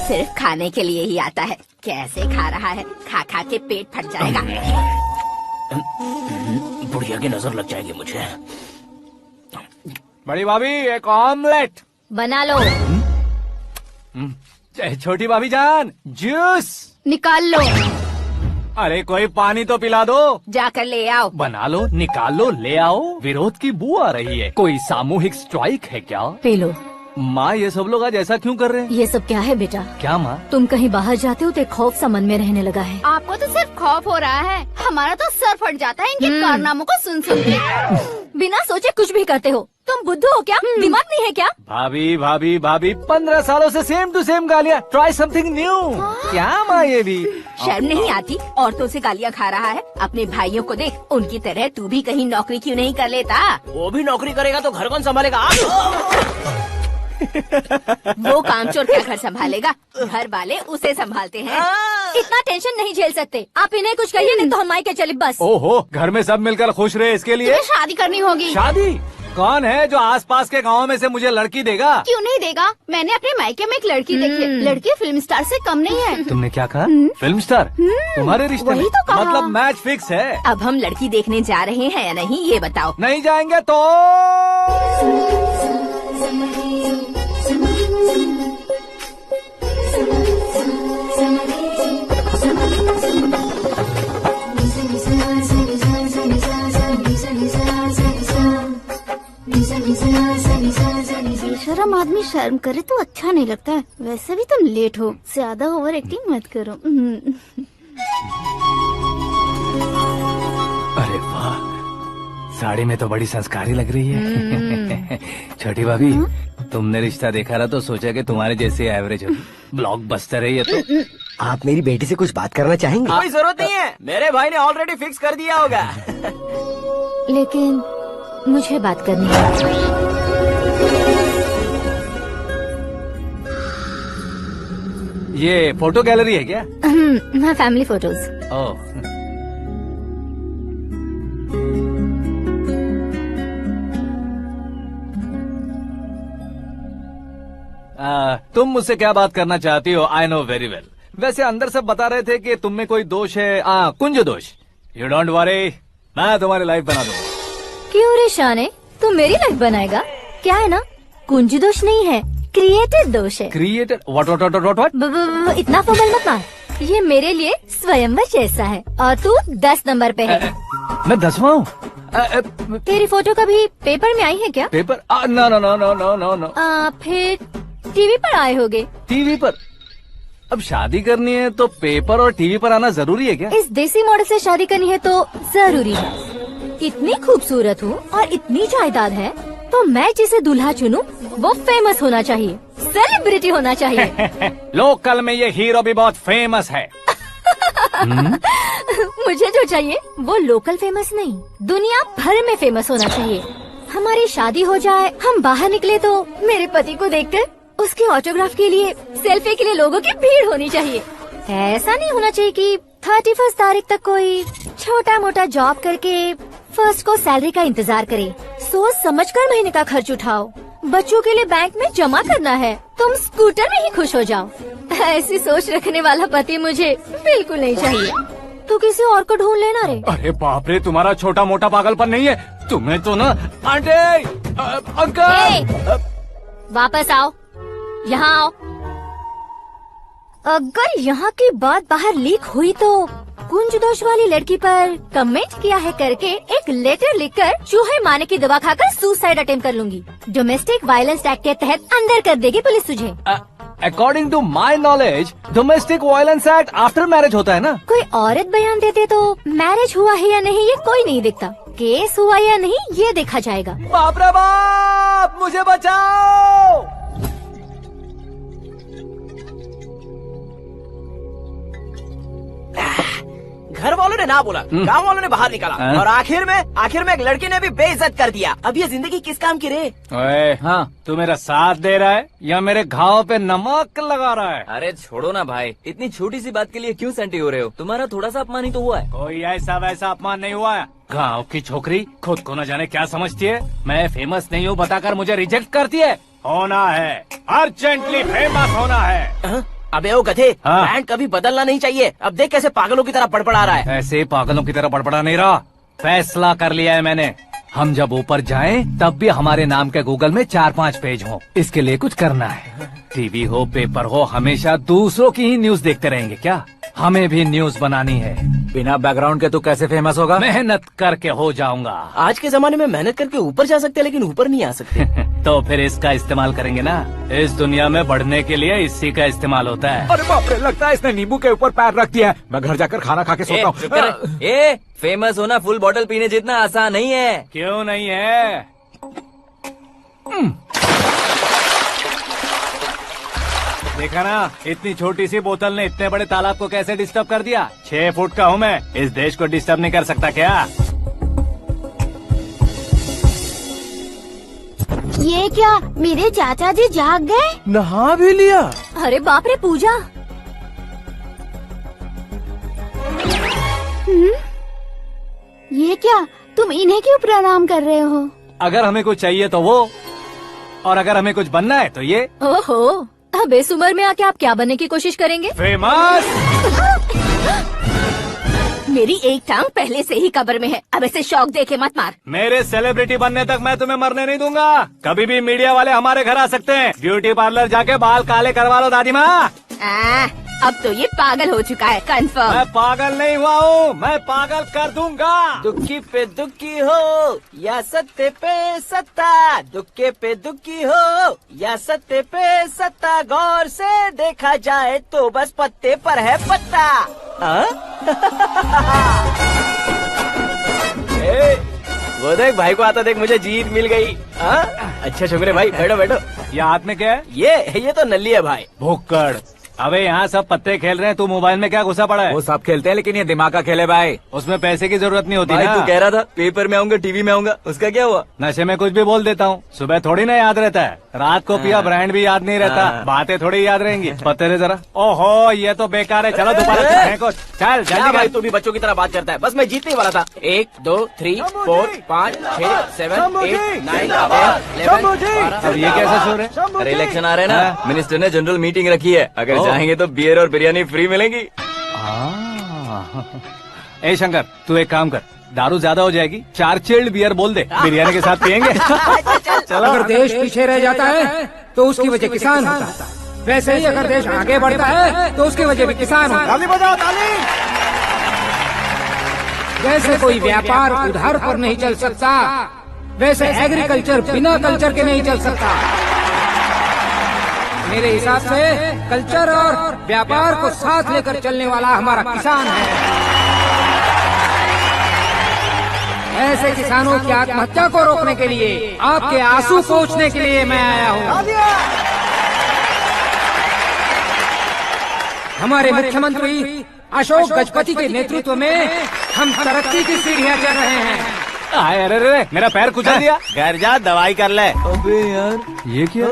सिर्फ खाने के लिए ही आता है। कैसे खा रहा है, खा खा के पेट फट जाएगा। बुढ़िया की नजर लग जाएगी मुझे। बड़ी भाभी एक ऑमलेट बना लो। छोटी भाभी जान जूस निकाल लो। अरे कोई पानी तो पिला दो। जाकर ले आओ। बना लो, निकाल लो, ले आओ। विरोध की बू आ रही है। कोई सामूहिक स्ट्राइक है क्या? P low. माँ ये सब लोग आज ऐसा क्यों कर रहे हैं? ये सब क्या है बेटा? क्या माँ? तुम कहीं बाहर जाते हो तो एक खौफ सा मन में रहने लगा है। आपको तो सिर्फ खौफ हो रहा है, हमारा तो सर फट जाता है इनके कारनामों को सुन सुन के। बिना सोचे कुछ भी करते हो। तुम बुद्धू हो क्या? दिमाग नहीं है क्या? भाभी भाभी भाभी 15 सालों से सेम टू सेम गालियाँ। Try something new. क्या माँ ये भी? शर्म नहीं आती? औरतों से गालियाँ खा रहा है। अपने भाइयों को देख, उनकी तरह तू भी कहीं नौकरी क्यों नहीं कर लेता? वो भी नौकरी करेगा तो घर कौन संभालेगा? वो कामचोर क्या घर संभालेगा? घर वाले उसे संभालते हैं। इतना टेंशन नहीं झेल सकते। आप इन्हें कुछ कहिए नहीं तो हम मायके चले बस। ओहो, घर में सब मिलकर खुश रहे इसके लिए। तुम्हें शादी करनी होगी। शादी? कौन है जो आसपास के गाँव में से मुझे लड़की देगा? क्यों नहीं देगा? मैंने अपने मायके में एक लड़की देखी है। लड़की फिल्म स्टार से कम नहीं है। तुमने क्या कहा? Film star? तुम्हारे रिश्ते में? वही तो कहा। मतलब मैच फिक्स है। अब हम लड़की देखने जा रहे हैं या नहीं ये बताओ। नहीं जाएंगे तो? बेशरम आदमी शर्म करे तो अच्छा नहीं लगता है। वैसे भी तुम लेट हो, ज्यादा ओवर एक्टिंग मत करो। अरे वाह, साड़ी में तो बड़ी संस्कारी लग रही है। छोटी भाभी, तुमने रिश्ता देखा रहा तो सोचा कि तुम्हारे जैसे एवरेज हो। ब्लॉकबस्टर है ये तो। आप मेरी बेटी से कुछ बात करना चाहेंगे? कोई जरूरत नहीं है, मेरे भाई ने ऑलरेडी फिक्स कर दिया होगा। लेकिन मुझे बात करनी है। ये फोटो गैलरी है क्या? हाँ, फैमिली फोटोज। ओह, तुम मुझसे क्या बात करना चाहती हो? I know very well. वैसे अंदर सब बता रहे थे कि तुम में कोई दोष है, कुंज दोष। यू डोंट वरी, मैं तुम्हारी लाइफ बना दूंगा। क्यों रे शाने, तू मेरी लाइफ बनाएगा? क्या है ना, कुंज दोष नहीं है, क्रिएटेड दोष है। क्रिएटेड? व्हाट? इतना फॉर्मल मत मार। ये मेरे लिए स्वयंवर जैसा है और तू 10 नंबर पे है। मैं 10वां हूँ? तेरी फोटो कभी पेपर में आई है क्या? Paper? No no no no no no no. फिर टीवी पर आए होगे। टीवी पर? अब शादी करनी है तो पेपर और टीवी पर आना जरूरी है क्या? इस देसी मॉडल से शादी करनी है तो जरूरी है। इतनी खूबसूरत हूँ और इतनी जायदाद है तो मैं जिसे दूल्हा चुनूं वो फेमस होना चाहिए, सेलिब्रिटी होना चाहिए। लोकल में ये हीरो भी बहुत फेमस है। मुझे जो चाहिए वो लोकल फेमस नहीं, दुनिया भर में फेमस होना चाहिए। हमारी शादी हो जाए, हम बाहर निकले तो मेरे पति को देखकर उसके ऑटोग्राफ के लिए, सेल्फी के लिए लोगों की भीड़ होनी चाहिए। ऐसा नहीं होना चाहिए कि 31 तारीख तक कोई छोटा मोटा जॉब करके फर्स्ट को सैलरी का इंतजार करे। सोच समझकर महीने का खर्च उठाओ। बच्चों के लिए बैंक में जमा करना है, तुम स्कूटर में ही खुश हो जाओ। ऐसी सोच रखने वाला पति मुझे बिल्कुल नहीं चाहिए। तू किसी और को ढूंढ लेना रे। अरे बाप रे, तुम्हारा छोटा मोटा पागलपन नहीं है? तुम्हें तो ना आंटी, अंकल। वापस आओ, यहाँ आओ। अगर यहाँ की बात बाहर लीक हुई तो कुंज दोष वाली लड़की पर कमेंट किया है करके एक लेटर लिखकर चूहे मारने की दवा खाकर सुसाइड अटेम्प्ट कर लूंगी। डोमेस्टिक वायलेंस एक्ट के तहत अंदर कर देगी पुलिस तुझे। According to my knowledge domestic violence act after marriage होता है ना? कोई औरत बयान देते तो मैरिज हुआ है या नहीं ये कोई नहीं देखता, केस हुआ या नहीं ये देखा जाएगा। बाप रे बाप, मुझे बचाओ। घर वालों ने ना बोला, गांव वालों ने बाहर निकाला, और आखिर में एक लड़की ने भी बेइज्जत कर दिया। अब ये जिंदगी किस काम की रे? ओए, हाँ, तू मेरा साथ दे रहा है या मेरे घाव पे नमक लगा रहा है? अरे छोड़ो ना भाई, इतनी छोटी सी बात के लिए क्यों सेंटी हो रहे हो? तुम्हारा थोड़ा सा अपमान ही तो हुआ है। कोई ऐसा वैसा अपमान नहीं हुआ है। गाँव की छोकरी खुद को न जाने क्या समझती है। मैं फेमस नहीं हूँ बताकर मुझे रिजेक्ट करती है। होना है, अर्जेंटली फेमस होना है। अबे ओ गधे, हाँ। ब्रांड कभी बदलना नहीं चाहिए। अब देख कैसे पागलों की तरह बड़बड़ा रहा है। ऐसे पागलों की तरह बड़बड़ा नहीं रहा। फैसला कर लिया है मैंने। हम जब ऊपर जाएं तब भी हमारे नाम के गूगल में 4-5 पेज हों। इसके लिए कुछ करना है। टीवी हो, पेपर हो, हमेशा दूसरों की ही न्यूज देखते रहेंगे क्या? हमें भी न्यूज बनानी है। बिना बैकग्राउंड के तू कैसे फेमस होगा? मेहनत करके हो जाऊंगा। आज के जमाने में मेहनत करके ऊपर जा सकते हैं, लेकिन ऊपर नहीं आ सकते। तो फिर इसका इस्तेमाल करेंगे ना। इस दुनिया में बढ़ने के लिए इसी का इस्तेमाल होता है। अरे बाप रे, लगता है इसने नींबू के ऊपर पैर रख दिया है। मैं घर जाकर खाना खा के सोता चुप कर। फेमस होना फुल बॉटल पीने जितना आसान नहीं है। क्यों नहीं है? देखा ना, इतनी छोटी सी बोतल ने इतने बड़े तालाब को कैसे डिस्टर्ब कर दिया। 6 फुट का हूँ मैं, इस देश को डिस्टर्ब नहीं कर सकता क्या? ये क्या, मेरे चाचा जी जाग गए? नहा भी लिया? अरे बाप रे पूजा, ये क्या, तुम इन्हें क्यों प्रणाम कर रहे हो? अगर हमें कुछ चाहिए तो वो, और अगर हमें कुछ बनना है तो ये। ओहो, अब इस उम्र में आके आप क्या बनने की कोशिश करेंगे? फेमस। मेरी एक टांग पहले से ही कब्र में है। अब ऐसे शौक देके मत मार। मेरे सेलिब्रिटी बनने तक मैं तुम्हें मरने नहीं दूंगा। कभी भी मीडिया वाले हमारे घर आ सकते हैं। ब्यूटी पार्लर जाके बाल काले करवा लो दादी माँ। अब तो ये पागल हो चुका है, कंफर्म। मैं पागल नहीं हुआ हूँ, मैं पागल कर दूंगा। दुखी पे दुखी हो या सत्ते पे सत्ता, दुखे पे दुखी हो या सत्ते पे सत्ता, गौर से देखा जाए तो बस पत्ते पर है पत्ता। वो देख भाई को आता देख, मुझे जीत मिल गई। अच्छा शुक्र है भाई, बैठो बैठो। ये हाथ में क्या है? ये तो नल्ली है भाई। भुक्कड़। अबे यहाँ सब पत्ते खेल रहे हैं, तू मोबाइल में क्या घुसा पड़ा है? वो सब खेलते हैं, लेकिन ये दिमाग का खेल है भाई। उसमें पैसे की जरूरत नहीं होती भाई ना। तू कह रहा था पेपर में आऊंगा, टीवी में आऊंगा, उसका क्या हुआ? नशे में कुछ भी बोल देता हूँ, सुबह थोड़ी ना याद रहता है। रात को पिया ब्रांड भी याद नहीं रहता, बातें थोड़ी याद रहेंगी। पत्ते रे जरा। ओहो, ये तो बेकार है। चलो दोबारा फेंको। चल जल्दी भाई, कर। तू भी बच्चों की तरह बात करता है। बस मैं जीतने ही वाला था। 1 2 3 4 5 6 7 8 9 10 11 अब ये कैसा शोर है? अरे इलेक्शन आ रहे हैं ना, मिनिस्टर ने जनरल मीटिंग रखी है। अगर जाएंगे तो बियर और बिरयानी फ्री मिलेंगी। ए शंकर, तू एक काम कर, दारू ज्यादा हो जाएगी, 4 चिल्ड बियर बोल दे, बिरयानी के साथ पियेंगे। चलो। अगर देश पीछे रह जाता है तो उसकी वजह किसान होता है। वैसे ही अगर देश आगे बढ़ता है तो उसकी वजह भी किसान होता है। ताली बजाओ, ताली। जैसे कोई व्यापार उधार पर नहीं चल सकता, वैसे एग्रीकल्चर बिना कल्चर के नहीं चल सकता। मेरे हिसाब से कल्चर और व्यापार को साथ लेकर चलने वाला हमारा किसान है। ऐसे किसानों की आत्महत्या को रोकने के लिए, आपके आंसू पोंछने के लिए मैं आया हूँ। हमारे मुख्यमंत्री अशोक गजपति के नेतृत्व में हम तरक्की की सीढ़ियाँ चढ़ रहे हैं। अरे रे, मेरा पैर कुचल दिया। घर जा, दवाई कर ले। अबे यार, ये क्या?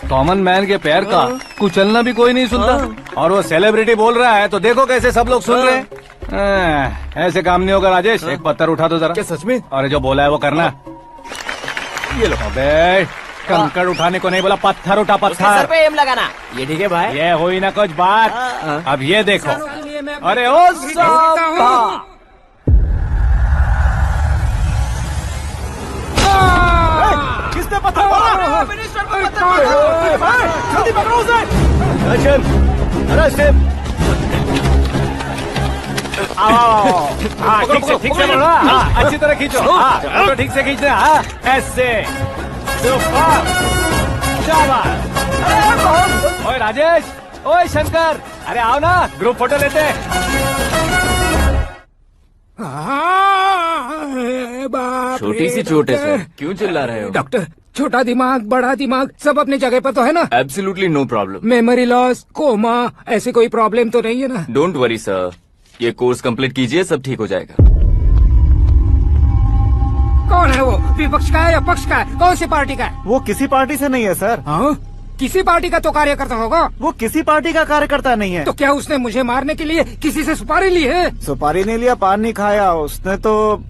कॉमन मैन के पैर का कुचलना भी कोई नहीं सुनता, और वो सेलिब्रिटी बोल रहा है तो देखो कैसे सब लोग सुन रहे हैं। ऐसे काम नहीं होगा राजेश। एक पत्थर उठा दो जरा। क्या सच में? और जो बोला है वो करना। ये लो। अबे कंकड़ उठाने को नहीं बोला, पत्थर उठा, सर पत्थर। पे एम लगाना। ये ठीक है भाई। ये हुई ना कुछ बात। अब ये देखो। अरे ओ साहब, किसने पत्थर मारा? मिनिस्टर को पत्थर मारा। जल्दी पकड़ो उसे। ठीक से पकड़ो। अच्छी तरह खींचो। तो ठीक से खींचना। ऐसे। ओए राजेश, ओए शंकर, अरे आओ ना, ग्रुप फोटो लेते हैं। छोटी सी चोट है सर, क्यों चिल्ला रहे हो? डॉक्टर, छोटा दिमाग बड़ा दिमाग सब अपनी जगह पर तो है ना? Absolutely no problem. Memory loss, coma, ऐसी कोई प्रॉब्लम तो नहीं है ना? डोंट वरी सर, ये कोर्स कंप्लीट कीजिए, सब ठीक हो जाएगा। कौन है वो? विपक्ष का है या पक्ष का है? कौन सी पार्टी का है? वो किसी पार्टी से नहीं है सर। हाँ? किसी पार्टी का तो कार्यकर्ता होगा। वो किसी पार्टी का कार्यकर्ता नहीं है। तो क्या उसने मुझे मारने के लिए किसी से सुपारी ली है? सुपारी नहीं लिया, पान नहीं खाया। उसने तो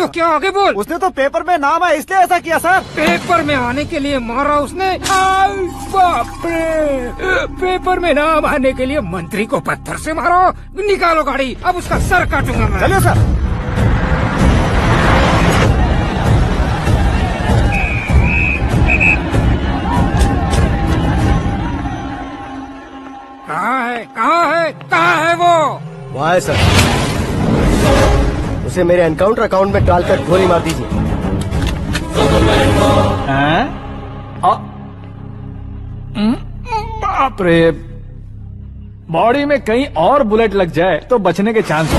क्या? आगे बोल। उसने तो पेपर में नाम है इसलिए ऐसा किया सर। पेपर में आने के लिए मारा उसने? बाप रे! पेपर में नाम आने के लिए मंत्री को पत्थर से मारो। निकालो गाड़ी, अब उसका सर काटूंगा मैं। चलिए सर। कहाँ है वो? वहाँ है सर। उसे मेरे एनकाउंटर अकाउंट में डालकर गोली मार दीजिए। बाप रे, बॉडी में कहीं और बुलेट लग जाए तो बचने के चांस हो।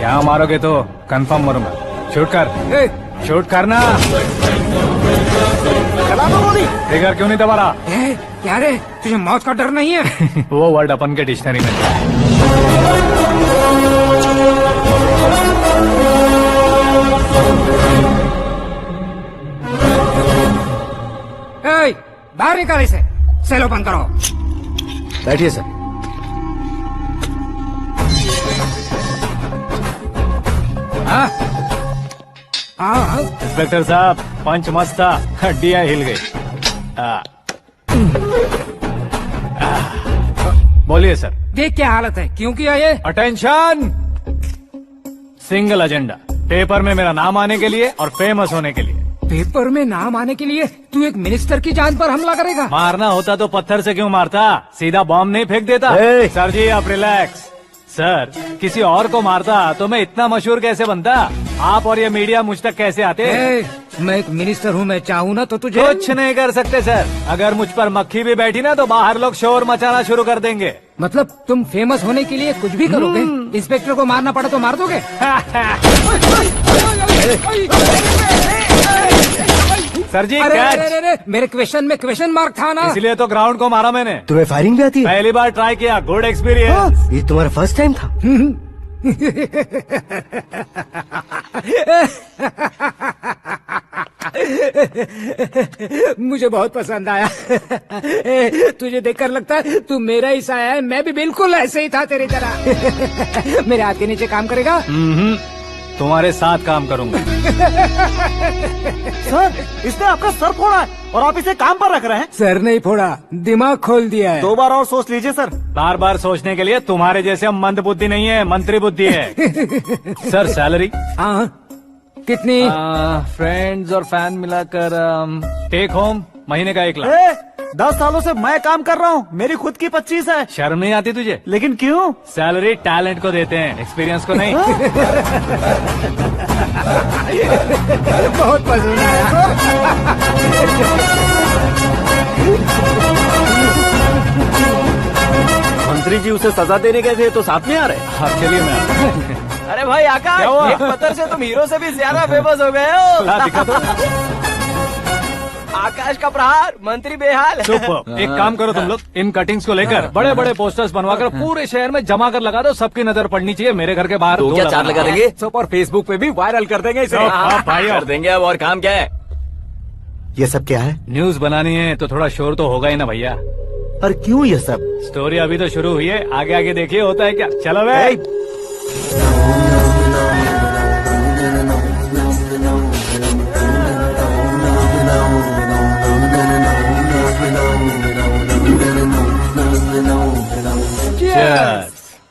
यहाँ मारोगे तो कंफर्म मरूंगा। शूट कर, शूट करना। ट्रिगर क्यों नहीं दबा रहा? क्या रे, तुझे मौत का डर नहीं है? वो वर्ड अपन के डिक्शनरी में। बाहर निकाल इसे। सेलो बंद करो। बैठिए सर। इंस्पेक्टर साहब, पंच मस्त था, हड्डियां हिल गई। बोलिए सर। देख क्या हालत है, क्यों किया ये? अटेंशन, सिंगल एजेंडा, पेपर में मेरा नाम आने के लिए और फेमस होने के लिए। पेपर में नाम आने के लिए तू एक मिनिस्टर की जान पर हमला करेगा? मारना होता तो पत्थर से क्यों मारता, सीधा बॉम्ब नहीं फेंक देता। सर जी आप रिलैक्स। सर, किसी और को मारता तो मैं इतना मशहूर कैसे बनता? आप और ये मीडिया मुझ तक कैसे आते? मैं एक मिनिस्टर हूँ, मैं चाहूँ ना तो तुझे कुछ नहीं कर सकते सर। अगर मुझ पर मक्खी भी बैठी ना तो बाहर लोग शोर मचाना शुरू कर देंगे। मतलब तुम फेमस होने के लिए कुछ भी करोगे? इंस्पेक्टर को मारना पड़ा तो मार दोगे? सर जी अरे, मेरे क्वेश्चन में क्वेश्चन मार्क था ना, इसलिए तो ग्राउंड को मारा मैंने। तुम्हें फायरिंग भी आती है? पहली बार ट्राई किया, गुड एक्सपीरियंस। ये तुम्हारा फर्स्ट टाइम था? मुझे बहुत पसंद आया। तुझे देखकर लगता है तू मेरा ही साया है। मैं भी बिल्कुल ऐसे ही था तेरी तरह। मेरे हाथ के नीचे काम करेगा? तुम्हारे साथ काम करूंगा। सर, इसने आपका सर फोड़ा है और आप इसे काम पर रख रहे हैं। सर नहीं फोड़ा, दिमाग खोल दिया है। 2 बार और सोच लीजिए सर। बार बार सोचने के लिए तुम्हारे जैसे मंद बुद्धि नहीं है, मंत्री बुद्धि है। Sir salary? हाँ, कितनी? फ्रेंड्स और फैन मिलाकर टेक होम महीने का 1 लाख। 10 सालों से मैं काम कर रहा हूँ, मेरी खुद की 25 है। शर्म नहीं आती तुझे? लेकिन क्यों? सैलरी टैलेंट को देते हैं, एक्सपीरियंस को नहीं। बहुत पसंद आया। मंत्री जी उसे सजा देने गए थे तो साथ में आ रहे? हाँ चलिए मैं। अरे भाई आकाश, एक पत्थर से तुम हीरो से भी ज्यादा फेमस हो गए हो। दिखा तो। आकाश का प्रहार, मंत्री बेहाल। सुपर। एक काम करो तुम लोग, इन कटिंग्स को लेकर बड़े बड़े पोस्टर्स बनवाकर पूरे शहर में जमा कर लगा दो। सबकी नजर पड़नी चाहिए मेरे घर के बाहर। तो क्या 4 लगा देंगे? और फेसबुक पे भी वायरल कर देंगे इसे। भाई कर देंगे। अब और काम क्या है? ये सब क्या है? न्यूज बनानी है तो थोड़ा शोर तो होगा ही ना भैया। पर क्यों ये सब? स्टोरी अभी तो शुरू हुई है, आगे आगे देखिए होता है क्या। चलो भाई।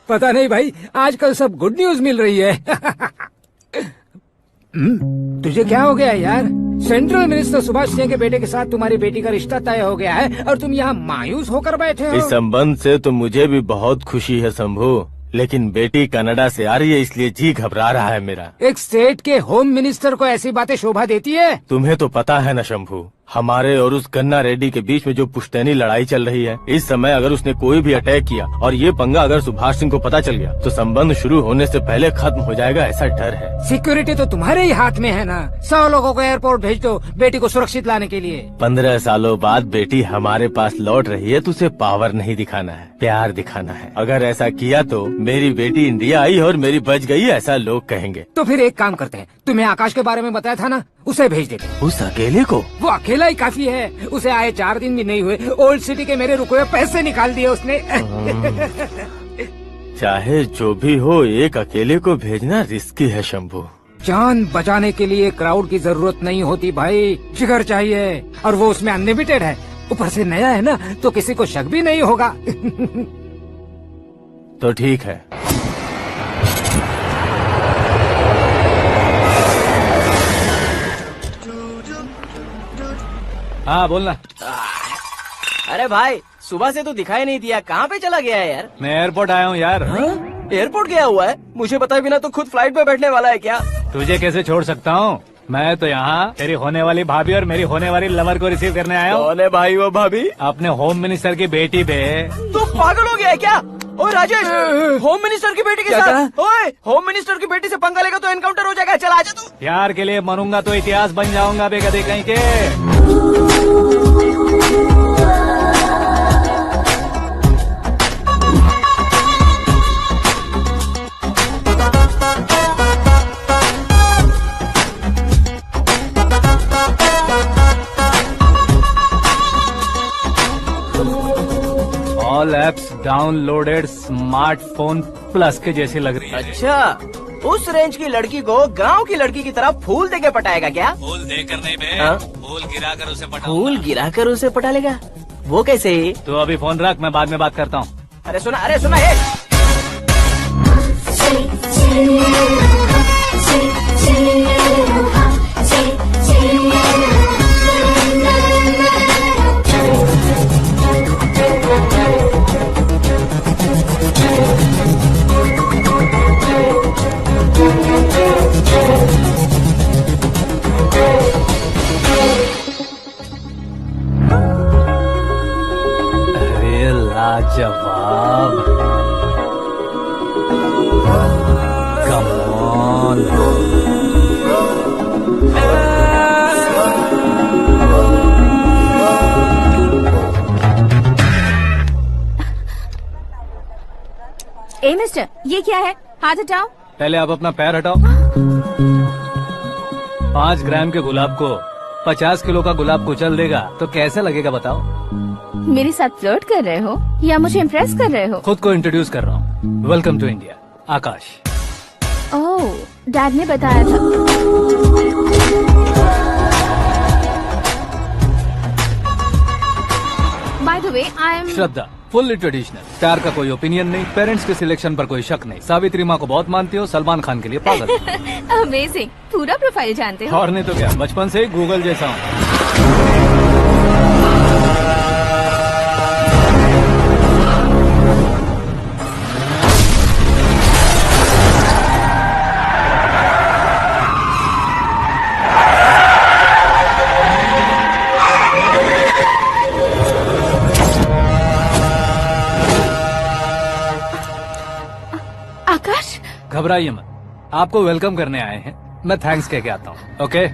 पता नहीं भाई, आजकल सब गुड न्यूज मिल रही है। तुझे क्या हो गया यार? सेंट्रल मिनिस्टर सुभाष सिंह के बेटे के साथ तुम्हारी बेटी का रिश्ता तय हो गया है और तुम यहाँ मायूस होकर बैठे हो। इस संबंध से तो मुझे भी बहुत खुशी है शंभू, लेकिन बेटी कनाडा से आ रही है इसलिए जी घबरा रहा है मेरा। एक स्टेट के होम मिनिस्टर को ऐसी बातें शोभा देती है? तुम्हें तो पता है न शंभू, हमारे और उस गन्ना रेड्डी के बीच में जो पुश्तैनी लड़ाई चल रही है, इस समय अगर उसने कोई भी अटैक किया और ये पंगा अगर सुभाष सिंह को पता चल गया तो संबंध शुरू होने से पहले खत्म हो जाएगा, ऐसा डर है। सिक्योरिटी तो तुम्हारे ही हाथ में है ना। 100 लोगों को एयरपोर्ट भेज दो बेटी को सुरक्षित लाने के लिए। 15 सालों बाद बेटी हमारे पास लौट रही है तो उसे पावर नहीं दिखाना है, प्यार दिखाना है। अगर ऐसा किया तो मेरी बेटी इंडिया आई और मेरी बच गई, ऐसा लोग कहेंगे। तो फिर एक काम करते हैं, तुम्हें आकाश के बारे में बताया था ना, उसे भेज देते हैं। उस अकेले को? वो अकेला ही काफी है। उसे आए 4 दिन भी नहीं हुए, ओल्ड सिटी के मेरे रुके हुए पैसे निकाल दिए उसने। चाहे जो भी हो, एक अकेले को भेजना रिस्की है शंभू। जान बचाने के लिए क्राउड की जरूरत नहीं होती भाई, जिगर चाहिए, और वो उसमें अनलिमिटेड है। ऊपर से नया है ना, तो किसी को शक भी नहीं होगा। तो ठीक है। हाँ बोलना। अरे भाई, सुबह से तो दिखाई नहीं दिया, कहाँ पे चला गया है यार? मैं एयरपोर्ट आया हूँ यार। एयरपोर्ट गया हुआ है? मुझे बताए बिना तो खुद फ्लाइट पे बैठने वाला है क्या? तुझे कैसे छोड़ सकता हूँ? मैं तो यहाँ तेरी होने वाली भाभी और मेरी होने वाली लवर को रिसीव करने आया हूँ। कौन है भाई वो भाभी? अपने होम मिनिस्टर की बेटी पे। तू पागल हो गया है क्या? ओए राजेश, होम मिनिस्टर की बेटी के साथ? ओए, होम मिनिस्टर की बेटी से पंगा लेगा तो एनकाउंटर हो जाएगा। चल आजा तू। प्यार के लिए मरूंगा तो इतिहास बन जाऊंगा बेगदे कहीं के। All apps downloaded smartphone plus के जैसी लग रही है। अच्छा, उस रेंज की लड़की को गांव की लड़की की तरह फूल देके पटाएगा क्या? फूल देकर नहीं बे, फूल गिराकर उसे पटा। फूल गिराकर उसे पटा लेगा? वो कैसे? तो अभी फोन रख, मैं बाद में बात करता हूँ। अरे सुना हे। अरे लाजवाब, कम ऑन। ए मिस्टर, ये क्या है? हाथ हटाओ। पहले आप अपना पैर हटाओ। 5 ग्राम के गुलाब को 50 किलो का गुलाब कुचल देगा तो कैसे लगेगा बताओ? मेरे साथ फ्लर्ट कर रहे हो या मुझे इम्प्रेस कर रहे हो? खुद को इंट्रोड्यूस कर रहा हूँ। Welcome to India, Akash. Oh, dad ने बताया था। By the way, I am Shraddha. Fully traditional. प्यार का कोई ओपिनियन नहीं, पेरेंट्स के सिलेक्शन पर कोई शक नहीं। सावित्री माँ को बहुत मानती हो, सलमान खान के लिए पागल। अमेजिंग, पूरा प्रोफाइल जानते हो। और नहीं तो क्या, बचपन से ही गूगल जैसा हूँ। आकाश, घबराइए मत, आपको वेलकम करने आए हैं। मैं थैंक्स कह के आता हूँ। ओके?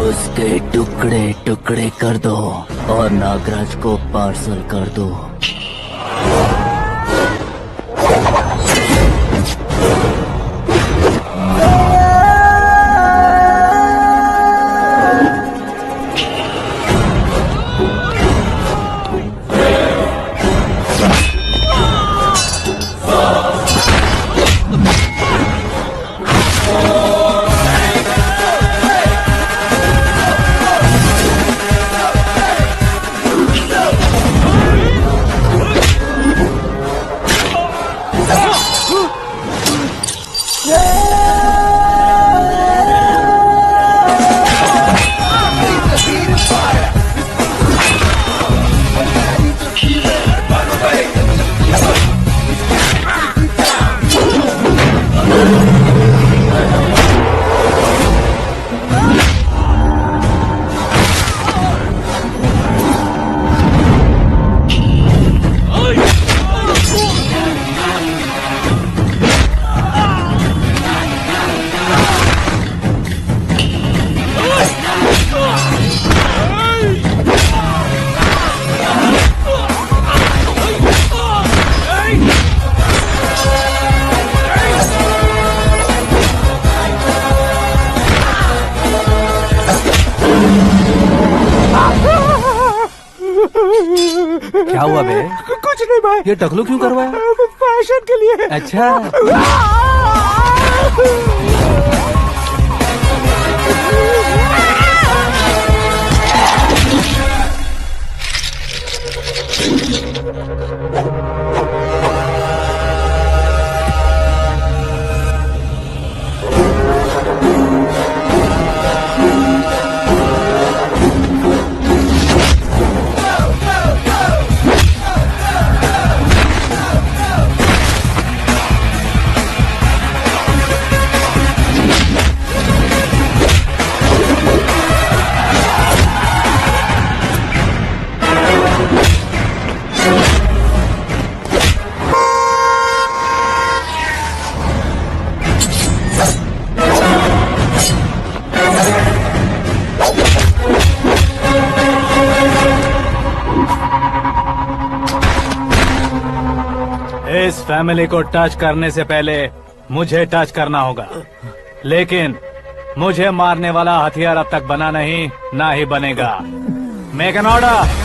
उसके टुकड़े टुकड़े कर दो और नागराज को पार्सल कर दो। करवाए। ये टकलू क्यों करवाया? फैशन के लिए। अच्छा। इस फैमिली को टच करने से पहले मुझे टच करना होगा, लेकिन मुझे मारने वाला हथियार अब तक बना नहीं, ना ही बनेगा। Make an order.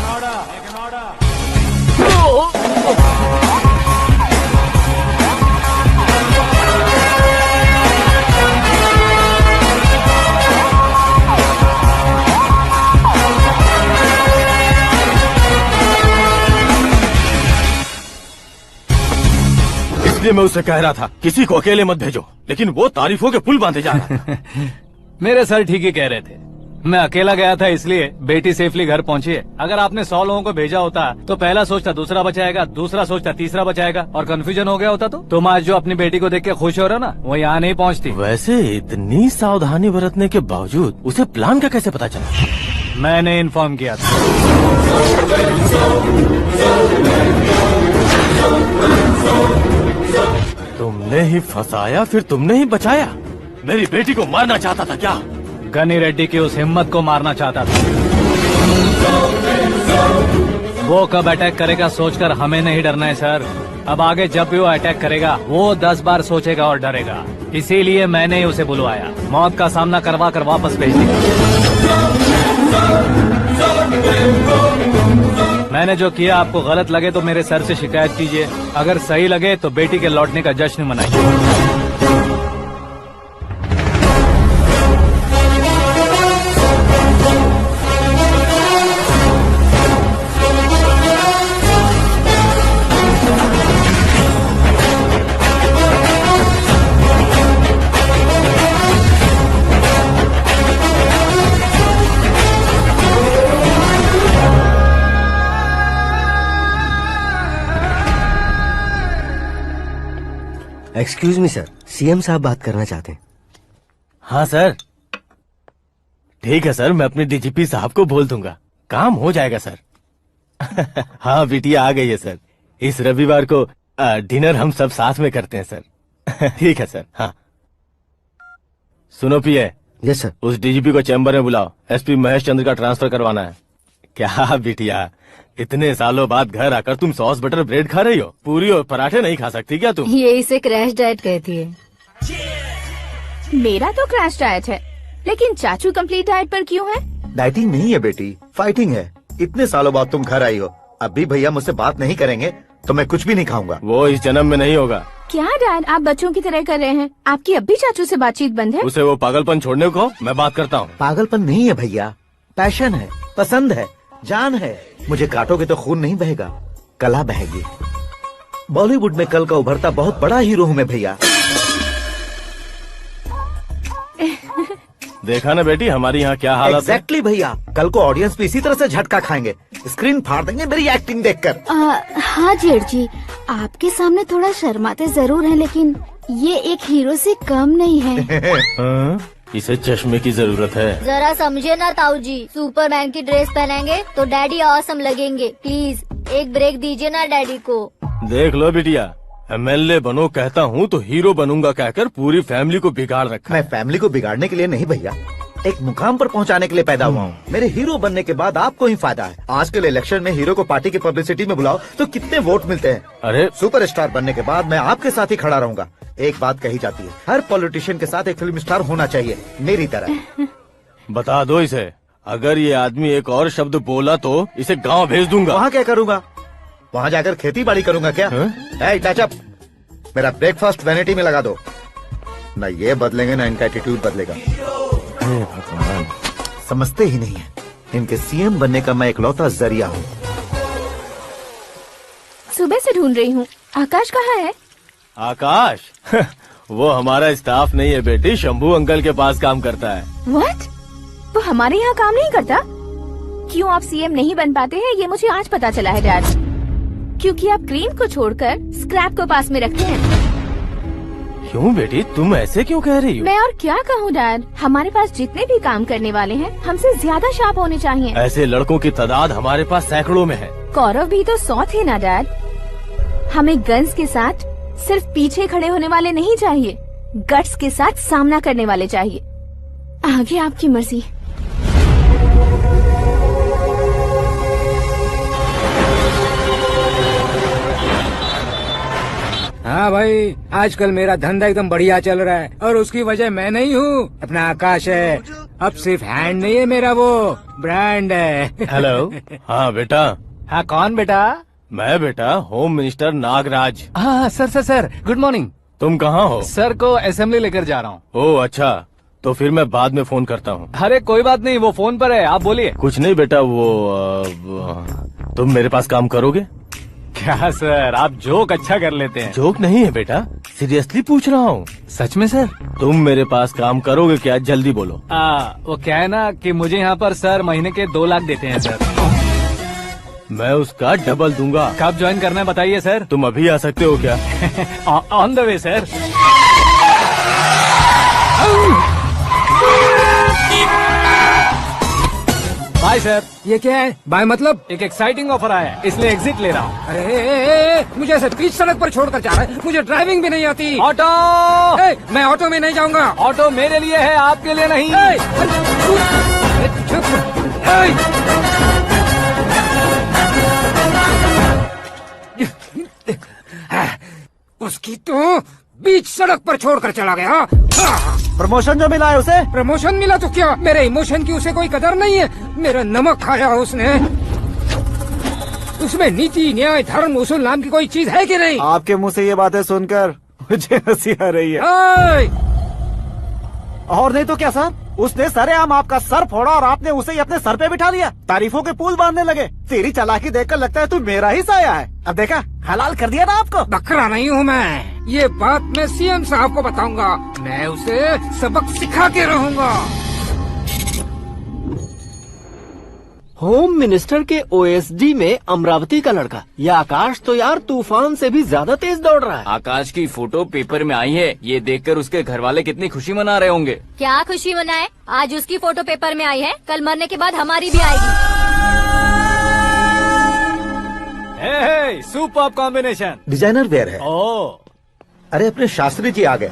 इसलिए मैं उससे कह रहा था किसी को अकेले मत भेजो, लेकिन वो तारीफों के पुल बांधे जा रहा था। मेरे सर ठीक ही कह रहे थे। मैं अकेला गया था इसलिए बेटी सेफली घर पहुंची है। अगर आपने 100 लोगों को भेजा होता तो पहला सोचता दूसरा बचाएगा, दूसरा सोचता तीसरा बचाएगा, और कंफ्यूजन हो गया होता तो तुम आज जो अपनी बेटी को देख के खुश हो रहे हो ना, वो यहाँ नहीं पहुँचती। वैसे इतनी सावधानी बरतने के बावजूद उसे प्लान का कैसे पता चला? मैंने इन्फॉर्म किया था। तुमने ही फंसाया, फिर तुमने ही बचाया। मेरी बेटी को मारना चाहता था क्या? गनी रेड्डी की उस हिम्मत को मारना चाहता था। वो कब अटैक करेगा सोचकर हमें नहीं डरना है सर। अब आगे जब भी वो अटैक करेगा वो 10 बार सोचेगा और डरेगा। इसीलिए मैंने ही उसे बुलवाया। मौत का सामना करवा कर वापस भेज दिया। मैंने जो किया आपको गलत लगे तो मेरे सर से शिकायत कीजिए, अगर सही लगे तो बेटी के लौटने का जश्न मनाइए। एक्सक्यूज मी सर, सीएम साहब बात करना चाहते हैं। हाँ सर। ठीक है सर, मैं अपने डीजीपी साहब को बोल दूंगा, काम हो जाएगा सर। हाँ बिटिया आ गई है सर। इस रविवार को डिनर हम सब साथ में करते हैं सर। ठीक है सर। हाँ सुनो पिए। Yes sir. उस डीजीपी को चैम्बर में बुलाओ, एसपी महेश चंद्र का ट्रांसफर करवाना है। क्या बिटिया, इतने सालों बाद घर आकर तुम सॉस बटर ब्रेड खा रही हो? पूरी और पराठे नहीं खा सकती क्या तुम? ये इसे क्रैश डाइट कहती है। मेरा तो क्रैश डाइट है, लेकिन चाचू कंप्लीट डाइट पर क्यों है? डाइटिंग नहीं है बेटी, फाइटिंग है। इतने सालों बाद तुम घर आई हो, अब भी भैया मुझसे बात नहीं करेंगे तो मैं कुछ भी नहीं खाऊंगा। वो इस जन्म में नहीं होगा। क्या डैड, आप बच्चों की तरह कर रहे हैं? आपकी अब भी चाचू से बातचीत बंद है? उसे वो पागलपन छोड़ने को मैं बात करता हूँ। पागलपन नहीं है भैया, पैशन है, पसंद है, जान है। मुझे काटोगे तो खून नहीं बहेगा, कला बहेगी। बॉलीवुड में कल का उभरता बहुत बड़ा हीरो हूँ मैं भैया। देखा ना बेटी हमारी यहाँ क्या हालत है। एग्जैक्टली भैया, कल को ऑडियंस भी इसी तरह से झटका खाएंगे, स्क्रीन फाड़ देंगे मेरी एक्टिंग देखकर। हाँ जेठ जी, आपके सामने थोड़ा शर्माते जरूर हैं, लेकिन ये एक हीरो से कम नहीं है। इसे चश्मे की जरूरत है। जरा समझे ना ताऊ जी, सुपरमैन की ड्रेस पहनेंगे तो डैडी ऑसम लगेंगे। प्लीज एक ब्रेक दीजिए ना डैडी को। देख लो बिटिया, एमएलए बनो कहता हूँ तो हीरो बनूंगा कहकर पूरी फैमिली को बिगाड़ रखा। मैं फैमिली को बिगाड़ने के लिए नहीं भैया, एक मुकाम पर पहुंचाने के लिए पैदा हुआ हूँ। मेरे हीरो बनने के बाद आपको ही फायदा है। आजकल इलेक्शन में हीरो को पार्टी की पब्लिसिटी में बुलाओ तो कितने वोट मिलते हैं। अरे सुपरस्टार बनने के बाद मैं आपके साथ ही खड़ा रहूंगा। एक बात कही जाती है, हर पॉलिटिशियन के साथ एक फिल्म स्टार होना चाहिए, मेरी तरह। बता दो इसे, अगर ये आदमी एक और शब्द बोला तो इसे गांव भेज दूंगा। वहाँ क्या करूँगा? वहाँ जाकर खेती बाड़ी करूंगा क्या? ए, टच अप। मेरा ब्रेकफास्ट वैनिटी में लगा दो। न ये बदलेंगे न इनका एटीट्यूड बदलेगा। भगवान, समझते ही नहीं है। इनके सीएम बनने का मैं इकलौता जरिया हूँ। सुबह से ढूंढ रही हूँ। आकाश कहाँ है? आकाश वो हमारा स्टाफ नहीं है बेटी, शंभू अंकल के पास काम करता है। व्हाट? वो हमारे यहाँ काम नहीं करता? क्यों आप सीएम नहीं बन पाते हैं ये मुझे आज पता चला है डैड। क्योंकि आप क्रीम को छोड़कर स्क्रैप को पास में रखते हैं। क्यों बेटी, तुम ऐसे क्यों कह रही हो? मैं और क्या कहूँ डैड, हमारे पास जितने भी काम करने वाले हैं हमसे ज्यादा शार्प होने चाहिए। ऐसे लड़कों की तादाद हमारे पास सैकड़ों में है। कौरव भी तो 100 थे ना डैड। हमें गन्स के साथ सिर्फ पीछे खड़े होने वाले नहीं चाहिए, गट्स के साथ सामना करने वाले चाहिए। आगे आपकी मर्जी। हाँ भाई, आजकल मेरा धंधा एकदम बढ़िया चल रहा है और उसकी वजह मैं नहीं हूँ, अपना आकाश है। अब सिर्फ हैंड नहीं है मेरा, वो ब्रांड है। हेलो। हाँ बेटा। हाँ कौन बेटा? मैं बेटा होम मिनिस्टर नागराज। हाँ सर गुड मॉर्निंग। तुम कहाँ हो? सर को असेंबली लेकर जा रहा हूँ। ओह अच्छा, तो फिर मैं बाद में फोन करता हूँ। अरे कोई बात नहीं, वो फोन पर है, आप बोलिए। कुछ नहीं बेटा, तुम मेरे पास काम करोगे? क्या सर, आप जोक अच्छा कर लेते हैं। जोक नहीं है बेटा, सीरियसली पूछ रहा हूँ। सच में सर? तुम मेरे पास काम करोगे क्या? जल्दी बोलो। वो क्या है ना कि मुझे यहाँ पर सर महीने के 2 लाख देते हैं सर। मैं उसका डबल दूंगा। कब ज्वाइन करना है बताइए सर। तुम अभी आ सकते हो क्या? On the way sir. Bye sir. ये क्या है? बाय मतलब? एक एक्साइटिंग ऑफर आया है, इसलिए एग्जिट ले रहा हूँ। अरे मुझे ऐसे बीच सड़क पर छोड़कर जा रहा है, मुझे ड्राइविंग भी नहीं आती। ऑटो! मैं ऑटो में नहीं जाऊंगा। ऑटो मेरे लिए है, आपके लिए नहीं। उसकी तो बीच सड़क पर छोड़कर चला गया। प्रमोशन जो मिला है उसे? प्रमोशन मिला तो क्या, मेरे इमोशन की उसे कोई कदर नहीं है। मेरा नमक खाया उसने। उसमें नीति, न्याय, धर्म, उसूल नाम की कोई चीज है कि नहीं? आपके मुंह से ये बातें सुनकर मुझे हंसी आ रही है। और नहीं तो क्या सर, उसने सरेआम आपका सर फोड़ा और आपने उसे ही अपने सर पे बिठा लिया। तारीफों के पुल बांधने लगे। तेरी चालाकी देखकर लगता है तू मेरा ही साया है। अब देखा, हलाल कर दिया ना आपको। बकरा नहीं हूँ मैं। ये बात मैं सीएम साहब को बताऊंगा। मैं उसे सबक सिखा के रहूंगा। होम मिनिस्टर के ओएसडी में अमरावती का लड़का, यह आकाश तो यार तूफान से भी ज्यादा तेज दौड़ रहा है। आकाश की फोटो पेपर में आई है, ये देखकर उसके घर वाले कितनी खुशी मना रहे होंगे। क्या खुशी मनाए? आज उसकी फोटो पेपर में आई है, कल मरने के बाद हमारी भी आएगी। Superb combination. डिजाइनर वेयर है। ओह, अरे अपने शास्त्री जी आ गए।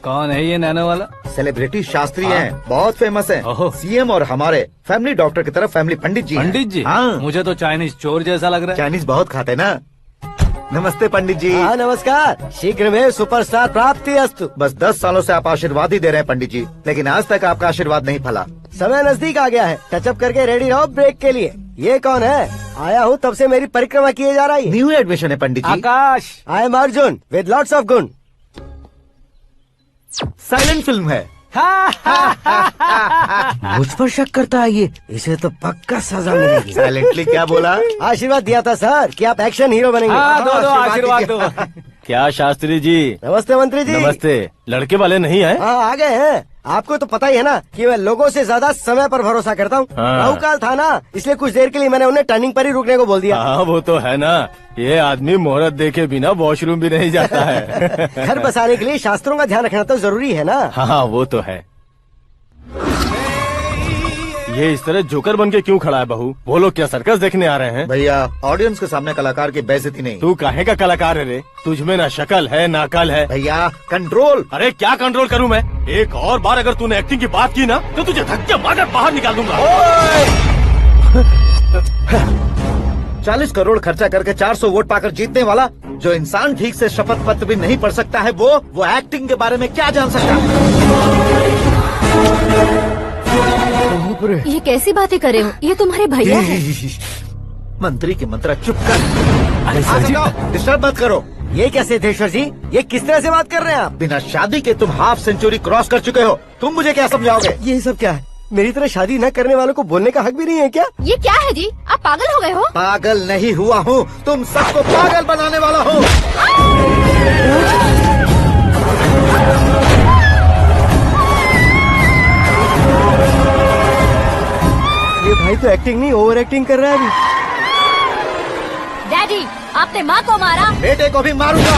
कौन है ये नैनो वाला? सेलिब्रिटी शास्त्री हैं, बहुत फेमस हैं। सीएम और हमारे फैमिली डॉक्टर की तरफ फैमिली पंडित जी। पंडित जी? हाँ। मुझे तो चाइनीज चोर जैसा लग रहा है। चाइनीज बहुत खाते ना। नमस्ते पंडित जी। हाँ नमस्कार, शीघ्र में सुपरस्टार प्राप्ति अस्तु। बस 10 सालों से आप आशीर्वाद ही दे रहे हैं पंडित जी, लेकिन आज तक आपका आशीर्वाद नहीं फला। समय नजदीक आ गया है, टचअप करके रेडी रहो ब्रेक के लिए। ये कौन है? आया हूँ तब से मेरी परिक्रमा किए जा रही है। न्यू एडमिशन है Pandit ji. Akash. I am Arjun with lots of gun. Silent film है। मुझ पर शक करता है ये, इसे तो पक्का सजा मिलेगी। साइलेंटली क्या बोला? आशीर्वाद दिया था सर कि आप एक्शन हीरो बनेंगे। दो आशीर्वाद दो। क्या शास्त्री जी? नमस्ते मंत्री जी। नमस्ते। लड़के वाले नहीं आए? हाँ आ गए हैं। आपको तो पता ही है ना कि मैं लोगों से ज्यादा समय पर भरोसा करता हूँ। राहु काल था ना, इसलिए कुछ देर के लिए मैंने उन्हें टर्निंग पर ही रुकने को बोल दिया। हाँ वो तो है ना, ये आदमी मुहूर्त देखे बिना वॉशरूम भी नहीं जाता है। घर बसाने के लिए शास्त्रों का ध्यान रखना तो जरूरी है ना। हाँ वो तो है। ये इस तरह जोकर बन के क्यों खड़ा है बहू? वो लोग क्या सर्कस देखने आ रहे हैं? भैया ऑडियंस के सामने कलाकार की बेइज्जती नहीं। तू काहे का कलाकार है रे? तुझमें ना शक्ल है ना अकल है। भैया कंट्रोल। अरे क्या कंट्रोल करूं मैं? एक और बार अगर तूने एक्टिंग की बात की ना तो तुझे धक्के मारकर बाहर निकाल दूंगा। 40 करोड़ खर्चा करके 400 वोट पाकर जीतने वाला जो इंसान ठीक से शपथ पत्र भी नहीं पढ़ सकता है, वो एक्टिंग के बारे में क्या जान सकता है? ये कैसी बातें करे हो? ये तुम्हारे भैया हैं। मंत्री की मंत्रा, चुप कर। अरे सर जी, डिस्टर्ब मत करो। ये क्या सिद्धेश्वर जी, ये किस तरह से बात कर रहे हैं आप? बिना शादी के तुम हाफ सेंचुरी क्रॉस कर चुके हो, तुम मुझे क्या समझाओगे? ये सब क्या है? मेरी तरह शादी न करने वालों को बोलने का हक भी नहीं है क्या? ये क्या है जी? आप पागल हो गए हो? पागल नहीं हुआ हूँ, तुम सबको पागल बनाने वाला हूँ। ये भाई तो एक्टिंग नहीं, ओवर एक्टिंग कर रहा है अभी। डैडी, आपने माँ को मारा। बेटे को भी मारूंगा।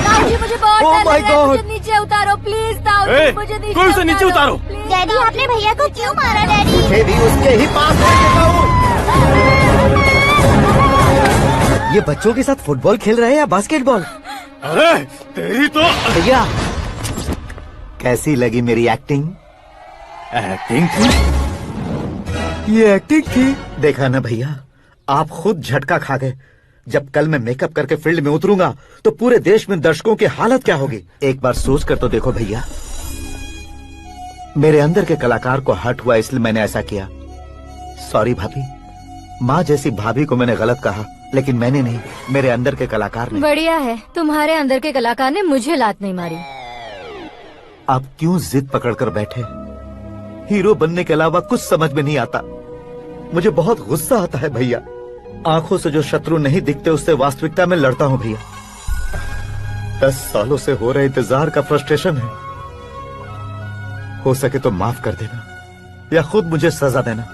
ताऊजी, मुझे बहुत Oh डर my लग रहा है, God! मुझे नीचे उतारो प्लीज। ताऊजी, मुझे नीचे उतारो। डैडी आपने भैया को क्यों मारा डैडी? मुझे भी उसके ही पास ले चलता हूँ। ये बच्चों के साथ फुटबॉल खेल रहे हैं या बास्केटबॉल? अरे तेरी तो भैया, कैसी लगी मेरी एक्टिंग? एक्टिंग थी? ये एक्टिंग थी? देखा ना भैया, आप खुद झटका खा गए। जब कल मैं मेकअप करके फील्ड में उतरूंगा तो पूरे देश में दर्शकों की हालत क्या होगी? एक बार सोच कर तो देखो भैया। मेरे अंदर के कलाकार को हर्ट हुआ इसलिए मैंने ऐसा किया। सॉरी भाभी, माँ जैसी भाभी को मैंने गलत कहा, लेकिन मैंने नहीं, मेरे अंदर के कलाकार ने। बढ़िया है, तुम्हारे अंदर के कलाकार ने मुझे लात नहीं मारी। आप क्यों जिद पकड़कर बैठे? हीरो बनने के अलावा कुछ समझ में नहीं आता। मुझे बहुत गुस्सा आता है भैया। आंखों से जो शत्रु नहीं दिखते उससे वास्तविकता में लड़ता हूँ भैया। 10 सालों से हो रहे इंतजार का फ्रस्ट्रेशन है। हो सके तो माफ कर देना या खुद मुझे सजा देना,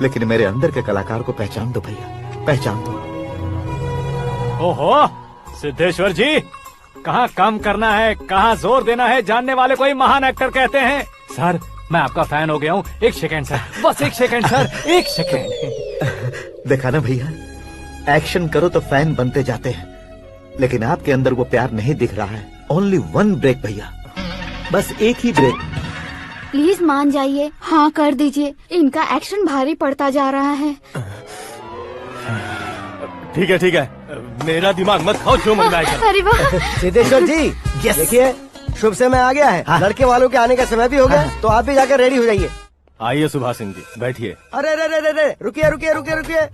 लेकिन मेरे अंदर के कलाकार को पहचान दो भैया, पहचान दो। ओहो सिद्धेश्वर जी, कहाँ कम करना है, कहाँ जोर देना है, जानने वाले को ही महान एक्टर कहते हैं। सर, मैं आपका फैन हो गया हूँ। एक सेकेंड सर, बस एक सेकेंड सर, एक सेकेंड। देखा ना भैया, एक्शन करो तो फैन बनते जाते हैं, लेकिन आपके अंदर वो प्यार नहीं दिख रहा है। ओनली 1 ब्रेक भैया, बस एक ही ब्रेक। प्लीज मान जाइए, हाँ कर दीजिए। इनका एक्शन भारी पड़ता जा रहा है। ठीक है ठीक है, मेरा दिमाग मत खाओ जो मंगाएगा। अरे वाह! सिद्धेश्वर जी, देखिए शुभ समय आ गया है। लड़के वालों के आने का समय भी हो गया, तो आप भी जाकर रेडी हो जाइए। आइए सुभाष सिंह जी, बैठिए। अरे रे रे रे रे, रुकिए रुकिए रुकिए रुकिए।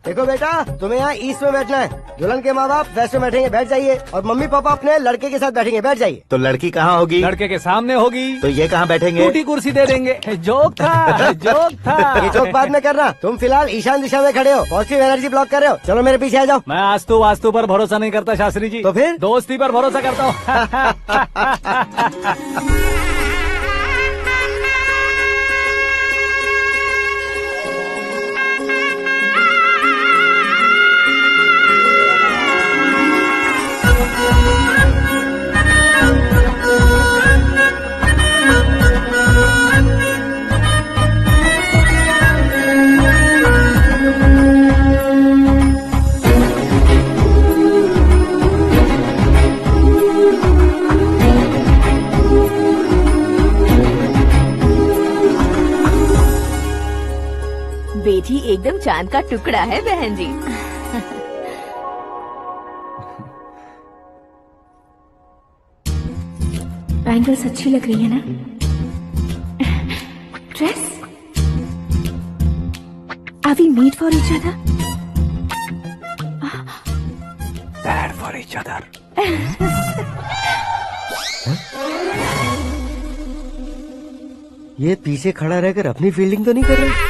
देखो बेटा, तुम्हें यहाँ ईस्ट में बैठना है। दुल्हन के माँ बाप वेस्ट में बैठेंगे, बैठ जाइए। और मम्मी पापा अपने लड़के के साथ बैठेंगे, बैठ जाइए। तो लड़की कहाँ होगी? लड़के के सामने होगी। तो ये कहाँ बैठेंगे? टूटी कुर्सी दे देंगे। जोक था, जोक था। ये जोक बाद में करना। तुम फिलहाल ईशान दिशा में खड़े हो, पॉजिटिव एनर्जी ब्लॉक कर रहे हो। चलो मेरे पीछे आ जाओ। मैं आस्तु वास्तु पर भरोसा नहीं करता शास्त्री जी। तो फिर? दोस्ती पर भरोसा करता हूँ। बेटी एकदम चांद का टुकड़ा है बहन जी। बैंगल्स अच्छी लग रही है ना? Dress? Are we made for each other? Bad for each other. ये पीछे खड़ा रहकर अपनी फील्डिंग तो नहीं कर रहा?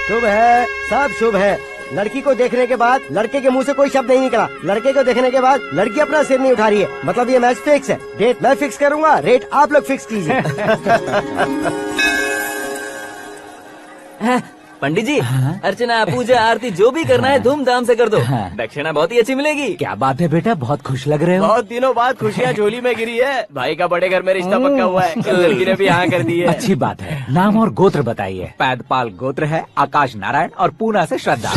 शुभ है, सब शुभ है। लड़की को देखने के बाद लड़के के मुंह से कोई शब्द नहीं निकला। लड़के को देखने के बाद लड़की अपना सिर नहीं उठा रही है। मतलब ये मैच फिक्स है। डेट मैं फिक्स करूंगा, रेट आप लोग फिक्स कीजिए। पंडित जी, अर्चना पूजा आरती जो भी करना है धूमधाम से कर दो। दक्षिणा बहुत ही अच्छी मिलेगी। क्या बात है बेटा, बहुत खुश लग रहे हो। बहुत दिनों बाद खुशियाँ झोली में गिरी है। भाई का बड़े घर में रिश्ता पक्का हुआ है। लड़की ने भी हाँ कर दी है। अच्छी बात है। नाम और गोत्र बताइए। पैदपाल गोत्र है, आकाश नारायण और पूना से श्रद्धा।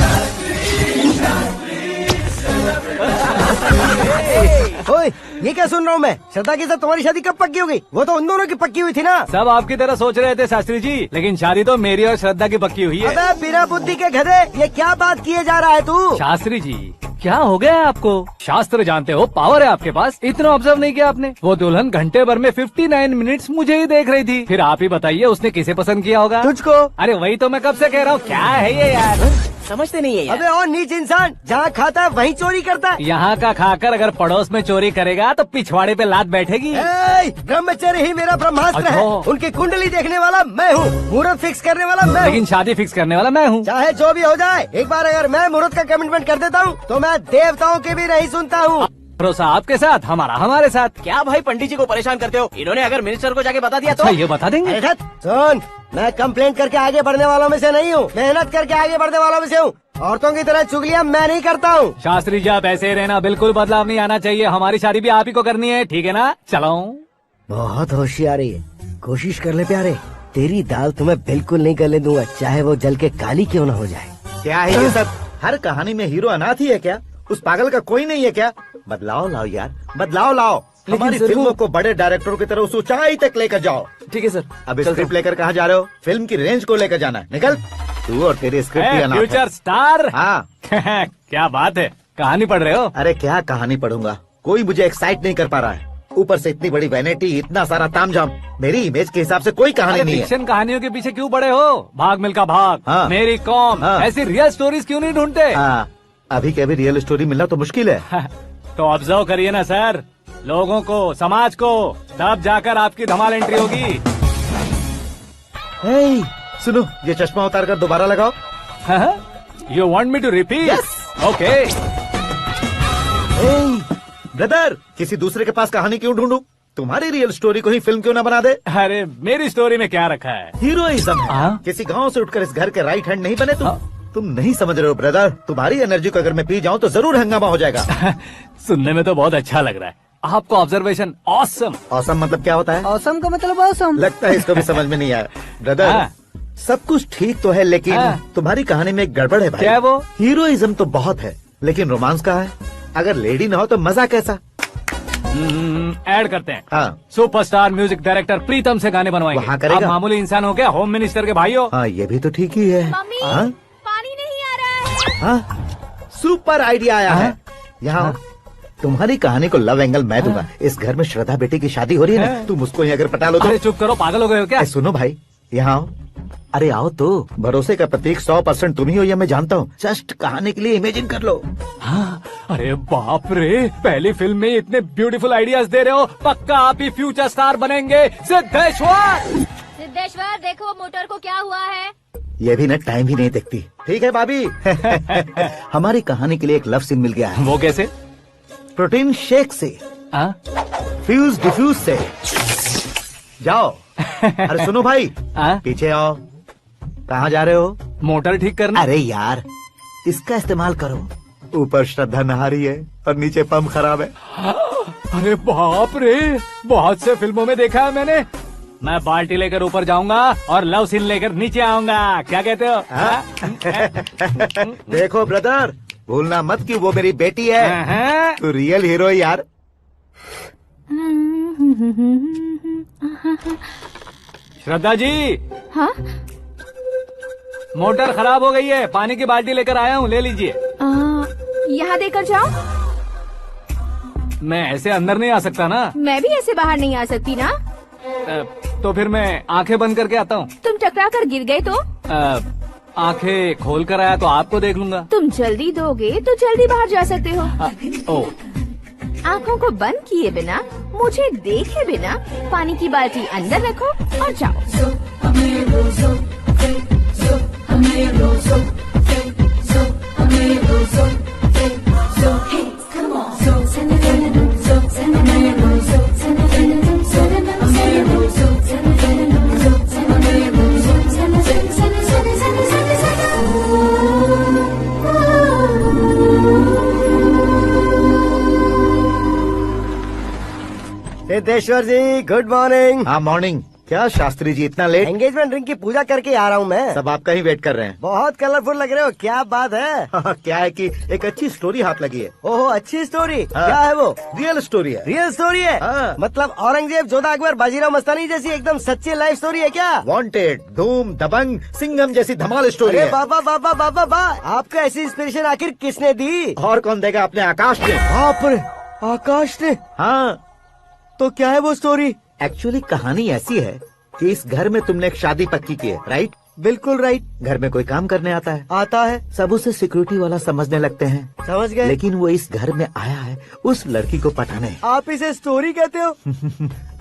ओए ओए, ये क्या सुन रहा हूँ मैं? श्रद्धा के साथ तुम्हारी शादी कब पक्की हो गई? वो तो उन दोनों की पक्की हुई थी ना। सब आपकी तरह सोच रहे थे शास्त्री जी, लेकिन शादी तो मेरी और श्रद्धा की पक्की हुई है। अबे बिना बुद्धि के गधे, ये क्या बात किए जा रहा है तू? शास्त्री जी क्या हो गया है आपको? शास्त्र जानते हो, पावर है आपके पास, इतना ऑब्जर्व नहीं किया आपने? वो दुल्हन घंटे भर में 59 मिनट्स मुझे ही देख रही थी। फिर आप ही बताइए उसने किसे पसंद किया होगा? तुझको। अरे वही तो मैं कब से कह रहा हूँ, क्या है ये यार? समझते नहीं है यार। अबे और नीच इंसान, जहाँ खाता है वहीं चोरी करता है। यहाँ का खाकर अगर पड़ोस में चोरी करेगा तो पिछवाड़े पे लात बैठेगी। ब्रह्मचर्य ही मेरा ब्रह्मास्त्र है। उनकी कुंडली देखने वाला मैं हूँ, मुहूर्त फिक्स करने वाला मैं हूँ। लेकिन शादी फिक्स करने वाला मैं हूँ। चाहे जो भी हो जाए, एक बार अगर मैं मुहूर्त का कमिटमेंट कर देता हूँ तो मैं देवताओं की भी नहीं सुनता हूँ। भरोसा आपके साथ, हमारा हमारे साथ। क्या भाई पंडित जी को परेशान करते हो? इन्होंने अगर मिनिस्टर को जाके बता दिया तो? अच्छा, ये बता देंगे। सुन, मैं कंप्लेंट करके आगे बढ़ने वालों में से नहीं हूँ, मेहनत करके आगे बढ़ने वालों में से हूँ। औरतों की तरह चुगलियाँ मैं नहीं करता हूँ। शास्त्री जी आप ऐसे ही रहना, बिल्कुल बदलाव नहीं आना चाहिए। हमारी शादी भी आप ही को करनी है, ठीक है ना? चलो। बहुत होशियारी है, कोशिश कर ले प्यारे, तेरी दाल तुम्हें बिल्कुल नहीं गलने दूंगा, चाहे वो जल के काली क्यों न हो जाए। क्या है ये सब? हर कहानी में हीरो अनाथ ही है क्या? उस पागल का कोई नहीं है क्या? बदलाव लाओ यार, बदलाव लाओ। हमारी फिल्मों को बड़े डायरेक्टरों की तरह उस ऊंचाई तक लेकर जाओ। ठीक है सर। अब स्क्रिप्ट लेकर कहाँ जा रहे हो? फिल्म की रेंज को लेकर जाना है, निकल। तू और तेरी स्क्रिप्ट ही अनाथ है। Future star. हाँ। क्या बात है, कहानी पढ़ रहे हो? अरे क्या कहानी पढ़ूंगा, कोई मुझे एक्साइट नहीं कर पा रहा है। ऊपर से इतनी बड़ी वैनिटी, इतना सारा तामझाम, मेरी इमेज के हिसाब से कोई कहानी नहीं है। फिक्शन कहानियों के पीछे क्यों पड़े हो? भाग मिल्खा भाग, हाँ। मेरी कॉम, हाँ। ऐसी रियल स्टोरीज क्यों नहीं ढूंढते? हाँ, अभी के अभी रियल स्टोरी मिलना तो मुश्किल है। तो ऑब्जर्व करिए ना सर, लोगों को, समाज को, तब जाकर आपकी धमाल एंट्री होगी। हे, सुनो, ये चश्मा उतार कर दोबारा लगाओ। You want me to repeat? Okay. Brother, किसी दूसरे के पास कहानी क्यों ढूंढूं? तुम्हारी रियल स्टोरी को ही फिल्म क्यों ना बना दे? अरे मेरी स्टोरी में क्या रखा है? हीरोइज्म है। किसी गांव से उठकर इस घर के राइट हैंड नहीं बने तुम। तुम नहीं समझ रहे हो ब्रदर, तुम्हारी एनर्जी को अगर मैं पी जाऊं तो जरूर हंगामा हो जाएगा। सुनने में तो बहुत अच्छा लग रहा है आपको। Observation awesome. ऑसम मतलब क्या होता है? ऑसम का मतलब ऑसम। लगता है इसको भी समझ में नहीं आया। ब्रदर, सब कुछ ठीक तो है, लेकिन तुम्हारी कहानी में एक गड़बड़ है भाई। क्या है वो? हीरोइज्म तो बहुत है, लेकिन रोमांस कहाँ है? अगर लेडी ना हो तो मजा कैसा? ऐड करते हैं। हाँ। सुपरस्टार म्यूजिक डायरेक्टर प्रीतम से गाने बनवाएंगे। वहाँ करेगा? आप मामूली इंसान हो क्या, होम मिनिस्टर के भाई हो? हाँ, ये भी तो ठीक ही है। मम्मी, हाँ? पानी नहीं आ रहा है। हाँ? सुपर आइडिया आया है। यहाँ तुम्हारी कहानी को लव एंगल मैं दूंगा। इस घर में श्रद्धा बेटी की शादी हो रही है ना, तुम उसको ही अगर पटा लो तो। अरे चुप करो, पागल हो गए हो क्या? सुनो भाई, यहाँ आओ। अरे आओ तो, भरोसे का प्रतीक 100% तुम ही हो, यह मैं जानता हूँ। जस्ट कहानी के लिए इमेजिन कर लो। हाँ, अरे बाप रे, पहली फिल्म में इतने ब्यूटीफुल आइडियाज दे रहे हो, पक्का आप ही फ्यूचर स्टार बनेंगे। सिद्धेश्वर, सिद्धेश्वर देखो मोटर को क्या हुआ है। ये भी ना टाइम ही नहीं देखती। ठीक है भाभी। हमारी कहानी के लिए एक लव सीन मिल गया है। वो कैसे? प्रोटीन शेक से, फ्यूज डिफ्यूज से। जाओ। अरे सुनो भाई, पीछे आओ। कहाँ जा रहे हो? मोटर ठीक करना। अरे यार, इसका इस्तेमाल करो। ऊपर श्रद्धा नहा रही है और नीचे पंप खराब है। अरे बाप रे, बहुत से फिल्मों में देखा है मैंने। मैं बाल्टी लेकर ऊपर जाऊंगा और लव सीन लेकर नीचे आऊंगा, क्या कहते हो? देखो ब्रदर, भूलना मत कि वो मेरी बेटी है। तू रियल हीरो यार। श्रद्धा जी। हाँ? मोटर खराब हो गई है, पानी की बाल्टी लेकर आया हूँ, ले लीजिए। यहाँ देकर जाओ। मैं ऐसे अंदर नहीं आ सकता ना। मैं भी ऐसे बाहर नहीं आ सकती ना। तो फिर मैं आंखें बंद करके आता हूँ। तुम टकरा कर गिर गए तो? आंखें खोल कर आया तो आपको देख लूंगा। तुम जल्दी दोगे तो जल्दी बाहर जा सकते हो। आँखों को बंद किए बिना, मुझे देखे बिना पानी की बाल्टी अंदर रखो और जाओ। सिद्धेश्वर जी, गुड मॉर्निंग। हाँ मॉर्निंग। क्या शास्त्री जी इतना लेट? एंगेजमेंट रिंग की पूजा करके आ रहा हूँ मैं। सब आपका ही वेट कर रहे हैं। बहुत कलरफुल लग रहे हो, क्या बात है? क्या है कि एक अच्छी स्टोरी हाथ लगी है। ओहो, अच्छी स्टोरी। हाँ। क्या है वो? रियल स्टोरी है। रियल स्टोरी है? हाँ। मतलब औरंगजेब, जोधा अकबर, बाजीराव मस्तानी जैसी एकदम सच्ची लाइफ स्टोरी है क्या? वांटेड, धूम, दबंग, सिंघम जैसी धमाल स्टोरी अरे है। बाबा बाबा बाबा बा, आपको ऐसी इंस्पिरेशन आखिर किसने दी? और कौन देगा? अपने आकाश ने। बाप रे, आकाश ने? हाँ। तो क्या है वो स्टोरी? एक्चुअली कहानी ऐसी है कि इस घर में तुमने एक शादी पक्की की है, राइट? बिल्कुल राइट। घर में कोई काम करने आता है। आता है। सब उसे सिक्योरिटी वाला समझने लगते हैं। समझ गए। लेकिन वो इस घर में आया है उस लड़की को पटाने। आप इसे स्टोरी कहते हो?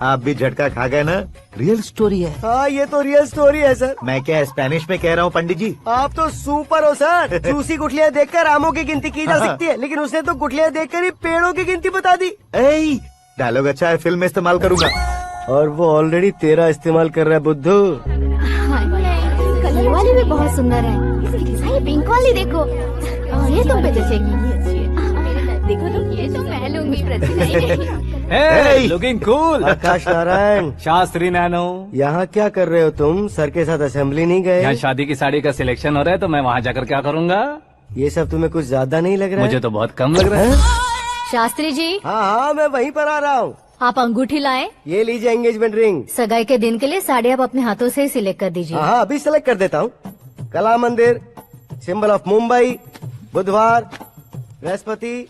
आप भी झटका खा गए ना? रियल स्टोरी है। हाँ, ये तो रियल स्टोरी है सर। मैं क्या स्पेनिश में कह रहा हूँ पंडित जी? आप तो सुपर हो सर। चूसी गुठलियाँ देखकर आमों की गिनती की जा सकती है, लेकिन उसने तो गुठलियाँ देखकर ही पेड़ों की गिनती बता दी। डायलॉग अच्छा है, फिल्म में इस्तेमाल करूंगा। और वो ऑलरेडी तेरा इस्तेमाल कर रहा है बुद्धू। ये वाली भी बहुत सुंदर है। इसकी डिजाइन पिंक वाली देखो, ये तुम पे जचेगी। देखो तुम, ये तो मैं लूंगी। Looking cool. Akash Narayan. Shastri Nano. यहाँ क्या कर रहे हो तुम? सर के साथ असेंबली नहीं गए? यहाँ शादी की साड़ी का सिलेक्शन हो रहा है, तो मैं वहाँ जाकर क्या करूँगा? ये सब तुम्हें कुछ ज्यादा नहीं लग रहा है? मुझे तो बहुत कम लग रहा है। शास्त्री जी। हाँ हाँ, मैं वहीं पर आ रहा हूँ। आप अंगूठी लाएं। ये लीजिए एंगेजमेंट रिंग। सगाई के दिन के लिए साड़ी आप अपने हाथों से ही सिलेक्ट कर दीजिए। हाँ, अभी सेलेक्ट कर देता हूँ। कला मंदिर, सिंबल ऑफ मुंबई, बुधवार, बृहस्पति,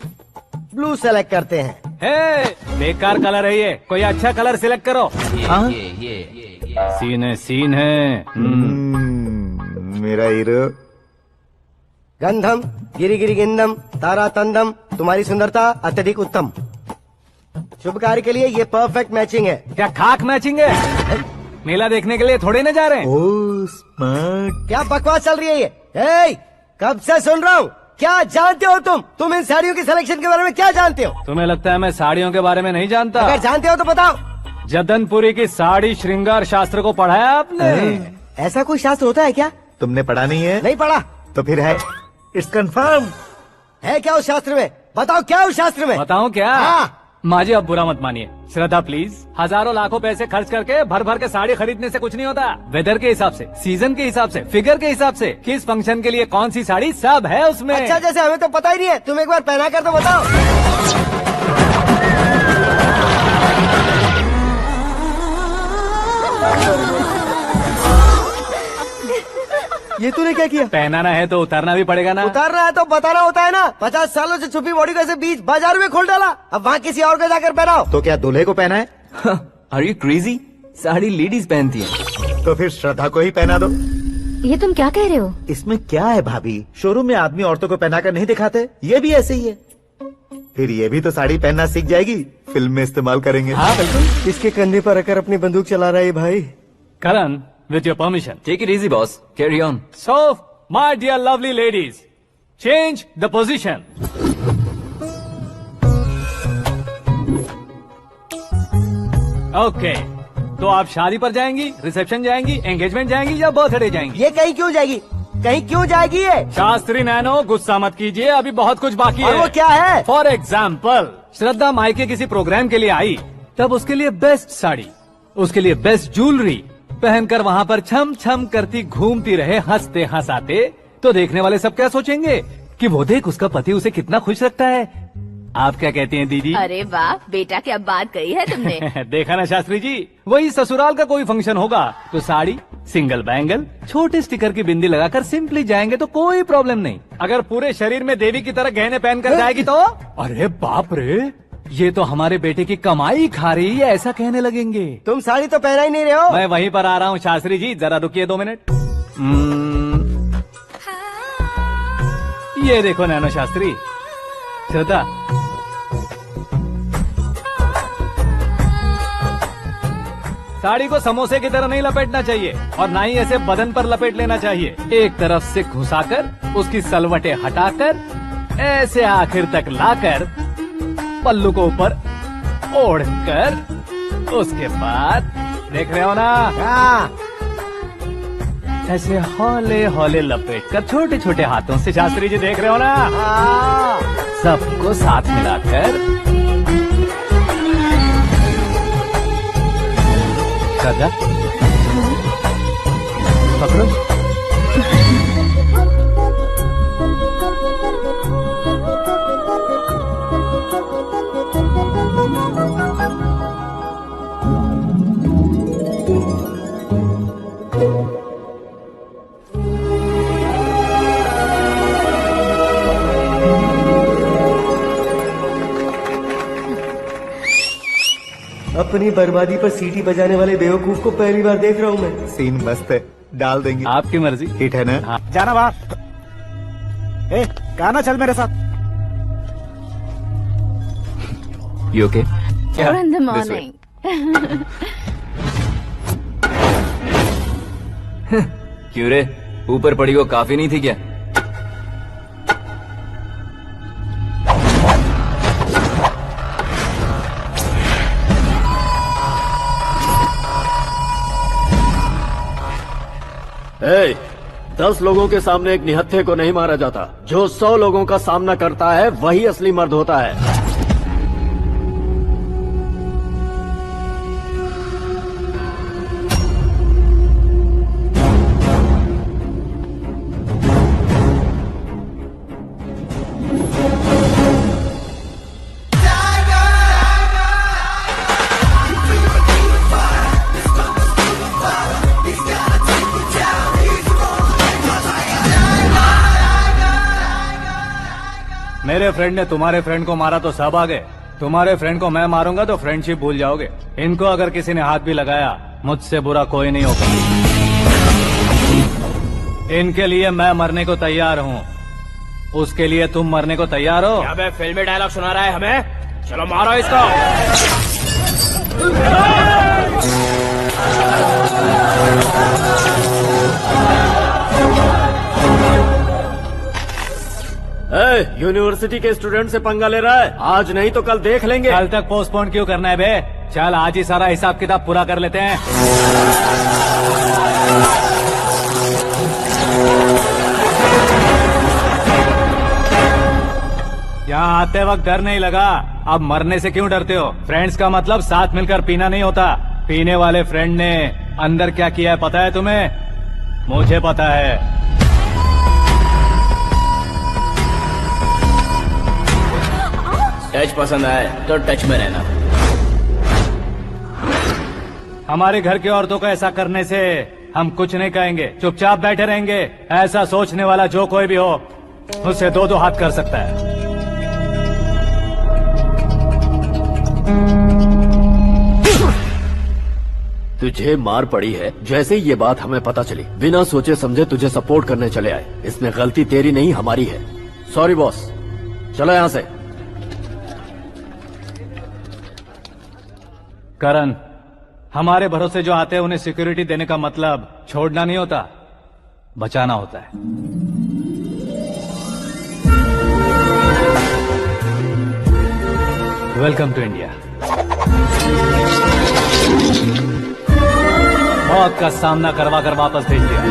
ब्लू सेलेक्ट करते हैं। बेकार कलर है ये, कोई अच्छा कलर सिलेक्ट करो। सीन है। मेरा हीरो। गंधम, गिरी गिरी गिंदम, तारा तंदम, तुम्हारी सुंदरता अत्यधिक उत्तम। शुभ कार्य के लिए ये परफेक्ट मैचिंग है। क्या खाक मैचिंग है? मेला देखने के लिए थोड़े न जा रहे हैं। Oh smart. क्या बकवास चल रही है ये? कब से सुन रहा हूँ। क्या जानते हो तुम इन साड़ियों की सिलेक्शन के बारे में क्या जानते हो? तुम्हें लगता है मैं साड़ियों के बारे में नहीं जानता? अगर जानते हो तो बताओ। जदनपुरी की साड़ी श्रृंगार शास्त्र को पढ़ा है आपने? ऐसा कोई शास्त्र होता है क्या? तुमने पढ़ा नहीं है? नहीं पढ़ा। तो फिर है, इट्स कंफर्म। है क्या उस शास्त्र में? बताओ क्या उस शास्त्र में? बताऊं क्या? हाँ। माजी, अब बुरा मत मानिए। श्रद्धा प्लीज। हजारों लाखों पैसे खर्च करके भर भर के साड़ी खरीदने से कुछ नहीं होता। वेदर के हिसाब से, सीजन के हिसाब से, फिगर के हिसाब से, किस फंक्शन के लिए कौन सी साड़ी, सब है उसमें। अच्छा, जैसे हमें तो पता ही नहीं है, तुम एक बार पहना कर तो बताओ। ये तूने क्या किया? पहनाना है तो उतारना भी पड़ेगा ना। उतारना है तो बताना होता है ना। 50 सालों से छुपी बॉडी को ऐसे बीच बाजार में खोल डाला, अब वहाँ किसी और को जाकर पहनाओ। तो क्या दूल्हे को पहना है? Are you crazy? Sari ladies पहनती है। तो फिर श्रद्धा को ही पहना दो। ये तुम क्या कह रहे हो? इसमें क्या है भाभी? शोरूम में आदमी औरतों को पहनाकर नहीं दिखाते, ये भी ऐसे ही है। फिर ये भी तो साड़ी पहनना सीख जाएगी, फिल्म में इस्तेमाल करेंगे। हाँ बिल्कुल। इसके कंधे पर रखकर अपनी बंदूक चला रहा है भाई। करण, with your permission. Take it easy, boss. Carry on. So, my dear lovely ladies, change the position. Okay. तो आप शादी पर जाएंगी, रिसेप्शन जाएंगी, एंगेजमेंट जाएंगी या बर्थडे जाएंगी? ये कहीं क्यों जाएगी? कहीं क्यों जाएगी ये? शास्त्री नैनो, गुस्सा मत कीजिए, अभी बहुत कुछ बाकी और है। वो क्या है? फॉर एग्जाम्पल, श्रद्धा मायके किसी प्रोग्राम के लिए आई, तब उसके लिए बेस्ट साड़ी, उसके लिए बेस्ट ज्वेलरी पहनकर वहाँ पर छम छम करती घूमती रहे हंसते हंसाते, तो देखने वाले सब क्या सोचेंगे कि वो देख उसका पति उसे कितना खुश रखता है। आप क्या कहती हैं दीदी? अरे वाह बेटा, क्या बात कही है तुमने। देखा ना शास्त्री जी, वही ससुराल का कोई फंक्शन होगा तो साड़ी, सिंगल बैंगल, छोटे स्टिकर की बिंदी लगाकर सिंपली जाएंगे तो कोई प्रॉब्लम नहीं। अगर पूरे शरीर में देवी की तरह गहने पहनकर जाएगी तो अरे बाप रे, ये तो हमारे बेटे की कमाई खा रही है, ऐसा कहने लगेंगे। तुम साड़ी तो पहना ही नहीं रहे हो। मैं वहीं पर आ रहा हूँ शास्त्री जी, जरा रुकिए 2 मिनट। ये देखो नैनो शास्त्री, श्रद्धा, साड़ी को समोसे की तरह नहीं लपेटना चाहिए और ना ही ऐसे बदन पर लपेट लेना चाहिए। एक तरफ से घुसाकर, उसकी सलवटें हटाकर, ऐसे आखिर तक लाकर, पल्लू को ऊपर ओढ़कर, उसके बाद देख रहे हो ना, ऐसे हौले हौले लपेट कर छोटे छोटे हाथों से, शास्त्री जी देख रहे हो ना, सबको साथ मिलाकर, श्रद्धा अपनी बर्बादी पर सीटी बजाने वाले बेवकूफ को पहली बार देख रहा हूँ मैं। सीन मस्त है, डाल देंगे। आपकी मर्जी। हिट है ना? हाँ। जाना बाहर। गाना चल मेरे साथ। You okay? Or in the morning. क्यों रे, ऊपर पड़ी वो काफी नहीं थी क्या? ए, 10 लोगों के सामने एक निहत्थे को नहीं मारा जाता। जो 100 लोगों का सामना करता है वही असली मर्द होता है। मेरे फ्रेंड ने तुम्हारे फ्रेंड को मारा तो सब आ गए। तुम्हारे फ्रेंड को मैं मारूंगा तो फ्रेंडशिप भूल जाओगे। इनको अगर किसी ने हाथ भी लगाया, मुझसे बुरा कोई नहीं होगा। इनके लिए मैं मरने को तैयार हूँ। उसके लिए तुम मरने को तैयार हो? क्या बे फिल्मी डायलॉग सुना रहा है हमें? चलो मारो इसको। यूनिवर्सिटी के स्टूडेंट से पंगा ले रहा है। आज नहीं तो कल देख लेंगे। कल तक पोस्टपोन क्यों करना है बे? चल आज ही सारा हिसाब किताब पूरा कर लेते हैं। यहाँ आते वक्त डर नहीं लगा, अब मरने से क्यों डरते हो? फ्रेंड्स का मतलब साथ मिलकर पीना नहीं होता। पीने वाले फ्रेंड ने अंदर क्या किया है पता है तुम्हें? मुझे पता है। टच पसंद आए तो टच में रहना। हमारे घर की औरतों को ऐसा करने से हम कुछ नहीं कहेंगे, चुपचाप बैठे रहेंगे। ऐसा सोचने वाला जो कोई भी हो, उससे दो हाथ कर सकता है। तुझे मार पड़ी है। जैसे ही ये बात हमें पता चली, बिना सोचे समझे तुझे सपोर्ट करने चले आए। इसमें गलती तेरी नहीं हमारी है। सॉरी बॉस, चलो यहाँ से। करण, हमारे भरोसे जो आते हैं उन्हें सिक्योरिटी देने का मतलब छोड़ना नहीं होता, बचाना होता है। Welcome to India. मौत का सामना करवा कर वापस भेज दिया।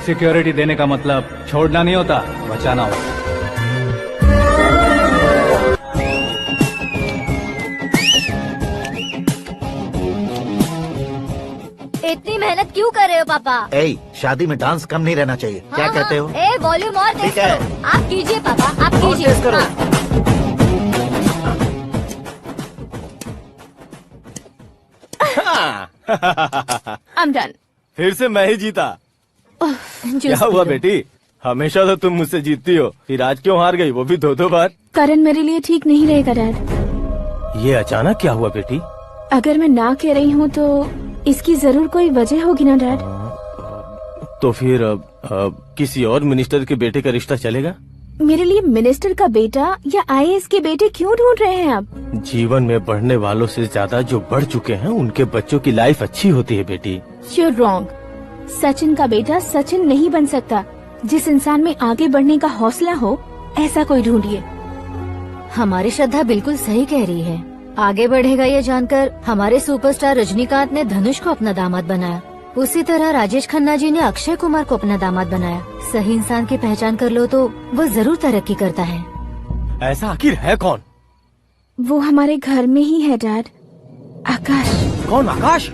सिक्योरिटी देने का मतलब छोड़ना नहीं होता, बचाना होता है। इतनी मेहनत क्यों कर रहे हो पापा? शादी में डांस कम नहीं रहना चाहिए। हाँ, क्या कहते हो? वॉल्यूम और तेज ठीक है। करो। आप कीजिए पापा, आप कीजिए। I'm done. फिर से मैं ही जीता। क्या हुआ बेटी? हमेशा तो तुम मुझसे जीतती हो, फिर आज क्यों हार गई, वो भी 2-2 बार? करण मेरे लिए ठीक नहीं रहेगा डैड। ये अचानक क्या हुआ बेटी? अगर मैं ना कह रही हूँ तो इसकी जरूर कोई वजह होगी ना डैड। तो फिर किसी और मिनिस्टर के बेटे का रिश्ता चलेगा? मेरे लिए मिनिस्टर का बेटा या आईएएस के बेटे क्यों ढूंढ रहे हैं आप? जीवन में बढ़ने वालों से ज्यादा जो बढ़ चुके हैं उनके बच्चों की लाइफ अच्छी होती है बेटी। You're wrong. सचिन का बेटा सचिन नहीं बन सकता। जिस इंसान में आगे बढ़ने का हौसला हो, ऐसा कोई ढूंढिए। हमारी श्रद्धा बिल्कुल सही कह रही है। आगे बढ़ेगा ये जानकर हमारे सुपरस्टार रजनीकांत ने धनुष को अपना दामाद बनाया। उसी तरह राजेश खन्ना जी ने अक्षय कुमार को अपना दामाद बनाया। सही इंसान की पहचान कर लो तो वो जरूर तरक्की करता है। ऐसा आखिर है कौन? वो हमारे घर में ही है डैड। आकाश। कौन आकाश?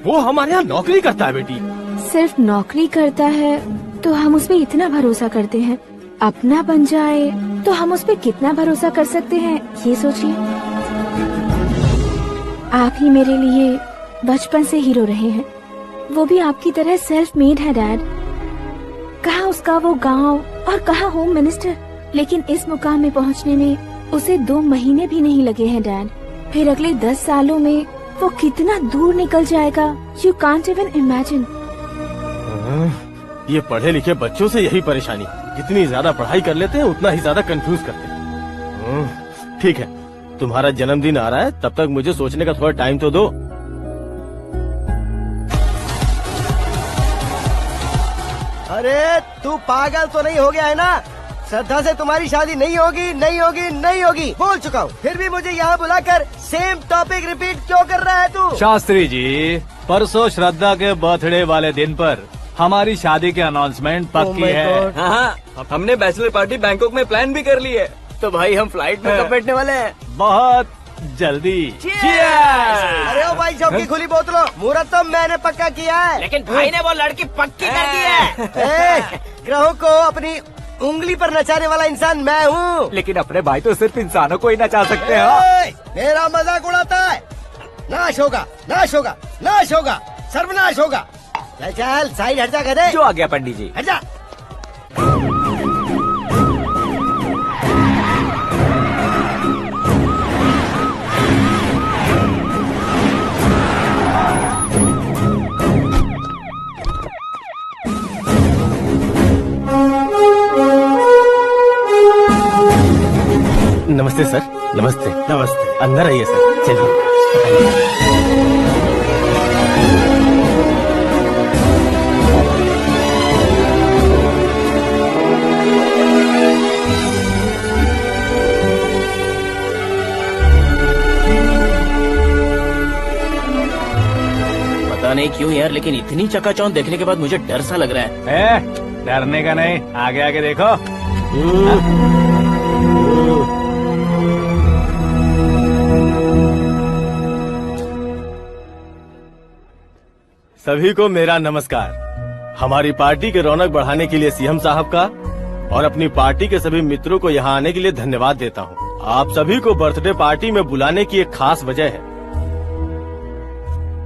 वो हमारे यहाँ नौकरी करता है बेटी। सिर्फ नौकरी करता है तो हम उस पे इतना भरोसा करते हैं, अपना बन जाए तो हम उस पे कितना भरोसा कर सकते हैं, ये सोचिए। आप ही मेरे लिए बचपन से हीरो रहे हैं, वो भी आपकी तरह सेल्फ मेड है डैड। कहाँ उसका वो गांव और कहाँ होम मिनिस्टर, लेकिन इस मुकाम में पहुँचने में उसे 2 महीने भी नहीं लगे हैं डैड। फिर अगले 10 सालों में वो कितना दूर निकल जाएगा, यू कांट इवन इमेजिन। ये पढ़े लिखे बच्चों से यही परेशानी, जितनी ज्यादा पढ़ाई कर लेते हैं उतना ही ज्यादा कंफ्यूज करते हैं। ठीक है, तुम्हारा जन्मदिन आ रहा है, तब तक मुझे सोचने का थोड़ा टाइम तो दो। अरे तू पागल तो नहीं हो गया है ना? श्रद्धा से तुम्हारी शादी नहीं होगी, नहीं होगी, नहीं होगी, बोल चुका हूँ। फिर भी मुझे यहाँ बुलाकर सेम टॉपिक रिपीट क्यों कर रहा है तू? शास्त्री जी, परसों श्रद्धा के बर्थडे वाले दिन पर हमारी शादी की अनाउंसमेंट पक्की है। हाँ, हमने बैचलर पार्टी बैंकॉक में प्लान भी कर ली है। तो भाई हम फ्लाइट में कब बैठने वाले हैं? बहुत जल्दी। अरे ओ भाई साहब की खुली बोतलों, मुहूर्त तो मैंने पक्का किया है। लेकिन भाई ने वो लड़की पक्की कर दी है। ग्रहों को अपनी उंगली पर नचाने वाला इंसान मैं हूँ। लेकिन अपने भाई तो सिर्फ इंसानों को ही नचा सकते हैं। मेरा मजाक उड़ाता है। नाश होगा, नाश होगा, नाश होगा, सर्वनाश होगा। चल चल साइड हट जा गधे। जो आ गया पंडित जी। हट जा। नमस्ते सर। नमस्ते। नमस्ते। अंदर आइए सर, चलिए। पता नहीं क्यों यार, लेकिन इतनी चकाचौंध देखने के बाद मुझे डर सा लग रहा है। डरने का नहीं, आगे आगे देखो। सभी को मेरा नमस्कार। हमारी पार्टी के रौनक बढ़ाने के लिए सीएम साहब का और अपनी पार्टी के सभी मित्रों को यहाँ आने के लिए धन्यवाद देता हूँ। आप सभी को बर्थडे पार्टी में बुलाने की एक खास वजह है।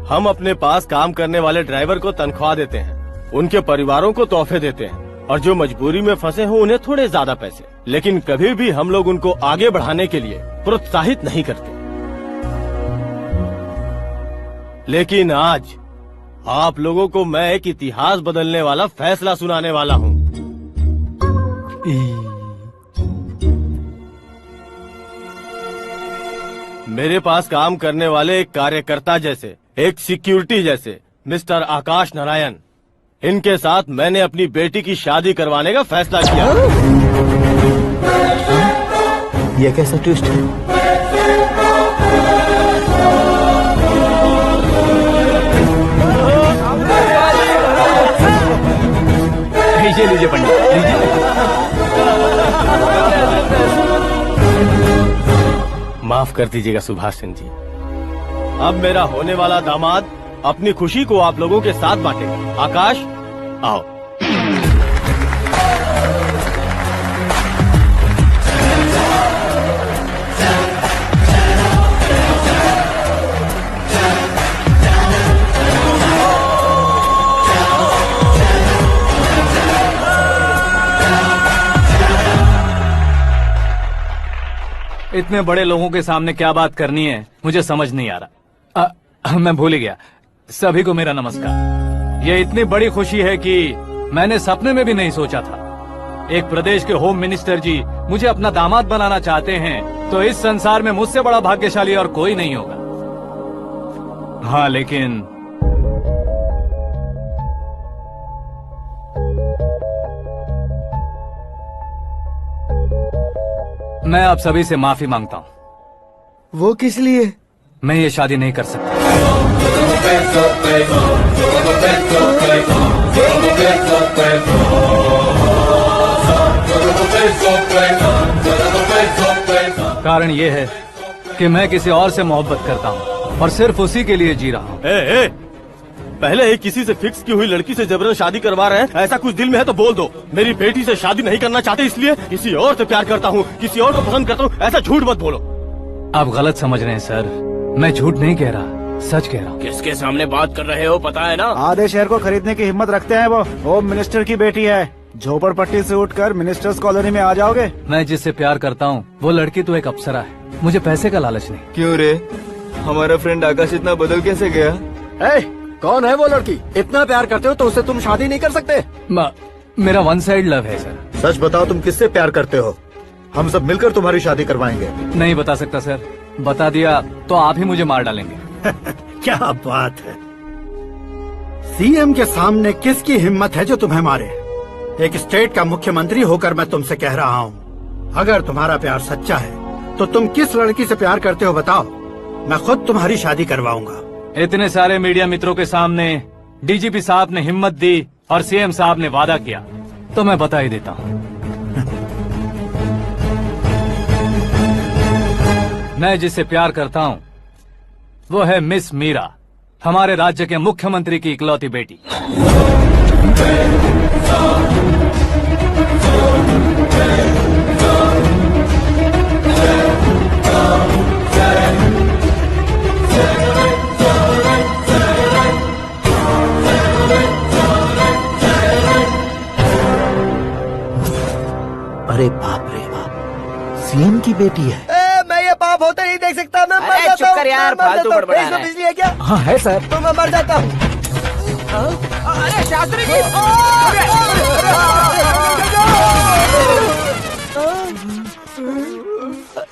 हम अपने पास काम करने वाले ड्राइवर को तनख्वाह देते हैं, उनके परिवारों को तोहफे देते हैं और जो मजबूरी में फंसे हो उन्हें थोड़े ज्यादा पैसे। लेकिन कभी भी हम लोग उनको आगे बढ़ाने के लिए प्रोत्साहित नहीं करते। लेकिन आज आप लोगों को मैं एक इतिहास बदलने वाला फैसला सुनाने वाला हूँ। मेरे पास काम करने वाले एक कार्यकर्ता जैसे, एक सिक्योरिटी जैसे मिस्टर आकाश नारायण, इनके साथ मैंने अपनी बेटी की शादी करवाने का फैसला किया। यह कैसा ट्विस्ट है? लीजिए पंडित, लीजिए। माफ कर दीजिएगा सुभाष सिंह जी। अब मेरा होने वाला दामाद अपनी खुशी को आप लोगों के साथ बांटे। आकाश, आओ। इतने बड़े लोगों के सामने क्या बात करनी है मुझे समझ नहीं आ रहा। मैं भूल ही गया। सभी को मेरा नमस्कार। ये इतनी बड़ी खुशी है कि मैंने सपने में भी नहीं सोचा था। एक प्रदेश के होम मिनिस्टर जी मुझे अपना दामाद बनाना चाहते हैं तो इस संसार में मुझसे बड़ा भाग्यशाली और कोई नहीं होगा। हाँ, लेकिन मैं आप सभी से माफी मांगता हूँ। वो किस लिए? मैं ये शादी नहीं कर सकता। कारण ये है कि मैं किसी और से मोहब्बत करता हूँ और सिर्फ उसी के लिए जी रहा हूँ। पहले ही किसी से फिक्स की हुई लड़की से जबरन शादी करवा रहे हैं, ऐसा कुछ दिल में है तो बोल दो। मेरी बेटी से शादी नहीं करना चाहते इसलिए किसी और से प्यार करता हूँ, किसी और को पसंद करता हूँ, ऐसा झूठ मत बोलो। आप गलत समझ रहे हैं सर, मैं झूठ नहीं कह रहा, सच कह रहा हूँ। किसके सामने बात कर रहे हो पता है ना? आधे शहर को खरीदने की हिम्मत रखते हैं वो। होम मिनिस्टर की बेटी है, झोपड़पट्टी से उठकर मिनिस्टर्स कॉलोनी में आ जाओगे। मैं जिससे प्यार करता हूँ वो लड़की तो एक अप्सरा है, मुझे पैसे का लालच नहीं। क्यों रे, हमारा फ्रेंड आकाश इतना बदल कैसे गया? कौन है वो लड़की? इतना प्यार करते हो तो उससे तुम शादी नहीं कर सकते? मेरा वन साइड लव है सर। सच बताओ, तुम किससे प्यार करते हो? हम सब मिलकर तुम्हारी शादी करवाएंगे। नहीं बता सकता सर, बता दिया तो आप ही मुझे मार डालेंगे। क्या बात है, सीएम के सामने किसकी हिम्मत है जो तुम्हें मारे? एक स्टेट का मुख्यमंत्री होकर मैं तुमसे कह रहा हूँ, अगर तुम्हारा प्यार सच्चा है तो तुम किस लड़की से प्यार करते हो बताओ, मैं खुद तुम्हारी शादी करवाऊंगा। इतने सारे मीडिया मित्रों के सामने डीजीपी साहब ने हिम्मत दी और सीएम साहब ने वादा किया, तो मैं बता ही देता हूँ। मैं जिससे प्यार करता हूँ वो है मिस मीरा, हमारे राज्य के मुख्यमंत्री की इकलौती बेटी। अरे बाप रे बाप, सीएम की बेटी है। मैं ये पाप होते नहीं देख सकता, मैं मर अरे जाता चुप कर यार, फालतू बड़बड़ा रहा है। बिजली है क्या? हाँ है सर। तो मैं मर जाता हूँ। अरे शास्त्री जी,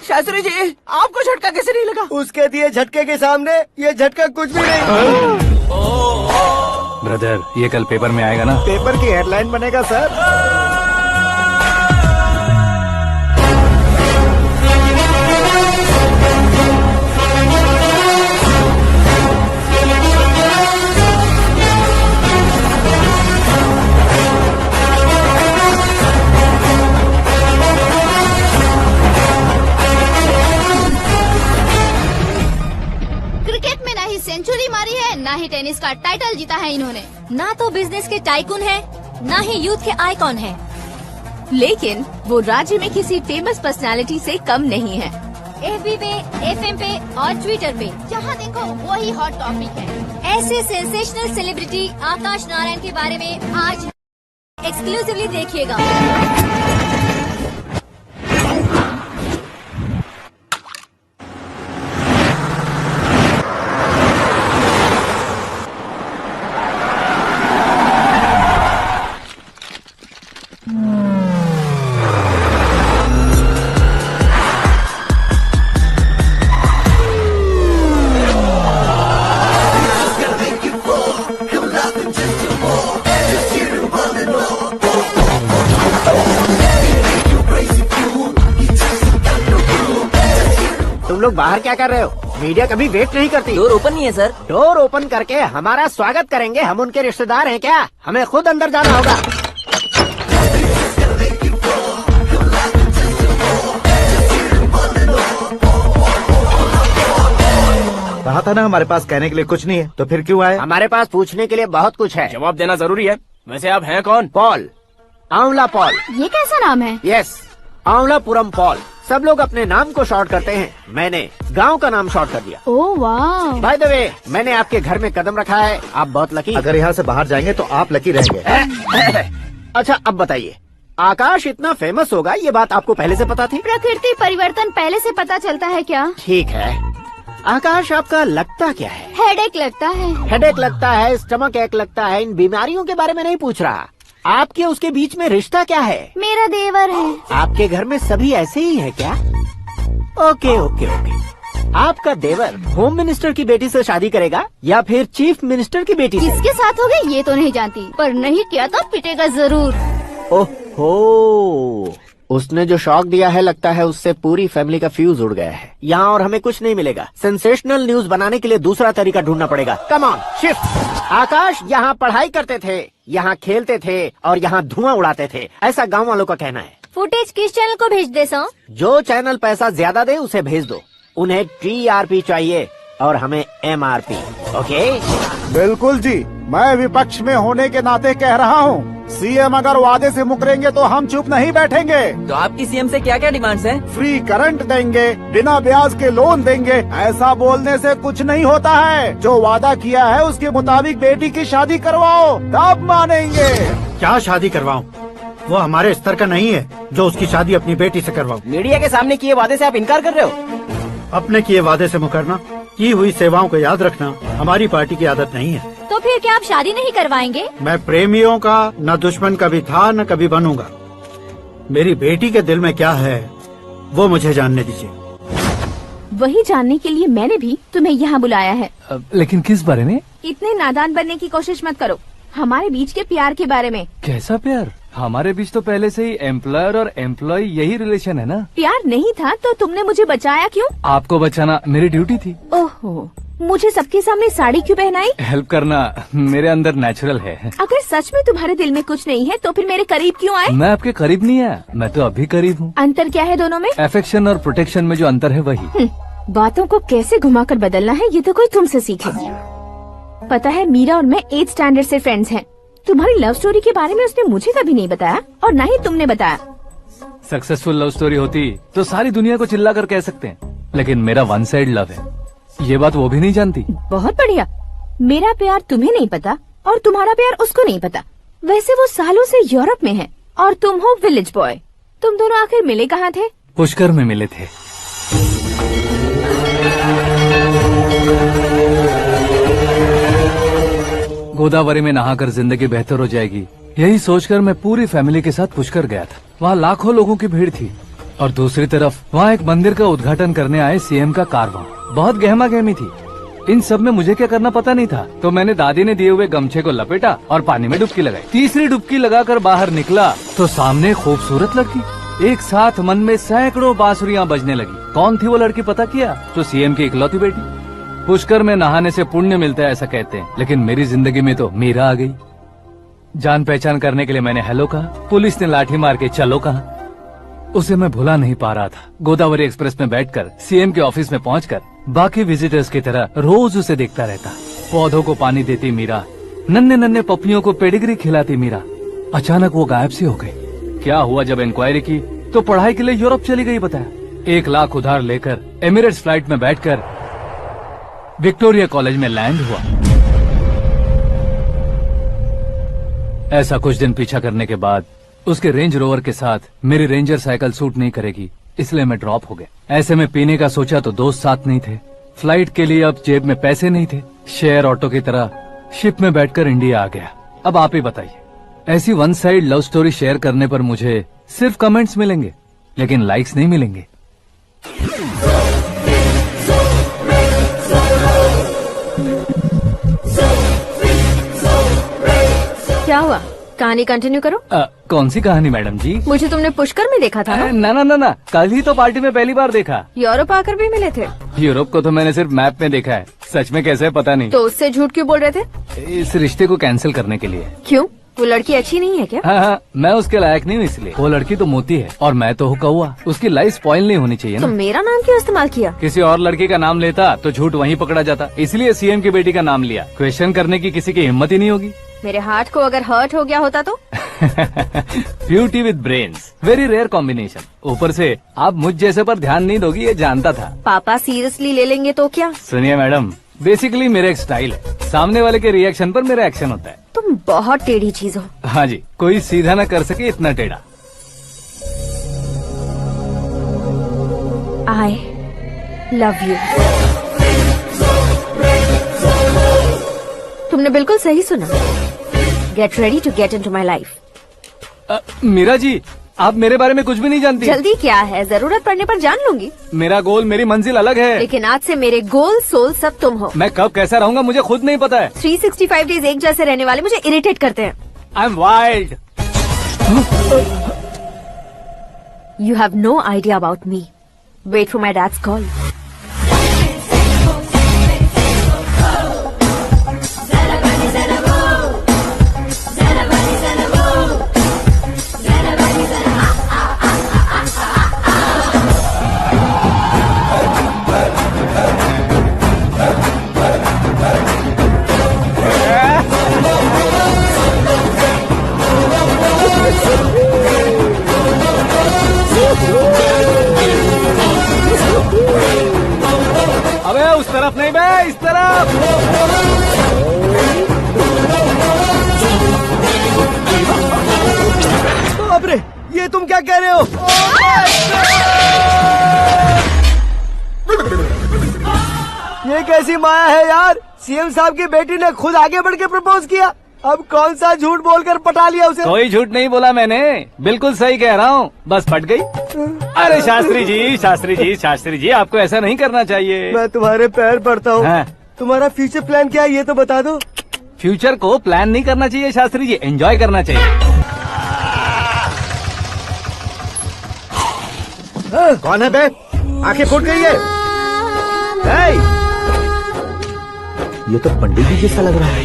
शास्त्री जी आपको झटका कैसे नहीं लगा? उसके दिए झटके के सामने ये झटका कुछ भी नहीं। ब्रदर, ये कल पेपर में आएगा ना? पेपर की हेडलाइन बनेगा सर। क्रिकेट में ना ही सेंचुरी मारी है, ना ही टेनिस का टाइटल जीता है इन्होंने। ना तो बिजनेस के टाइकून है, ना ही यूथ के आइकॉन है, लेकिन वो राज्य में किसी फेमस पर्सनालिटी से कम नहीं है। एफबी पे, एफएम पे और ट्विटर पे जहाँ देखो वही हॉट टॉपिक है। ऐसे सेंसेशनल सेलिब्रिटी आकाश नारायण के बारे में आज एक्सक्लूसिवली देखिएगा। तुम लोग बाहर क्या कर रहे हो? मीडिया कभी वेट नहीं करती। डोर ओपन नहीं है सर। डोर ओपन करके हमारा स्वागत करेंगे, हम उनके रिश्तेदार हैं क्या? हमें खुद अंदर जाना होगा। कहा था ना हमारे पास कहने के लिए कुछ नहीं है, तो फिर क्यों आए? हमारे पास पूछने के लिए बहुत कुछ है। जवाब देना जरूरी है। वैसे आप हैं कौन? पॉल, आंवला पॉल। ये कैसा नाम है? Yes, Amlapuram Paul. सब लोग अपने नाम को शॉर्ट करते हैं, मैंने गांव का नाम शॉर्ट कर दिया। ओह वाह। बाय द वे, मैंने आपके घर में कदम रखा है, आप बहुत लकी। अगर यहाँ से बाहर जाएंगे तो आप लकी रहेंगे। अच्छा अब बताइए, आकाश इतना फेमस होगा ये बात आपको पहले से पता थी? प्रकृति परिवर्तन पहले से पता चलता है क्या? ठीक है, आकाश आपका लगता क्या है? हेडेक लगता है। हेडेक लगता है, स्टमक एक लगता है, इन बीमारियों के बारे में नहीं पूछ रहा। आपके उसके बीच में रिश्ता क्या है? मेरा देवर है। आपके घर में सभी ऐसे ही है क्या? Okay okay okay. आपका देवर होम मिनिस्टर की बेटी से शादी करेगा या फिर चीफ मिनिस्टर की बेटी से? किसके साथ होगी ये तो नहीं जानती, पर नहीं किया तो पिटेगा जरूर। ओहो, उसने जो शॉक दिया है लगता है उससे पूरी फैमिली का फ्यूज उड़ गया है। यहाँ और हमें कुछ नहीं मिलेगा। सेंसेशनल न्यूज बनाने के लिए दूसरा तरीका ढूंढना पड़ेगा। Come on shift. आकाश यहाँ पढ़ाई करते थे, यहाँ खेलते थे और यहाँ धुआं उड़ाते थे, ऐसा गांव वालों का कहना है। फुटेज किस चैनल को भेज दे सो? जो चैनल पैसा ज्यादा दे उसे भेज दो। उन्हें TRP चाहिए और हमें MRP। ओके? बिल्कुल जी, मैं विपक्ष में होने के नाते कह रहा हूँ, सीएम अगर वादे से मुकरेंगे तो हम चुप नहीं बैठेंगे। तो आपकी सीएम से क्या क्या डिमांड्स हैं? फ्री करंट देंगे, बिना ब्याज के लोन देंगे। ऐसा बोलने से कुछ नहीं होता है। जो वादा किया है उसके मुताबिक बेटी की शादी करवाओ, तब मानेंगे। क्या शादी करवाऊं? वो हमारे स्तर का नहीं है जो उसकी शादी अपनी बेटी से करवाऊं। मीडिया के सामने किए वादे से आप इनकार कर रहे हो? अपने किए वादे से मुकरना, की हुई सेवाओं को याद रखना हमारी पार्टी की आदत नहीं है। तो फिर क्या आप शादी नहीं करवाएंगे? मैं प्रेमियों का न दुश्मन कभी था न कभी बनूंगा। मेरी बेटी के दिल में क्या है वो मुझे जानने दीजिए। वही जानने के लिए मैंने भी तुम्हें यहाँ बुलाया है। लेकिन किस बारे में? इतने नादान बनने की कोशिश मत करो। हमारे बीच के प्यार के बारे में। कैसा प्यार? हमारे बीच तो पहले से ही एम्प्लॉयर और एम्प्लॉय यही रिलेशन है ना। प्यार नहीं था तो तुमने मुझे बचाया क्यों? आपको बचाना मेरी ड्यूटी थी। ओहो, मुझे सबके सामने साड़ी क्यों पहनाई? हेल्प करना मेरे अंदर नेचुरल है। अगर सच में तुम्हारे दिल में कुछ नहीं है तो फिर मेरे करीब क्यों आए? मैं आपके करीब नहीं आया, मैं तो अभी करीब हूँ। अंतर क्या है दोनों में? अफेक्शन और प्रोटेक्शन में जो अंतर है वही। बातों को कैसे घुमाकर बदलना है ये तो कोई तुमसे सीखे। पता है मीरा और मैं 8th स्टैंडर्ड से फ्रेंड्स हैं। तुम्हारी लव स्टोरी के बारे में उसने मुझे कभी नहीं बताया और न ही तुमने बताया। सक्सेसफुल लव स्टोरी होती तो सारी दुनिया को चिल्ला कर कह सकते हैं, लेकिन मेरा वन साइड लव है, ये बात वो भी नहीं जानती। बहुत बढ़िया। मेरा प्यार तुम्हें नहीं पता और तुम्हारा प्यार उसको नहीं पता। वैसे वो सालों से यूरोप में है और तुम हो विलेज बॉय। तुम दोनों आखिर मिले कहाँ थे? पुष्कर में मिले थे। गोदावरी में नहाकर जिंदगी बेहतर हो जाएगी, यही सोचकर मैं पूरी फैमिली के साथ पुष्कर गया था। वहाँ लाखों लोगों की भीड़ थी और दूसरी तरफ वहाँ एक मंदिर का उद्घाटन करने आए सीएम का कारवां। बहुत गहमा गहमी थी। इन सब में मुझे क्या करना पता नहीं था, तो मैंने दादी ने दिए हुए गमछे को लपेटा और पानी में डुबकी लगाई। तीसरी डुबकी लगाकर बाहर निकला तो सामने खूबसूरत लड़की। एक साथ मन में सैकड़ों बांसुरियां बजने लगी। कौन थी वो लड़की पता किया? तो सीएम की इकलौती बेटी। पुष्कर में नहाने से पुण्य मिलता है ऐसा कहते हैं, लेकिन मेरी जिंदगी में तो मीरा आ गई। जान पहचान करने के लिए मैंने हेलो कहा, पुलिस ने लाठी मार के चलो कहा। उसे मैं भुला नहीं पा रहा था। गोदावरी एक्सप्रेस में बैठकर सीएम के ऑफिस में पहुंचकर बाकी विजिटर्स की तरह रोज उसे देखता रहता। पौधों को पानी देती मीरा, नन्हे नन्हे पपियों को पेडिग्री खिलाती मीरा। अचानक वो गायब सी हो गई। क्या हुआ? जब इंक्वायरी की तो पढ़ाई के लिए यूरोप चली गई बताया। 1 लाख उधार लेकर एमिरेट्स फ्लाइट में बैठकर विक्टोरिया कॉलेज में लैंड हुआ। ऐसा कुछ दिन पीछा करने के बाद उसके रेंज रोवर के साथ मेरी रेंजर साइकिल सूट नहीं करेगी, इसलिए मैं ड्रॉप हो गया। ऐसे में पीने का सोचा तो दोस्त साथ नहीं थे। फ्लाइट के लिए अब जेब में पैसे नहीं थे। शेयर ऑटो की तरह शिप में बैठकर इंडिया आ गया। अब आप ही बताइए, ऐसी one side love story share करने पर मुझे सिर्फ कमेंट्स मिलेंगे, लेकिन लाइक्स नहीं मिलेंगे। क्या हुआ? कहानी कंटिन्यू करो। कौन सी कहानी मैडम जी? मुझे तुमने पुष्कर में देखा था ना? ना, कल ही तो पार्टी में पहली बार देखा। यूरोप आकर भी मिले थे? यूरोप को तो मैंने सिर्फ मैप में देखा है, सच में कैसे है पता नहीं। तो उससे झूठ क्यों बोल रहे थे? इस रिश्ते को कैंसिल करने के लिए। क्यों? वो लड़की अच्छी नहीं है क्या? हाँ, मैं उसके लायक नहीं हूँ इसलिए। वो लड़की तो मोती है और मैं तो हूँ कौवा। उसकी लाइफ स्पॉइल नहीं होनी चाहिए ना। तो मेरा नाम क्यों इस्तेमाल किया? किसी और लड़की का नाम लेता तो झूठ वहीं पकड़ा जाता, इसलिए सीएम की बेटी का नाम लिया। क्वेश्चन करने की किसी की हिम्मत ही नहीं होगी। मेरे हार्ट को अगर हर्ट हो गया होता तो? Beauty with brains, very rare combination. ऊपर से आप मुझ जैसे पर ध्यान नहीं दोगी ये जानता था। पापा सीरियसली ले लेंगे तो क्या? सुनिए मैडम, बेसिकली मेरा एक स्टाइल है, सामने वाले के रिएक्शन पर मेरा एक्शन होता है। तुम बहुत टेढ़ी चीज हो। हाँ जी, कोई सीधा न कर सके इतना टेढ़ा। I love you। तुमने बिल्कुल सही सुना। Get ready to get into my life। Meera ji, आप मेरे बारे में कुछ भी नहीं जानती। जल्दी क्या है, जरूरत पड़ने पर जान लूंगी। मेरा गोल, मेरी मंजिल अलग है। लेकिन आज से मेरे गोल सोल सब तुम हो। मैं कब कैसा रहूंगा मुझे खुद नहीं पता है। 365 डेज एक जैसे रहने वाले मुझे इरिटेट करते हैं। I am wild. You have no idea about me। Wait for my dad's call। तरफ नहीं बे, इस तरफ। बाप रे, ये तुम क्या कह रहे हो? ये कैसी माया है यार? सीएम साहब की बेटी ने खुद आगे बढ़ के प्रपोज किया। अब कौन सा झूठ बोलकर पटा लिया उसे? कोई झूठ नहीं बोला मैंने, बिल्कुल सही कह रहा हूँ, बस फट गई। अरे शास्त्री जी, शास्त्री जी, शास्त्री जी, आपको ऐसा नहीं करना चाहिए। मैं तुम्हारे पैर पड़ता हूँ। हाँ। तुम्हारा फ्यूचर प्लान क्या है ये तो बता दो। फ्यूचर को प्लान नहीं करना चाहिए शास्त्री जी, एंजॉय करना चाहिए। कौन है बे? आंखें फूट गई है। ये तो पंडित जी जैसा लग रहा है।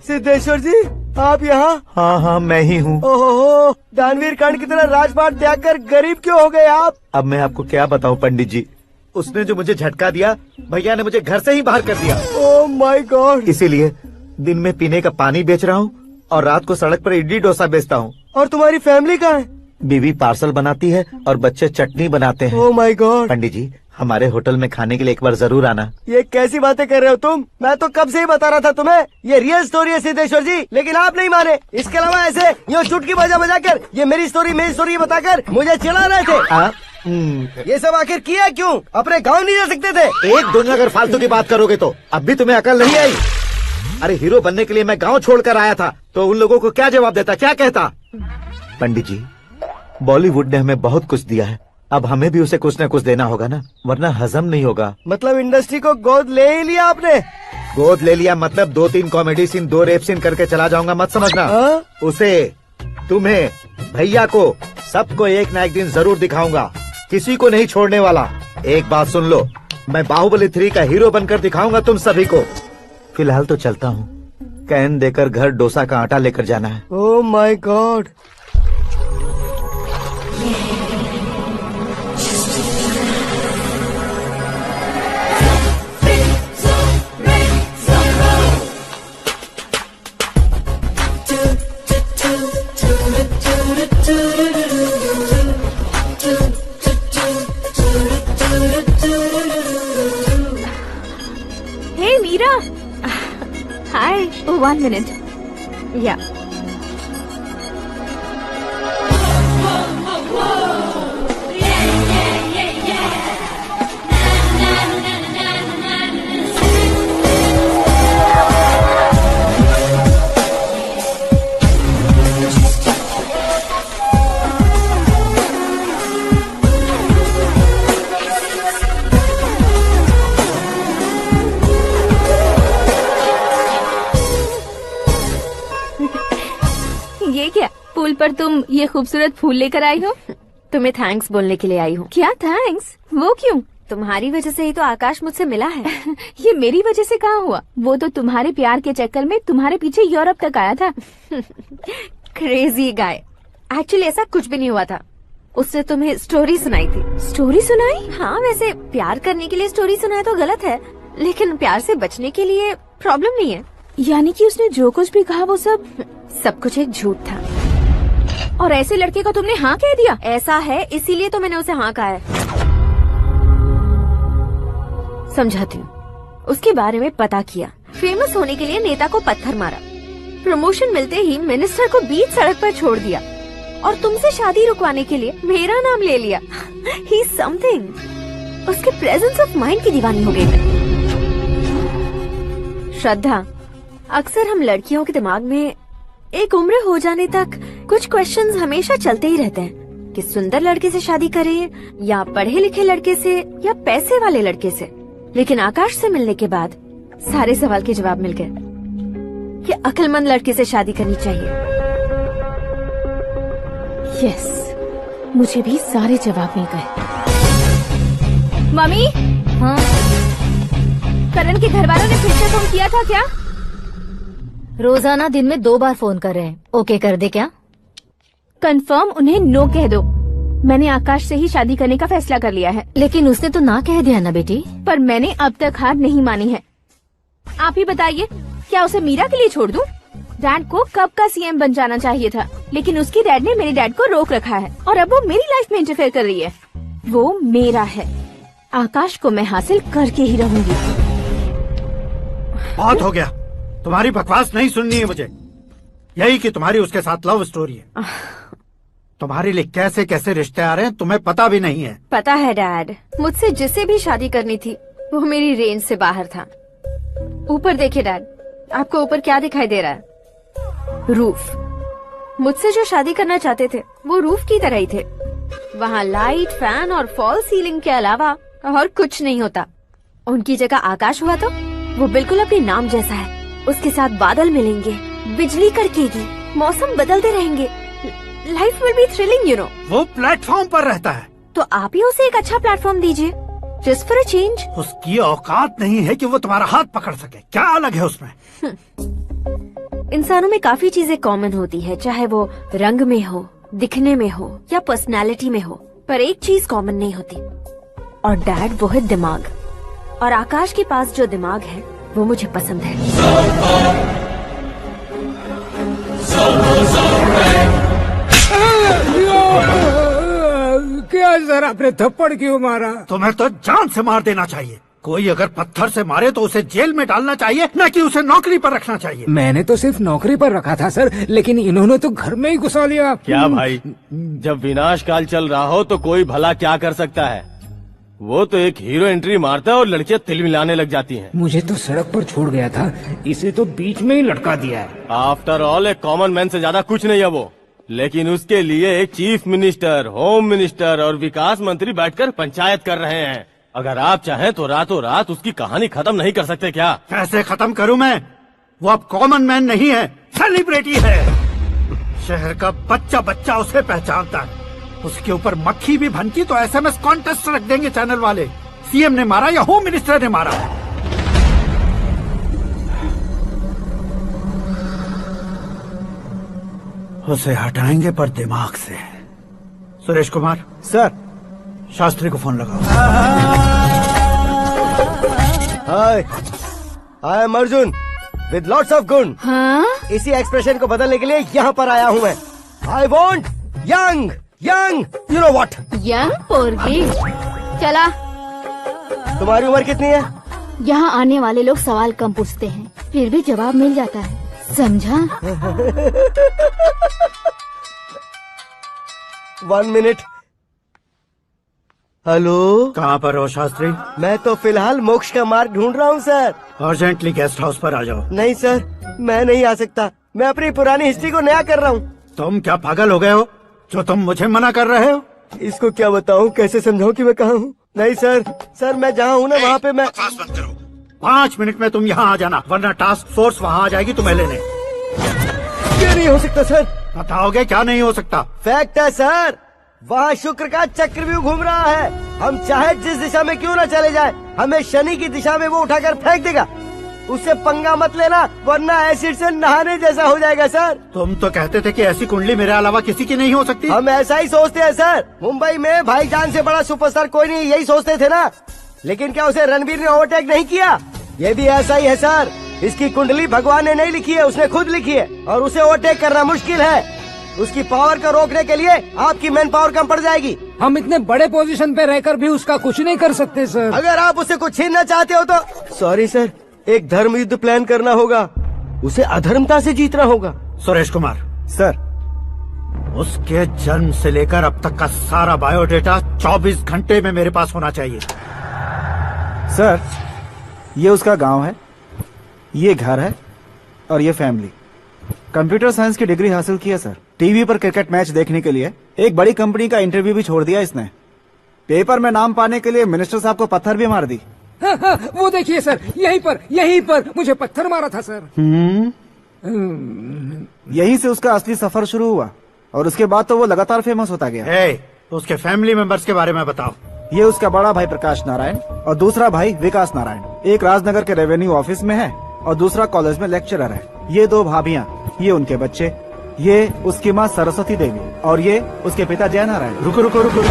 सिद्धेश्वर जी, आप यहाँ? हाँ हाँ, मैं ही हूँ। ओहो, दानवीर कर्ण की तरह राजपाट त्याग कर गरीब क्यों हो गए आप? अब मैं आपको क्या बताऊँ पंडित जी, उसने जो मुझे झटका दिया, भैया ने मुझे घर से ही बाहर कर दिया। Oh my God. इसीलिए दिन में पीने का पानी बेच रहा हूँ और रात को सड़क पर इडली डोसा बेचता हूँ। और तुम्हारी फैमिली कहाँ है? बीवी पार्सल बनाती है और बच्चे चटनी बनाते हैं। Oh my God. पंडित जी, हमारे होटल में खाने के लिए एक बार जरूर आना। ये कैसी बातें कर रहे हो तुम? मैं तो कब से ही बता रहा था तुम्हें, ये रियल स्टोरी है सिद्धेश्वर जी, लेकिन आप नहीं माने। इसके अलावा ऐसे यूँ चुटकी बजा कर ये मेरी स्टोरी बताकर मुझे चिढ़ा रहे थे। ये सब आखिर किया क्यों? अपने गाँव नहीं जा सकते थे? एक दिन अगर फालतू की बात करोगे तो अब भी तुम्हें अकल नहीं आई? अरे हीरो बनने के लिए मैं गाँव छोड़कर आया था, तो उन लोगों को क्या जवाब देता, क्या कहता? पंडित जी, बॉलीवुड ने हमें बहुत कुछ दिया है, अब हमें भी उसे कुछ न कुछ देना होगा ना, वरना हजम नहीं होगा। मतलब इंडस्ट्री को गोद ले ही लिया आपने? गोद ले लिया मतलब 2-3 कॉमेडी सीन, 2 रेप सीन करके चला जाऊंगा मत समझना। उसे, तुम्हें, भैया को, सबको एक न एक दिन जरूर दिखाऊंगा, किसी को नहीं छोड़ने वाला। एक बात सुन लो, मैं बाहुबली 3 का हीरो बनकर दिखाऊंगा तुम सभी को। फिलहाल तो चलता हूँ, कैन देकर घर डोसा का आटा लेकर जाना है। Oh my God. Hey Meera. Hi. Oh, 1 minute. Yeah. ये क्या, पुल पर तुम ये खूबसूरत फूल लेकर आई हो? तुम्हें थैंक्स बोलने के लिए आई हूँ। क्या थैंक्स? वो क्यों? तुम्हारी वजह से ही तो आकाश मुझसे मिला है। ये मेरी वजह से कहाँ हुआ? वो तो तुम्हारे प्यार के चक्कर में तुम्हारे पीछे यूरोप तक आया था। Crazy guy. एक्चुअली ऐसा कुछ भी नहीं हुआ था, उसने तुम्हें स्टोरी सुनाई थी। स्टोरी सुनाई? हाँ, वैसे प्यार करने के लिए स्टोरी सुनाए तो गलत है, लेकिन प्यार से बचने के लिए प्रॉब्लम नहीं है। यानी कि उसने जो कुछ भी कहा वो सब कुछ एक झूठ था। और ऐसे लड़के को तुमने हाँ कह दिया? ऐसा है, इसीलिए तो मैंने उसे हाँ कहा है। समझाती हूँ। उसके बारे में पता किया, फेमस होने के लिए नेता को पत्थर मारा, प्रमोशन मिलते ही मिनिस्टर को बीच सड़क पर छोड़ दिया और तुमसे शादी रुकवाने के लिए मेरा नाम ले लिया। ही समथिंग। उसके प्रेजेंस ऑफ माइंड की दीवानी हो गई मैं। श्रद्धा, अक्सर हम लड़कियों के दिमाग में एक उम्र हो जाने तक कुछ क्वेश्चंस हमेशा चलते ही रहते हैं कि सुंदर लड़के से शादी करें या पढ़े लिखे लड़के से या पैसे वाले लड़के से। लेकिन आकाश से मिलने के बाद सारे सवाल के जवाब मिल गए कि अक्लमंद लड़के से शादी करनी चाहिए। यस, मुझे भी सारे जवाब मिल गए। मम्मी। हाँ? करण के घर वालों ने फिर से फोन किया था क्या? रोजाना दिन में 2 बार फोन कर रहे हैं। ओके कर दे क्या? कंफर्म उन्हें नो कह दो। मैंने आकाश से ही शादी करने का फैसला कर लिया है। लेकिन उसने तो ना कह दिया ना बेटी। पर मैंने अब तक हार नहीं मानी है। आप ही बताइए, क्या उसे मीरा के लिए छोड़ दूं? डैड को कब का सीएम बन जाना चाहिए था, लेकिन उसकी डैड ने मेरे डैड को रोक रखा है और अब वो मेरी लाइफ में इंटरफेयर कर रही है। वो मेरा है, आकाश को मैं हासिल करके ही रहूंगी। बहुत हो गया, तुम्हारी बकवास नहीं सुननी है मुझे। यही कि तुम्हारी उसके साथ लव स्टोरी है। तुम्हारे लिए कैसे कैसे रिश्ते आ रहे हैं तुम्हें पता भी नहीं है। पता है डैड, मुझसे जिसे भी शादी करनी थी वो मेरी रेंज से बाहर था। ऊपर देखिए डैड, आपको ऊपर क्या दिखाई दे रहा है? रूफ। मुझसे जो शादी करना चाहते थे वो रूफ की तरह ही थे। वहाँ लाइट, फैन और फॉल सीलिंग के अलावा और कुछ नहीं होता। उनकी जगह आकाश हुआ तो वो बिल्कुल अपने नाम जैसा है। उसके साथ बादल मिलेंगे, बिजली कड़केगी, मौसम बदलते रहेंगे। Life will be thrilling, you know. वो प्लेटफॉर्म पर रहता है तो आप ही उसे एक अच्छा प्लेटफॉर्म दीजिए, जस्ट फॉर अ चेंज। उसकी औकात नहीं है कि वो तुम्हारा हाथ पकड़ सके। क्या अलग है उसमें? इंसानों में काफी चीजें कॉमन होती है, चाहे वो रंग में हो, दिखने में हो या पर्सनालिटी में हो, पर एक चीज कॉमन नहीं होती, और डैड वो है दिमाग। और आकाश के पास जो दिमाग है वो मुझे पसंद है। क्या सर, आपने थप्पड़ क्यों मारा? तुम्हें तो जान से मार देना चाहिए। कोई अगर पत्थर से मारे तो उसे जेल में डालना चाहिए, न कि उसे नौकरी पर रखना चाहिए। मैंने तो सिर्फ नौकरी पर रखा था सर, लेकिन इन्होंने तो घर में ही घुसा लिया। क्या भाई, जब विनाश काल चल रहा हो तो कोई भला क्या कर सकता है? वो तो एक हीरो एंट्री मारता है और लड़कियां तिल मिलाने लग जाती हैं। मुझे तो सड़क पर छोड़ गया था, इसे तो बीच में ही लटका दिया है। आफ्टर ऑल एक कॉमन मैन से ज्यादा कुछ नहीं है वो, लेकिन उसके लिए एक चीफ मिनिस्टर, होम मिनिस्टर और विकास मंत्री बैठकर पंचायत कर रहे हैं। अगर आप चाहें तो रातों रात उसकी कहानी खत्म नहीं कर सकते क्या? कैसे खत्म करूं मैं? वो अब कॉमन मैन नहीं है, सेलिब्रिटी है। शहर का बच्चा बच्चा उसे पहचानता है। उसके ऊपर मक्खी भी भनकी तो SMS कॉन्टेस्ट रख देंगे चैनल वाले। सीएम ने मारा या होम मिनिस्टर ने मारा। उसे हटाएंगे पर दिमाग से। सुरेश कुमार सर, शास्त्री को फोन लगाओ। Hi, I am Arjun with lots of gun. हाँ? इसी एक्सप्रेशन को बदलने के लिए यहाँ पर आया हूँ मैं। I want young young, you know what? Young पोरगी। चला। तुम्हारी उम्र कितनी है? यहाँ आने वाले लोग सवाल कम पूछते हैं, फिर भी जवाब मिल जाता है, समझा? 1 मिनट। हेलो, कहाँ पर हो शास्त्री? मैं तो फिलहाल मोक्ष का मार्ग ढूंढ रहा हूँ सर। अर्जेंटली गेस्ट हाउस पर आ जाओ। नहीं सर, मैं नहीं आ सकता। मैं अपनी पुरानी हिस्ट्री को नया कर रहा हूँ। तुम क्या पागल हो गए हो जो तुम मुझे मना कर रहे हो? इसको क्या बताऊँ, कैसे समझाऊँ कि मैं कहाँ हूँ? नहीं सर, सर मैं जहाँ हूँ ना वहाँ पे मैं। 5 मिनट में तुम यहाँ आ जाना, वरना टास्क फोर्स वहाँ आ जाएगी तुम्हें लेने। ये नहीं हो सकता सर। बताओगे क्या नहीं हो सकता? फैक्ट है सर, वहाँ शुक्र का चक्रव्यूह घूम रहा है। हम चाहे जिस दिशा में क्यों न चले जाए, हमें शनि की दिशा में वो उठाकर फेंक देगा। उससे पंगा मत लेना, वरना एसिड से नहाने जैसा हो जाएगा सर। तुम तो कहते थे कि ऐसी कुंडली मेरे अलावा किसी की नहीं हो सकती। हम ऐसा ही सोचते हैं सर। मुंबई में भाईजान से बड़ा सुपरस्टार कोई नहीं, यही सोचते थे ना। लेकिन क्या उसे रणवीर ने ओवरटेक नहीं किया? ये भी ऐसा ही है सर। इसकी कुंडली भगवान ने नहीं लिखी है, उसने खुद लिखी है, और उसे ओवरटेक करना मुश्किल है। उसकी पावर को रोकने के लिए आपकी मैन पावर कम पड़ जाएगी। हम इतने बड़े पोजीशन पे रहकर भी उसका कुछ नहीं कर सकते सर। अगर आप उससे कुछ छीनना चाहते हो तो सॉरी सर, एक धर्म युद्ध प्लान करना होगा। उसे अधर्मता से जीतना होगा। सुरेश कुमार सर, उसके जन्म से लेकर अब तक का सारा बायोडेटा 24 घंटे में मेरे पास होना चाहिए। सर, ये उसका गांव है, ये घर है और ये फैमिली। कंप्यूटर साइंस की डिग्री हासिल की है सर। टीवी पर क्रिकेट मैच देखने के लिए एक बड़ी कंपनी का इंटरव्यू भी छोड़ दिया इसने। पेपर में नाम पाने के लिए मिनिस्टर साहब को पत्थर भी मार दी। हाँ, वो देखिए सर, यहीं पर मुझे पत्थर मारा था सर। यहीं से उसका असली सफर शुरू हुआ और उसके बाद तो वो लगातार फेमस होता गया। उसके फैमिली मेंबर्स के बारे में बताओ। ये उसका बड़ा भाई प्रकाश नारायण और दूसरा भाई विकास नारायण। एक राजनगर के रेवेन्यू ऑफिस में है और दूसरा कॉलेज में लेक्चरर है। ये 2 भाभियाँ, ये उनके बच्चे, ये उसकी माँ सरस्वती देवी और ये उसके पिता जय नारायण। रुको रुको रुको,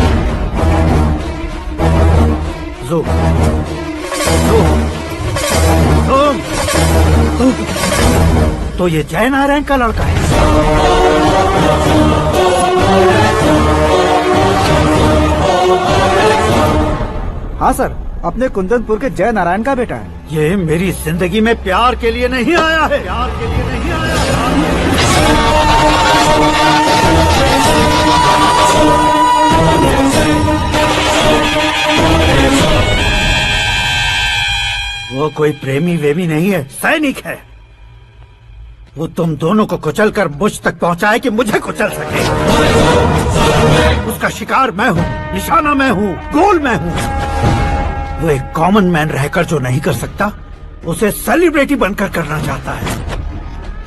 तो ये जय नारायण का लड़का है। हाँ हाँ सर, अपने कुंदनपुर के जय नारायण का बेटा है। ये मेरी जिंदगी में प्यार के लिए नहीं आया है, प्यार के लिए नहीं आया वो कोई प्रेमी वेमी नहीं है, सैनिक है। वो तुम दोनों को कुचल कर मुझ तक पहुंचाए कि मुझे कुचल सके। उसका शिकार मैं हूँ, निशाना मैं हूँ, गोल मैं हूँ। वो एक कॉमन मैन रहकर जो नहीं कर सकता, उसे सेलिब्रिटी बनकर करना चाहता है।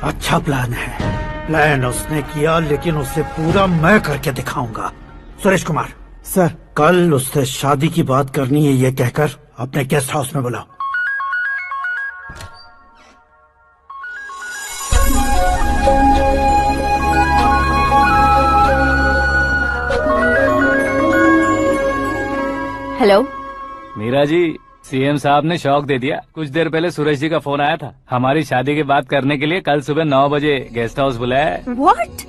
अच्छा प्लान है, प्लान उसने किया, लेकिन उसे पूरा मैं करके दिखाऊंगा। सुरेश कुमार सर, कल उससे शादी की बात करनी है, ये कहकर अपने गेस्ट हाउस में बुलाओ। हेलो मीरा जी, सीएम साहब ने शौक दे दिया। कुछ देर पहले सूरज जी का फोन आया था, हमारी शादी की बात करने के लिए कल सुबह 9 बजे गेस्ट हाउस बुलाया है। What?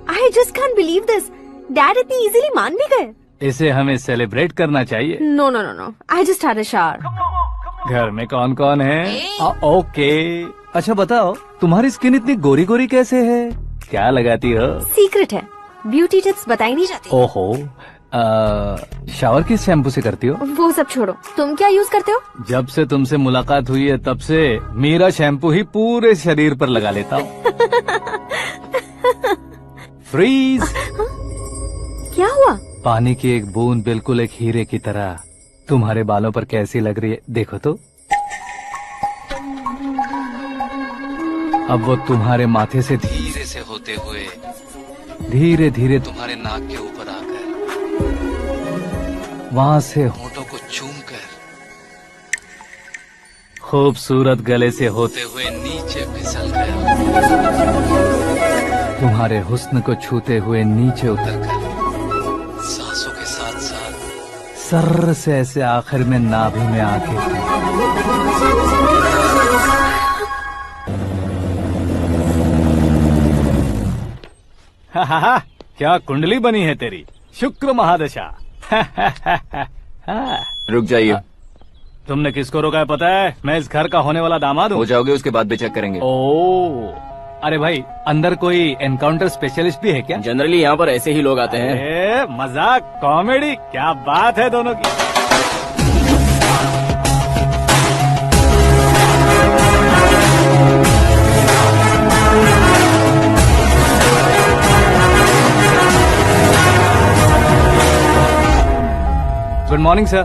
I just can't believe this. Dad इतनी इजीली मान भी गए? इसे हमें सेलिब्रेट करना चाहिए। No, no, no, no. I just had a shower. घर में कौन कौन है? ओके। अच्छा बताओ, तुम्हारी स्किन इतनी गोरी गोरी कैसे है? क्या लगाती हो? सीक्रेट है, ब्यूटी टिप्स बताई नहीं जाती। ओहो, शावर किस शैम्पू से करती हो? वो सब छोड़ो, तुम क्या यूज करते हो? जब से तुमसे मुलाकात हुई है तब से मेरा शैम्पू ही पूरे शरीर पर लगा लेता हूँ। फ्रीज। क्या हुआ? पानी की एक बूंद बिल्कुल एक हीरे की तरह तुम्हारे बालों पर कैसी लग रही है, देखो तो। अब वो तुम्हारे माथे से धीरे से होते हुए धीरे धीरे तुम्हारे नाक के ऊपर आकर वहां से होठों को चूमकर खूबसूरत गले से होते हुए नीचे फिसल गया, तुम्हारे हुस्न को छूते हुए नीचे उतरकर सांसों के साथ साथ सर्र से ऐसे आखिर में नाभि में आके क्या कुंडली बनी है तेरी, शुक्र महादशा। रुक जाइए। तुमने किसको रोका है पता है? मैं इस घर का होने वाला दामाद हूँ। हो जाओगे उसके बाद भी चेक करेंगे। ओ, अरे भाई, अंदर कोई एनकाउंटर स्पेशलिस्ट भी है क्या? जनरली यहाँ पर ऐसे ही लोग आते हैं। मजाक, कॉमेडी, क्या बात है दोनों की। Good morning sir.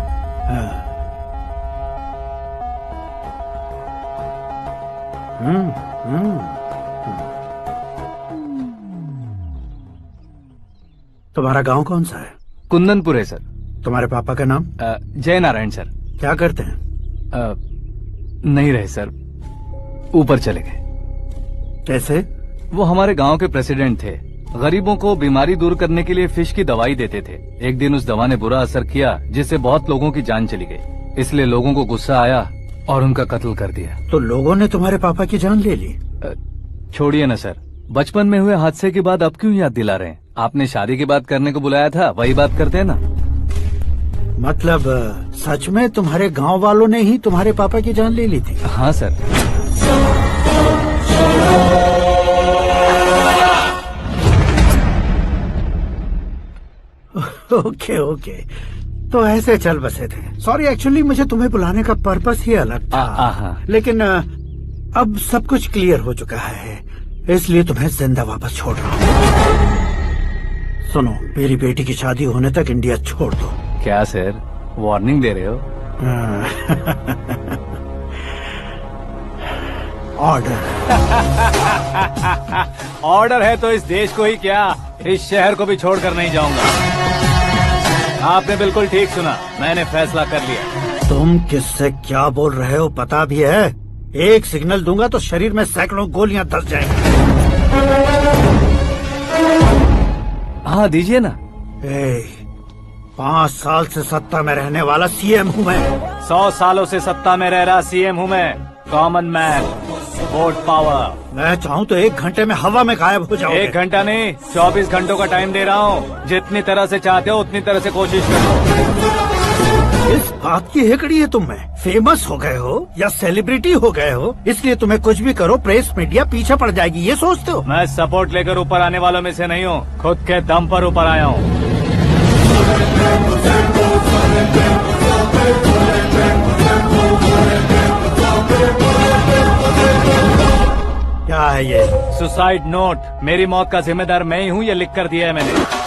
तुम्हारा गांव कौन सा है? कुंदनपुर है सर। तुम्हारे पापा का नाम? जय नारायण सर। क्या करते हैं? नहीं रहे सर, ऊपर चले गए। कैसे? वो हमारे गांव के प्रेसिडेंट थे। गरीबों को बीमारी दूर करने के लिए फिश की दवाई देते थे। एक दिन उस दवा ने बुरा असर किया, जिससे बहुत लोगों की जान चली गई। इसलिए लोगों को गुस्सा आया और उनका कत्ल कर दिया। तो लोगों ने तुम्हारे पापा की जान ले ली? छोड़िए न सर, बचपन में हुए हादसे के बाद अब क्यों याद दिला रहे हैं? आपने शादी की बात करने को बुलाया था, वही बात करते हैं ना। मतलब सच में तुम्हारे गांव वालों ने ही तुम्हारे पापा की जान ले ली थी? हाँ सर। ओके ओके, तो ऐसे चल बसे थे। सॉरी, एक्चुअली मुझे तुम्हें बुलाने का पर्पस ही अलग था। लेकिन अब सब कुछ क्लियर हो चुका है, इसलिए तुम्हें जिंदा वापस छोड़ रहा हूँ। सुनो, मेरी बेटी की शादी होने तक इंडिया छोड़ दो। क्या सर, वार्निंग दे रहे हो? ऑर्डर। ऑर्डर है तो इस देश को ही क्या, इस शहर को भी छोड़कर नहीं जाऊंगा। आपने बिल्कुल ठीक सुना, मैंने फैसला कर लिया। तुम किससे क्या बोल रहे हो पता भी है? एक सिग्नल दूंगा तो शरीर में सैकड़ों गोलियां धस जाएंगी। हाँ दीजिए ना। 5 साल से सत्ता में रहने वाला सीएम हूँ मैं। 100 सालों से सत्ता में रह रहा सीएम हूँ मैं। Common man, vote power. मैं चाहूँ तो 1 घंटे में हवा में गायब हो जाओ। 1 घंटा नहीं, 24 घंटों का टाइम दे रहा हूँ। जितनी तरह से चाहते हो उतनी तरह से कोशिश करो। इस बात की हेकड़ी है तुम में। फेमस हो गए हो या सेलिब्रिटी हो गए हो, इसलिए तुम्हें कुछ भी करो प्रेस मीडिया पीछे पड़ जाएगी, ये सोचते हो? मैं सपोर्ट लेकर ऊपर आने वालों में से नहीं हूँ, खुद के दम पर ऊपर आया हूँ। क्या है ये? Suicide note. मेरी मौत का जिम्मेदार मैं ही हूँ, ये लिख कर दिया है मैंने।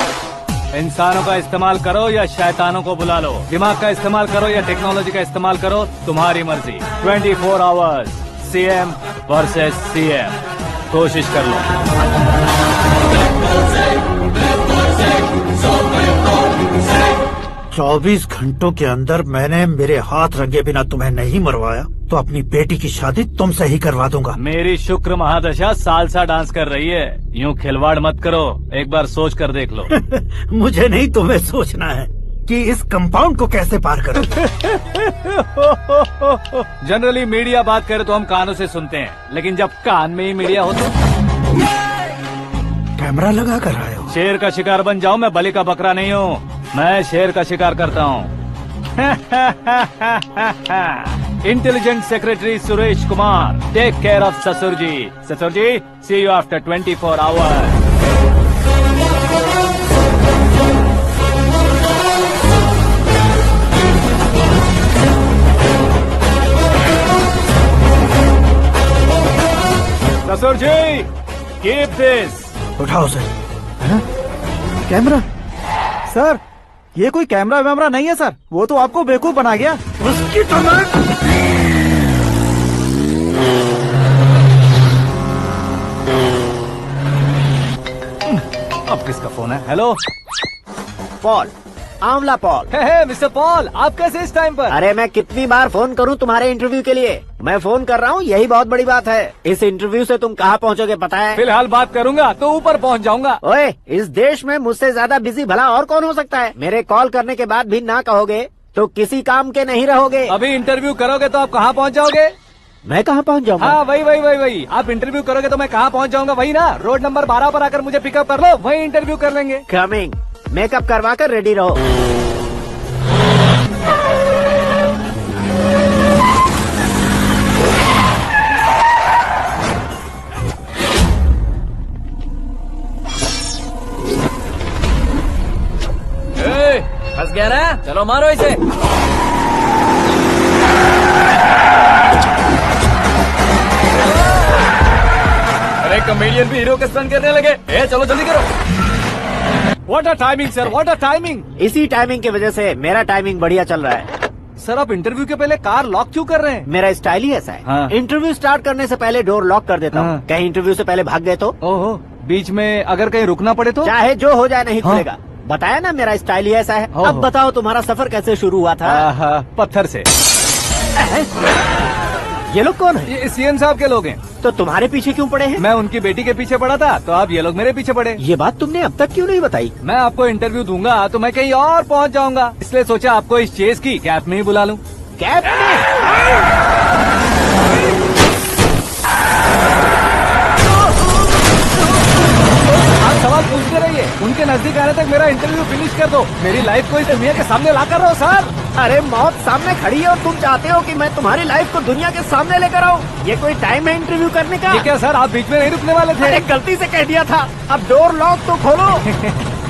इंसानों का इस्तेमाल करो या शैतानों को बुला लो, दिमाग का इस्तेमाल करो या टेक्नोलॉजी का इस्तेमाल करो, तुम्हारी मर्जी। 24 आवर्स सीएम वर्सेस सीएम, कोशिश कर लो। 24 घंटों के अंदर मैंने मेरे हाथ रंगे बिना तुम्हें नहीं मरवाया तो अपनी बेटी की शादी तुमसे ही करवा दूंगा। मेरी शुक्र महादशा सालसा डांस कर रही है, यूँ खिलवाड़ मत करो, एक बार सोच कर देख लो। मुझे नहीं, तुम्हें सोचना है कि इस कंपाउंड को कैसे पार करो। जनरली मीडिया बात करे तो हम कानों से सुनते हैं, लेकिन जब कान में ही मीडिया हो तो कैमरा लगा कर आए हो। शेर का शिकार बन जाऊं, मैं बलि का बकरा नहीं हूँ, मैं शेर का शिकार करता हूँ। Intelligent secretary Suresh Kumar, take care of ससुर जी। ससुर जी, सी यू आफ्टर 24 आवर्स। ससुर जी, कीप दिस। उठाओ सर। कैमरा? सर, ये कोई कैमरा वैमरा नहीं है सर, वो तो आपको बेवकूफ बना गया। उसकी तो मैं... अब किसका फोन है? हेलो पॉल, आंवला पॉल। मिस्टर पॉल, आप कैसे इस टाइम पर? अरे मैं कितनी बार फोन करूं तुम्हारे इंटरव्यू के लिए? मैं फोन कर रहा हूं, यही बहुत बड़ी बात है। इस इंटरव्यू से तुम कहां पहुंचोगे पता है? फिलहाल बात करूंगा तो ऊपर पहुंच जाऊंगा। ओए, इस देश में मुझसे ज्यादा बिजी भला और कौन हो सकता है? मेरे कॉल करने के बाद भी ना कहोगे तो किसी काम के नहीं रहोगे। अभी इंटरव्यू करोगे तो आप कहाँ पहुँच जाओगे? मैं कहाँ पहुँच जाऊंगा? हाँ, वही। आप इंटरव्यू करोगे तो मैं कहाँ पहुँच जाऊंगा? वही ना, रोड नंबर 12 पर आकर मुझे पिकअप कर लो, वही इंटरव्यू कर लेंगे। कमिंग। मेकअप करवा कर रेडी रहो। फंस गया ना, चलो मारो इसे। अरे कॉमेडियन भी हीरो के स्टंट करने लगे। चलो जल्दी करो। What a timing sir, what a timing. इसी टाइमिंग की वजह से मेरा टाइमिंग बढ़िया चल रहा है। सर, आप इंटरव्यू के पहले कार लॉक क्यों कर रहे हैं? मेरा स्टाइल ही ऐसा है। हाँ। इंटरव्यू स्टार्ट करने से पहले डोर लॉक कर देता हूँ। हाँ। कहीं इंटरव्यू से पहले भाग गए तो? ओहो, बीच में अगर कहीं रुकना पड़े तो? चाहे जो हो जाए नहीं हाँ। खुलेगा। बताया ना, मेरा स्टाइल ही ऐसा है। अब बताओ तुम्हारा सफर कैसे शुरू हुआ था? पत्थर से। ये लोग कौन है? ये सीएम साहब के लोग हैं। तो तुम्हारे पीछे क्यों पड़े हैं? मैं उनकी बेटी के पीछे पड़ा था, तो अब ये लोग मेरे पीछे पड़े। ये बात तुमने अब तक क्यों नहीं बताई? मैं आपको इंटरव्यू दूंगा तो मैं कहीं और पहुंच जाऊंगा, इसलिए सोचा आपको इस चेस की कैप में ही बुला लूं। कैप में? आप सवाल पूछते रहिए, उनके नजदीक आने तक मेरा इंटरव्यू फिनिश कर दो। मेरी लाइफ को इस दुनिया के सामने ला कर रहो सर। अरे मौत सामने खड़ी है और तुम चाहते हो कि मैं तुम्हारी लाइफ को दुनिया के सामने लेकर आऊं? ये कोई टाइम है इंटरव्यू करने का? ये क्या सर, आप बीच में नहीं रुकने वाले थे? अरे गलती से कह दिया था। अब डोर लॉक तो खोलो।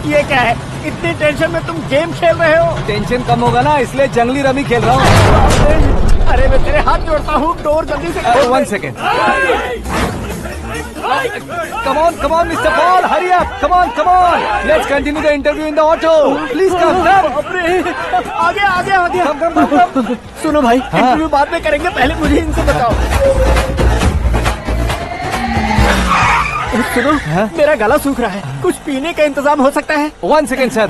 ये क्या है, इतनी टेंशन में तुम गेम खेल रहे हो? टेंशन कम होगा ना, इसलिए जंगली रमी खेल रहा हूँ। अरे मैं तेरे हाथ जोड़ता हूँ, डोर जल्दी से खोल। 1 second. Come on, Mr. Paul, hurry up! Come on! Let's continue the interview in the auto. Please come, sir. आगे। Come. सुनो भाई, इंटरव्यू बाद में करेंगे, पहले मुझे इनसे बताओ। सुनो, मेरा गला सूख रहा है, कुछ पीने का इंतजाम हो सकता है? 1 सेकेंड सर,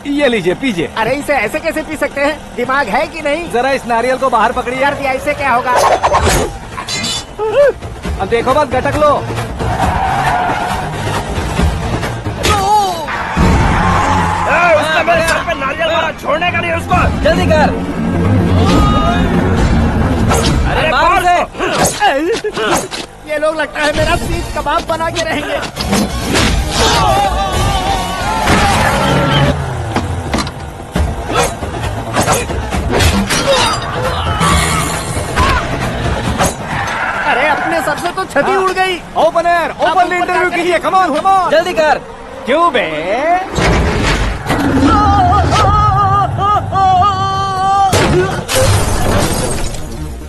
ये लीजिए पीजिए। अरे इसे ऐसे कैसे पी सकते हैं? दिमाग है कि नहीं? जरा इस नारियल को बाहर पकड़िए। कर दिया, इससे क्या होगा? अब देखो बात, गटक लो। उसने मेरे सर पे नारियल मारा, छोड़ने का नहीं उसको। जल्दी कर। अरे मार से। ये लोग लगता है मेरा सीख कबाब बना के रहेंगे। मैनेजर ओपन इंटरव्यू कीजिए। कम ऑन जल्दी कर। क्यों बे?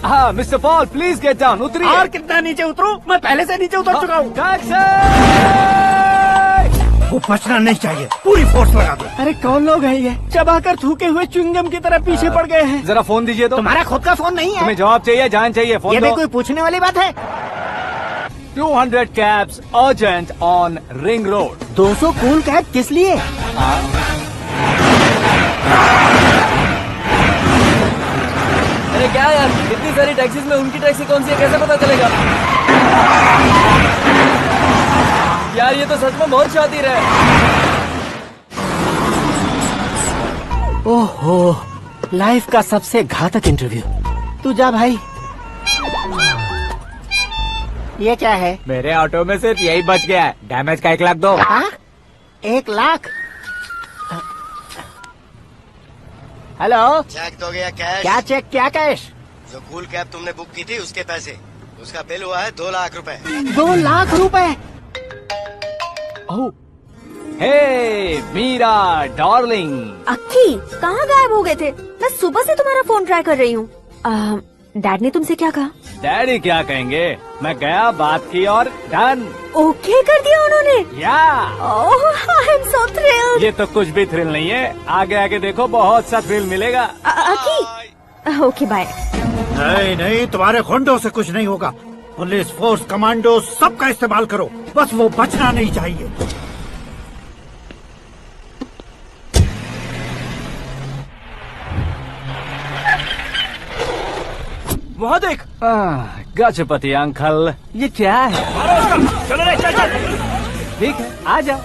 हाँ mister Paul please get down. उतरिए। और कितना नीचे उतरूं? मैं पहले से नीचे उतर चुका हूँ। वो बचना नहीं चाहिए, पूरी फोर्स लगा दो। अरे कौन लोग हैं ये? चबाकर थूके हुए च्युइंगम की तरह पीछे पड़ गए हैं। जरा फोन दीजिए। तो तुम्हारा खुद का फोन नहीं है? तुम्हें जवाब चाहिए, जान चाहिए, फोन ये दो। भी कोई पूछने वाली बात है? 200 cabs urgent on Ring Road। 200 cool cab किस लिए? अरे क्या यार, इतनी सारी टैक्सीज में उनकी टैक्सी कौन सी है, कैसे पता चलेगा? यार ये तो सच में बहुत शातिर है। ओहो, लाइफ का सबसे घातक इंटरव्यू। तू जा भाई। ये क्या है? मेरे ऑटो में सिर्फ यही बच गया है। डैमेज का 1 लाख दो। 1 लाख? हेलो, चेक तो गया कैश। क्या चेक, क्या कैश? जो कूल कैब तुमने बुक की थी उसके पैसे, उसका बिल हुआ है 2 लाख रुपए। 2 लाख रुपए? हे मीरा डार्लिंग। अक्की कहाँ गायब हो गए थे? मैं सुबह से तुम्हारा फोन ट्राई कर रही हूँ। डैड ने तुमसे क्या कहा? डैडी क्या कहेंगे, मैं गया, बात की और डन। ओके कर दिया उन्होंने? या आई एम सो थ्रिल्ड। ये तो कुछ भी थ्रिल नहीं है, आगे आगे देखो बहुत सा थ्रिल मिलेगा। अक्की ओके बाय। नहीं नहीं, तुम्हारे गुंडों से कुछ नहीं होगा। पुलिस फोर्स, कमांडो सबका इस्तेमाल करो, बस वो बचना नहीं चाहिए। वहाँ देख। गजपति अंकल, ये क्या है? चलो रे, चल चल। ठीक है, आ जाओ।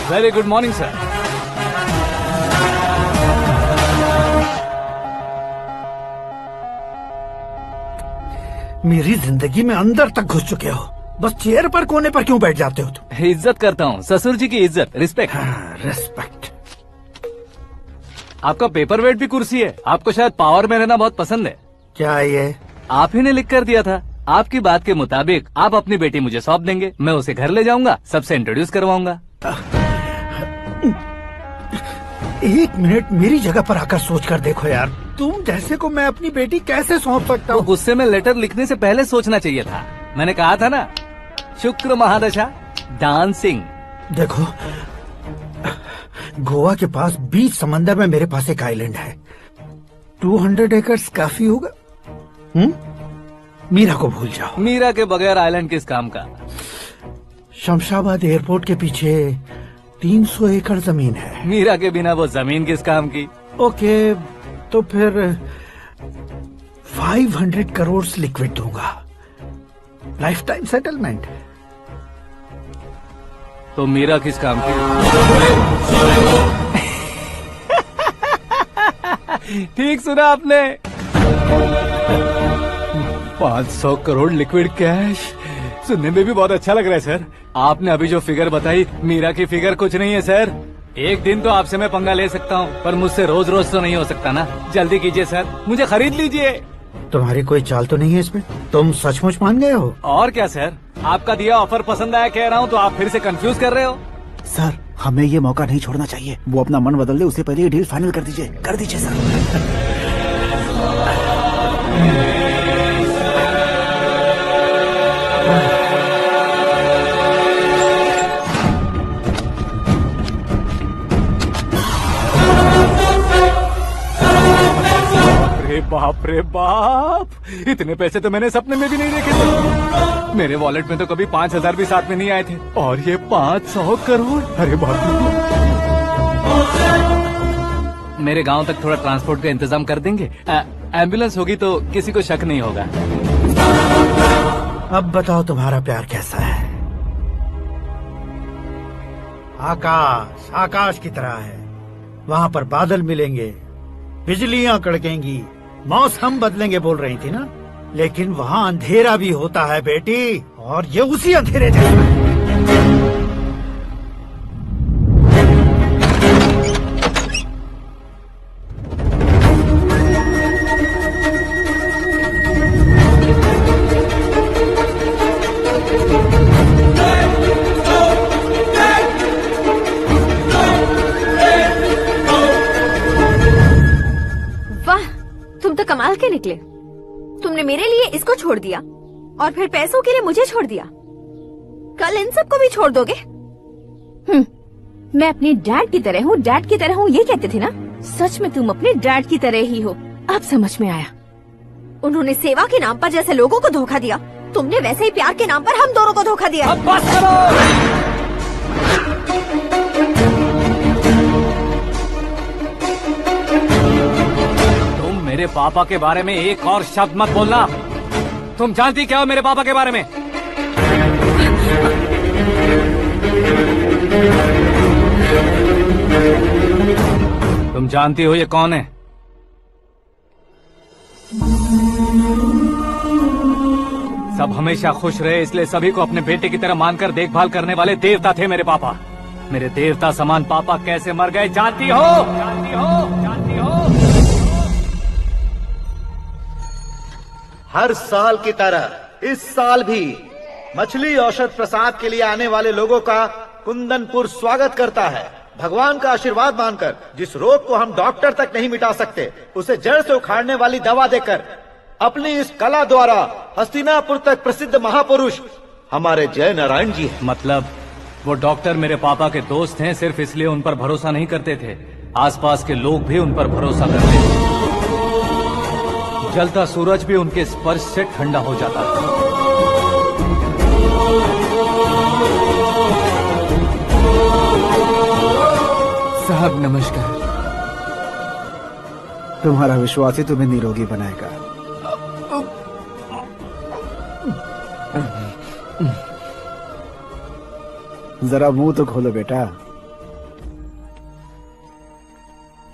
Very good morning sir. मेरी जिंदगी में अंदर तक घुस चुके हो, बस चेयर पर कोने पर क्यों बैठ जाते हो तुम? इज्जत करता हूँ, ससुर जी की इज्जत, रिस्पेक्ट। रिस्पेक्ट। आपका पेपर वेट भी कुर्सी है। आपको शायद पावर में रहना बहुत पसंद है। क्या ये? आप ही ने लिख कर दिया था, आपकी बात के मुताबिक आप अपनी बेटी मुझे सौंप देंगे, मैं उसे घर ले जाऊंगा, सबसे इंट्रोड्यूस करवाऊंगा। एक मिनट मेरी जगह पर आकर सोच कर देखो यार, तुम जैसे को मैं अपनी बेटी कैसे सौंप सकता हूँ? गुस्से में लेटर लिखने से पहले सोचना चाहिए था। मैंने कहा था ना, शुक्र महादशा डांसिंग। देखो, गोवा के पास बीच समंदर में मेरे पास एक आइलैंड है, 200 एकर्स काफी होगा। मीरा को भूल जाओ। मीरा के बगैर आइलैंड किस काम का? शमशाबाद एयरपोर्ट के पीछे 300 एकड़ जमीन है। मीरा के बिना वो जमीन किस काम की? ओके, तो फिर 500 करोड़ लिक्विड दूंगा, लाइफ टाइम सेटलमेंट। तो मीरा किस काम की? ठीक सुना आपने, 500 करोड़ लिक्विड कैश। सुनने में भी बहुत अच्छा लग रहा है सर। आपने अभी जो फिगर बताई, मीरा की फिगर कुछ नहीं है सर। एक दिन तो आपसे मैं पंगा ले सकता हूँ, पर मुझसे रोज रोज तो नहीं हो सकता ना। जल्दी कीजिए सर, मुझे खरीद लीजिए। तुम्हारी कोई चाल तो नहीं है इसमें? तुम सचमुच मान गए हो? और क्या सर, आपका दिया ऑफर पसंद आया कह रहा हूँ, तो आप फिर से कंफ्यूज कर रहे हो। सर, हमें ये मौका नहीं छोड़ना चाहिए। वो अपना मन बदल दे, उससे पहले ये डील फाइनल कर दीजिए। कर दीजिए सर। बाप रे बाप, इतने पैसे तो मैंने सपने में भी नहीं देखे थे। मेरे वॉलेट में तो कभी 5000 भी साथ में नहीं आए थे, और ये 500 करोड़। अरे बाप रे। मेरे गांव तक थोड़ा ट्रांसपोर्ट का इंतजाम कर देंगे? एम्बुलेंस होगी तो किसी को शक नहीं होगा। अब बताओ तुम्हारा प्यार कैसा है? आकाश आकाश की तरह है, वहाँ पर बादल मिलेंगे, बिजलियां कड़केंगी, मौसम बदलेंगे बोल रही थी ना, लेकिन वहाँ अंधेरा भी होता है बेटी, और ये उसी अंधेरे जैसा। कमाल के निकले। तुमने मेरे लिए इसको छोड़ दिया और फिर पैसों के लिए मुझे छोड़ दिया। कल इन सबको भी छोड़ दोगे? मैं अपने डैड की तरह हूँ, डैड की तरह हूँ, ये कहते थे ना। सच में तुम अपने डैड की तरह ही हो, अब समझ में आया। उन्होंने सेवा के नाम पर जैसे लोगों को धोखा दिया, तुमने वैसे ही प्यार के नाम पर हम दोनों को धोखा दिया। अब बस करो। मेरे पापा के बारे में एक और शब्द मत बोलना। तुम जानती क्या हो मेरे पापा के बारे में? तुम जानती हो ये कौन है? सब हमेशा खुश रहे इसलिए सभी को अपने बेटे की तरह मानकर देखभाल करने वाले देवता थे मेरे पापा। मेरे देवता समान पापा कैसे मर गए जानती हो? जानती हो? जानती हो? हर साल की तरह इस साल भी मछली औषध प्रसाद के लिए आने वाले लोगों का कुंदनपुर स्वागत करता है। भगवान का आशीर्वाद मानकर जिस रोग को हम डॉक्टर तक नहीं मिटा सकते, उसे जड़ से उखाड़ने वाली दवा देकर अपनी इस कला द्वारा हस्तिनापुर तक प्रसिद्ध महापुरुष हमारे जय नारायण जी हैं। मतलब वो डॉक्टर मेरे पापा के दोस्त हैं, सिर्फ इसलिए उन पर भरोसा नहीं करते थे, आसपास के लोग भी उन पर भरोसा करते थे। जलता सूरज भी उनके स्पर्श से ठंडा हो जाता था। साहब नमस्कार। तुम्हारा विश्वास ही तुम्हें निरोगी बनाएगा। जरा मुंह तो खोलो बेटा।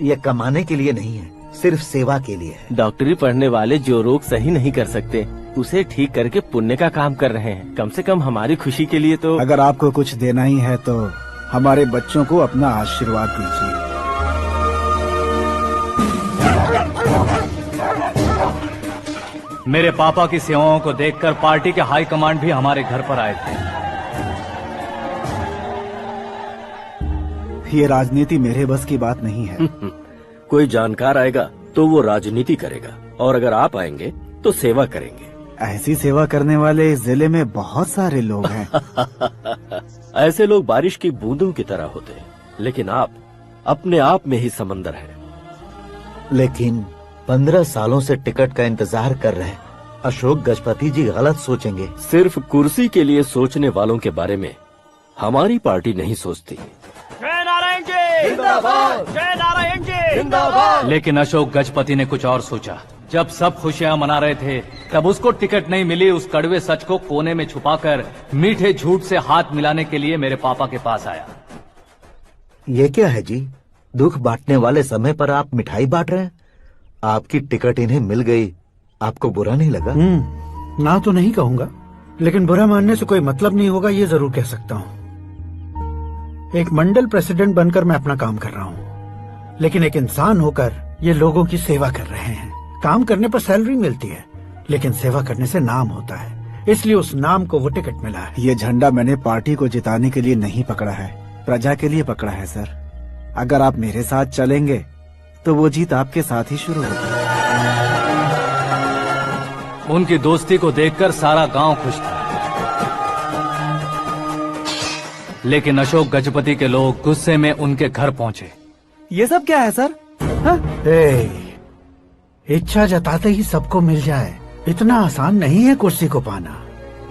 ये कमाने के लिए नहीं है, सिर्फ सेवा के लिए है। डॉक्टरी पढ़ने वाले जो रोग सही नहीं कर सकते उसे ठीक करके पुण्य का काम कर रहे हैं। कम से कम हमारी खुशी के लिए तो। अगर आपको कुछ देना ही है तो हमारे बच्चों को अपना आशीर्वाद दीजिए। मेरे पापा की सेवाओं को देखकर पार्टी के हाई कमांड भी हमारे घर पर आए थे। ये राजनीति मेरे बस की बात नहीं है। कोई जानकार आएगा तो वो राजनीति करेगा, और अगर आप आएंगे तो सेवा करेंगे। ऐसी सेवा करने वाले इस जिले में बहुत सारे लोग हैं। ऐसे लोग बारिश की बूंदों की तरह होते हैं, लेकिन आप अपने आप में ही समंदर हैं। लेकिन 15 सालों से टिकट का इंतजार कर रहे अशोक गजपति जी गलत सोचेंगे। सिर्फ कुर्सी के लिए सोचने वालों के बारे में हमारी पार्टी नहीं सोचती। जय नारायण जी जिंदाबाद, जय नारायण जी जिंदाबाद। लेकिन अशोक गजपति ने कुछ और सोचा। जब सब खुशियां मना रहे थे तब उसको टिकट नहीं मिली। उस कड़वे सच को कोने में छुपाकर मीठे झूठ से हाथ मिलाने के लिए मेरे पापा के पास आया। ये क्या है जी? दुख बांटने वाले समय पर आप मिठाई बांट रहे हैं। आपकी टिकट इन्हें मिल गई, आपको बुरा नहीं लगा? ना तो नहीं कहूंगा, लेकिन बुरा मानने से कोई मतलब नहीं होगा, ये जरूर कह सकता हूँ। एक मंडल प्रेसिडेंट बनकर मैं अपना काम कर रहा हूँ, लेकिन एक इंसान होकर ये लोगों की सेवा कर रहे हैं। काम करने पर सैलरी मिलती है, लेकिन सेवा करने से नाम होता है, इसलिए उस नाम को वो टिकट मिला है। ये झंडा मैंने पार्टी को जिताने के लिए नहीं पकड़ा है, प्रजा के लिए पकड़ा है सर। अगर आप मेरे साथ चलेंगे तो वो जीत आपके साथ ही शुरू होगी। उनकी दोस्ती को देखकर सारा गांव खुश था, लेकिन अशोक गजपति के लोग गुस्से में उनके घर पहुंचे। ये सब क्या है सर? इच्छा जताते ही सबको मिल जाए, इतना आसान नहीं है कुर्सी को पाना।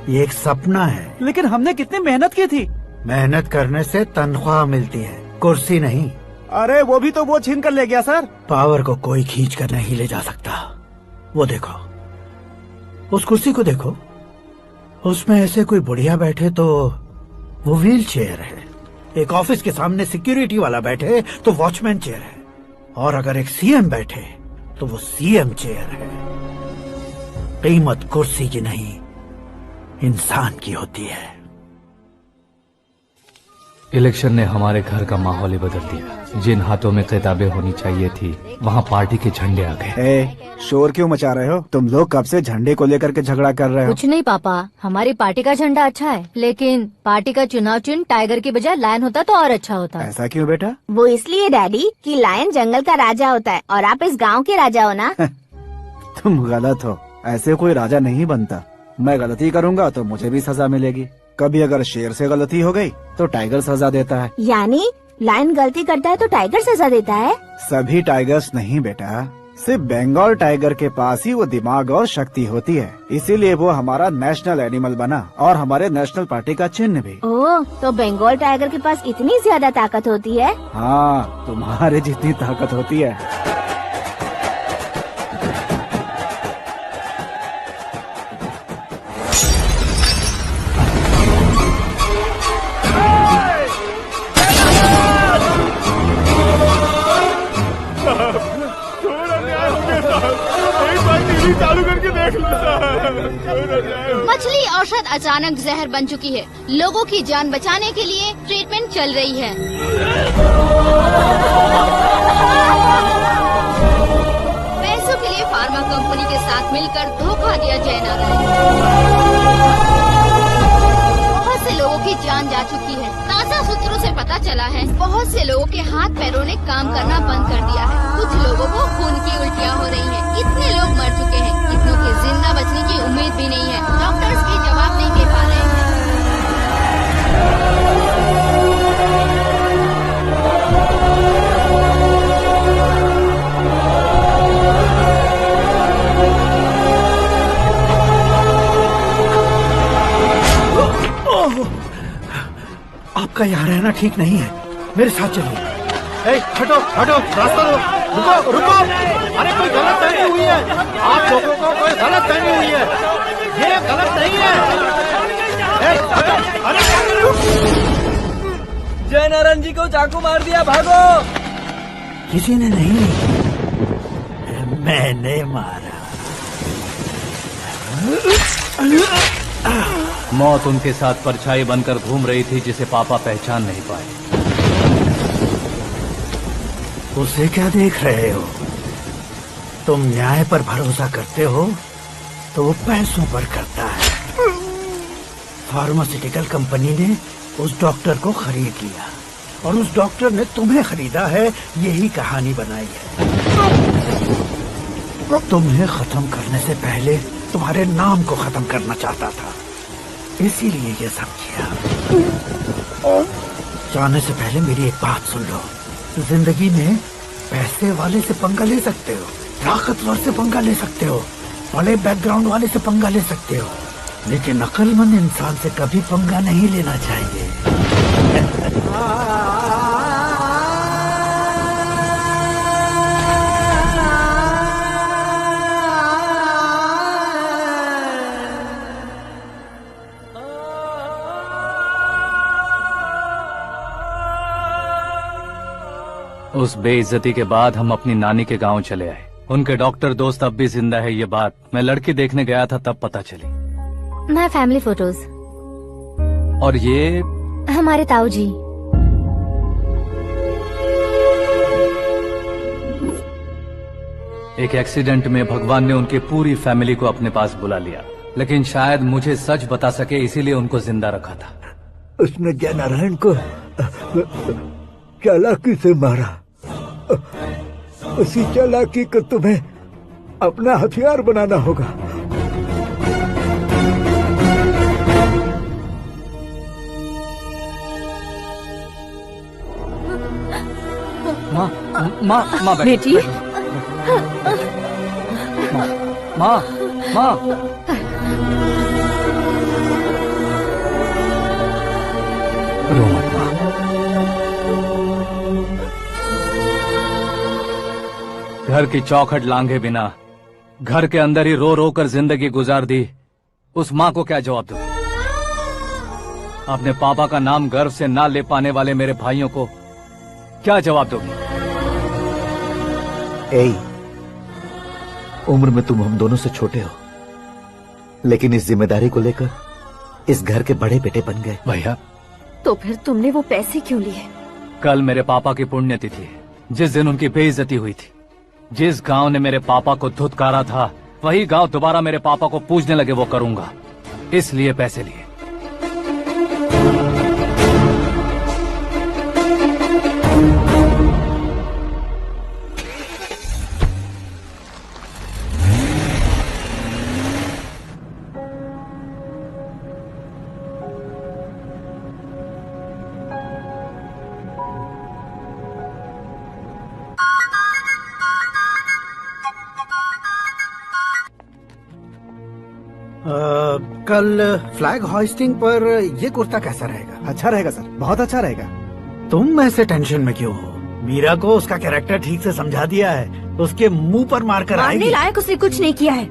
ये एक सपना है। लेकिन हमने कितनी मेहनत की थी। मेहनत करने से तनख्वाह मिलती है, कुर्सी नहीं। अरे वो भी तो वो छीन कर ले गया सर। पावर को कोई खींच कर नहीं ले जा सकता। वो देखो, उस कुर्सी को देखो, उसमें ऐसे कोई बुढ़िया बैठे तो वो व्हील चेयर है। एक ऑफिस के सामने सिक्योरिटी वाला बैठे तो वॉचमैन चेयर है, और अगर एक सीएम बैठे तो वो सीएम चेयर है। कीमत कुर्सी की नहीं, इंसान की होती है। इलेक्शन ने हमारे घर का माहौल ही बदल दिया। जिन हाथों में किताबें होनी चाहिए थी, वहाँ पार्टी के झंडे आ गए। शोर क्यों मचा रहे हो? तुम लोग कब से झंडे को लेकर के झगड़ा कर रहे हो? कुछ नहीं पापा, हमारी पार्टी का झंडा अच्छा है, लेकिन पार्टी का चुनाव चिन्ह टाइगर की बजाय लायन होता तो और अच्छा होता। ऐसा क्यों बेटा? वो इसलिए डैडी कि लायन जंगल का राजा होता है और आप इस गांव के राजा हो ना। तुम गलत हो, ऐसे कोई राजा नहीं बनता। मैं गलती करूँगा तो मुझे भी सजा मिलेगी। कभी अगर शेर से गलती हो गई तो टाइगर सजा देता है। यानी लायन गलती करता है तो टाइगर सजा देता है? सभी टाइगर्स नहीं बेटा, सिर्फ बंगाल टाइगर के पास ही वो दिमाग और शक्ति होती है, इसीलिए वो हमारा नेशनल एनिमल बना और हमारे नेशनल पार्टी का चिन्ह भी। ओह, तो बंगाल टाइगर के पास इतनी ज्यादा ताकत होती है? हाँ, तुम्हारे जितनी ताकत होती है। चालू करके देख लो। मछली औषध अचानक जहर बन चुकी है। लोगों की जान बचाने के लिए ट्रीटमेंट चल रही है। पैसों के लिए फार्मा कंपनी के साथ मिलकर धोखा दिया जय नारायण। बहुत से लोगों की जान जा चुकी है। ताज़ा सूत्रों से पता चला है बहुत से लोगों के हाथ पैरों ने काम करना बंद कर दिया है। कुछ लोगों को खून की उल्टियाँ हो रही हैं। इतने लोग मर चुके हैं, कितनों के जिंदा बचने की उम्मीद भी नहीं है। डॉक्टर्स भी जवाब नहीं दे पा रहे हैं। आपका यहाँ रहना ठीक नहीं है, मेरे साथ चलिए। हटो हटो, रास्ता दो। रुको रुको, अरे कोई गलत फहमी हुई है। आप लोगों को कोई गलत फहमी हुई है, ये गलत नहीं है। हटो, अरे जय नारायण जी को चाकू मार दिया, भागो। किसी ने नहीं, मैंने मारा। मौत उनके साथ परछाई बनकर घूम रही थी, जिसे पापा पहचान नहीं पाए। उसे क्या देख रहे हो? तुम न्याय पर भरोसा करते हो तो वो पैसों पर करता है। फार्मास्यूटिकल कंपनी ने उस डॉक्टर को खरीद लिया और उस डॉक्टर ने तुम्हें खरीदा है, यही कहानी बनाई है। तुम्हें खत्म करने से पहले तुम्हारे नाम को खत्म करना चाहता था, इसीलिए ये सब किया। जाने से पहले मेरी एक बात सुन लो, जिंदगी में पैसे वाले से पंगा ले सकते हो, ताकतवर से पंगा ले सकते हो, बड़े बैकग्राउंड वाले से पंगा ले सकते हो, लेकिन अक्लमंद इंसान से कभी पंगा नहीं लेना चाहिए। उस बेइज्जती के बाद हम अपनी नानी के गांव चले आए। उनके डॉक्टर दोस्त अब भी जिंदा है, ये बात मैं लड़की देखने गया था तब पता चली। My family photos. और ये हमारे ताऊ जी। एक एक्सीडेंट में भगवान ने उनकी पूरी फैमिली को अपने पास बुला लिया, लेकिन शायद मुझे सच बता सके इसीलिए उनको जिंदा रखा था। उसने जयनारायण को चालाकी से मारा। उसी चालाकी को तुम्हें अपना हथियार बनाना होगा। माँ बेटी। माँ रो मत माँ। घर की चौखट लांघे बिना घर के अंदर ही रो रो कर जिंदगी गुजार दी, उस माँ को क्या जवाब दूं? अपने पापा का नाम गर्व से ना ले पाने वाले मेरे भाइयों को क्या जवाब दोगी? उम्र में तुम हम दोनों से छोटे हो, लेकिन इस जिम्मेदारी को लेकर इस घर के बड़े बेटे बन गए। भैया, तो फिर तुमने वो पैसे क्यों लिए? कल मेरे पापा की पुण्यतिथि है, जिस दिन उनकी बेइज्जती हुई थी। जिस गांव ने मेरे पापा को धुतकारा था, वही गांव दोबारा मेरे पापा को पूजने लगे वो करूंगा, इसलिए पैसे लिए। कल फ्लैग होइस्टिंग पर ये कुर्ता कैसा रहेगा? अच्छा रहेगा सर, बहुत अच्छा रहेगा। तुम ऐसे टेंशन में क्यों हो? मीरा को उसका कैरेक्टर ठीक से समझा दिया है, उसके मुंह पर मारकर आएगी। लायक उसने कुछ नहीं किया है।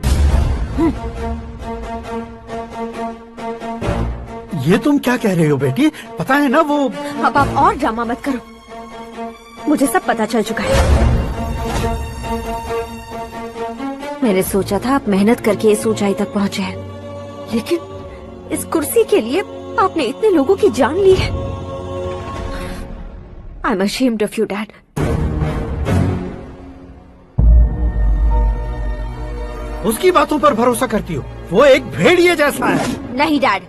ये तुम क्या कह रहे हो बेटी? पता है ना वो। अब आप और ड्रामा मत करो, मुझे सब पता चल चुका है। मैंने सोचा था आप मेहनत करके इस ऊंचाई तक पहुँचे हैं, लेकिन इस कुर्सी के लिए आपने इतने लोगों की जान ली है। I am ashamed of you, Dad. उसकी बातों पर भरोसा करती हो? वो एक भेड़िए जैसा है। नहीं डैड,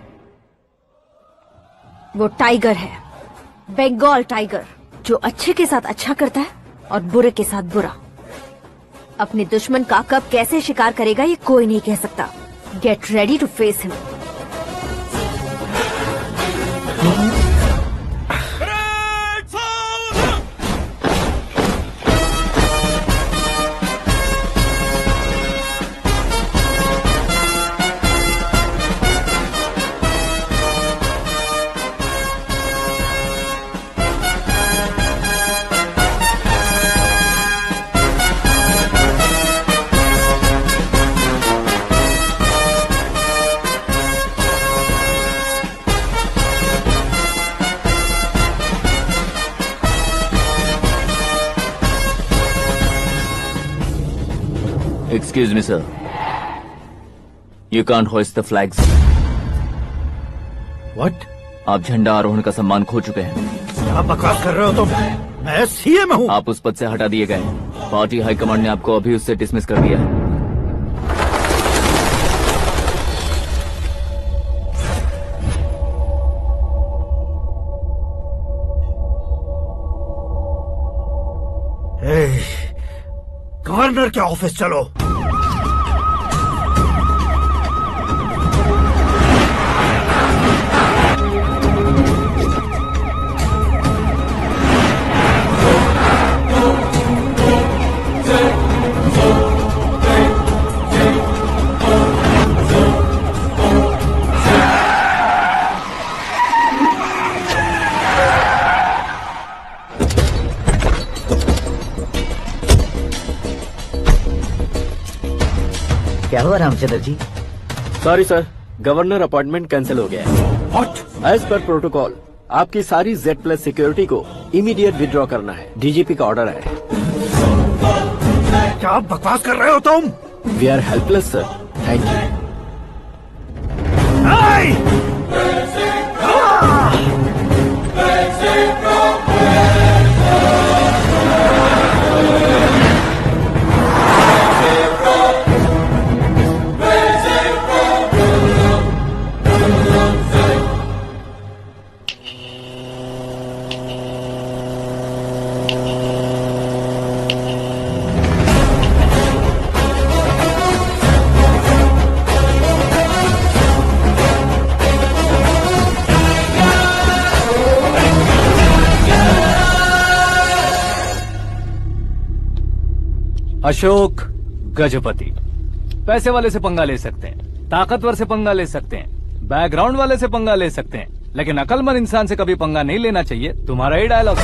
वो टाइगर है, बंगाल टाइगर, जो अच्छे के साथ अच्छा करता है और बुरे के साथ बुरा। अपने दुश्मन का कब कैसे शिकार करेगा ये कोई नहीं कह सकता। Get ready to face him. Excuse me, sir. You can't hoist the flags. What? आप झंडा आरोहण का सम्मान खो चुके हैं। क्या बकवास कर रहे हो तुम? मैं सीएम हूँ। आप उस पद से हटा दिए गए। पार्टी हाईकमांड ने आपको अभी उससे डिसमिस कर दिया है। गवर्नर के ऑफिस चलो। क्या हुआ Ramchandra ji? Sorry sir, governor appointment cancel हो गया है। व्हाट? एज पर प्रोटोकॉल आपकी सारी Z+ सिक्योरिटी को इमीडिएट विड्रॉ करना है। डीजीपी का ऑर्डर है। क्या बकवास कर रहे हो तुम? We are helpless sir. Thank you. Ashok Gajapati पैसे वाले से पंगा ले सकते हैं, ताकतवर से पंगा ले सकते हैं, बैकग्राउंड वाले से पंगा ले सकते हैं, लेकिन अकलमंद इंसान से कभी पंगा नहीं लेना चाहिए। तुम्हारा ही डायलॉग।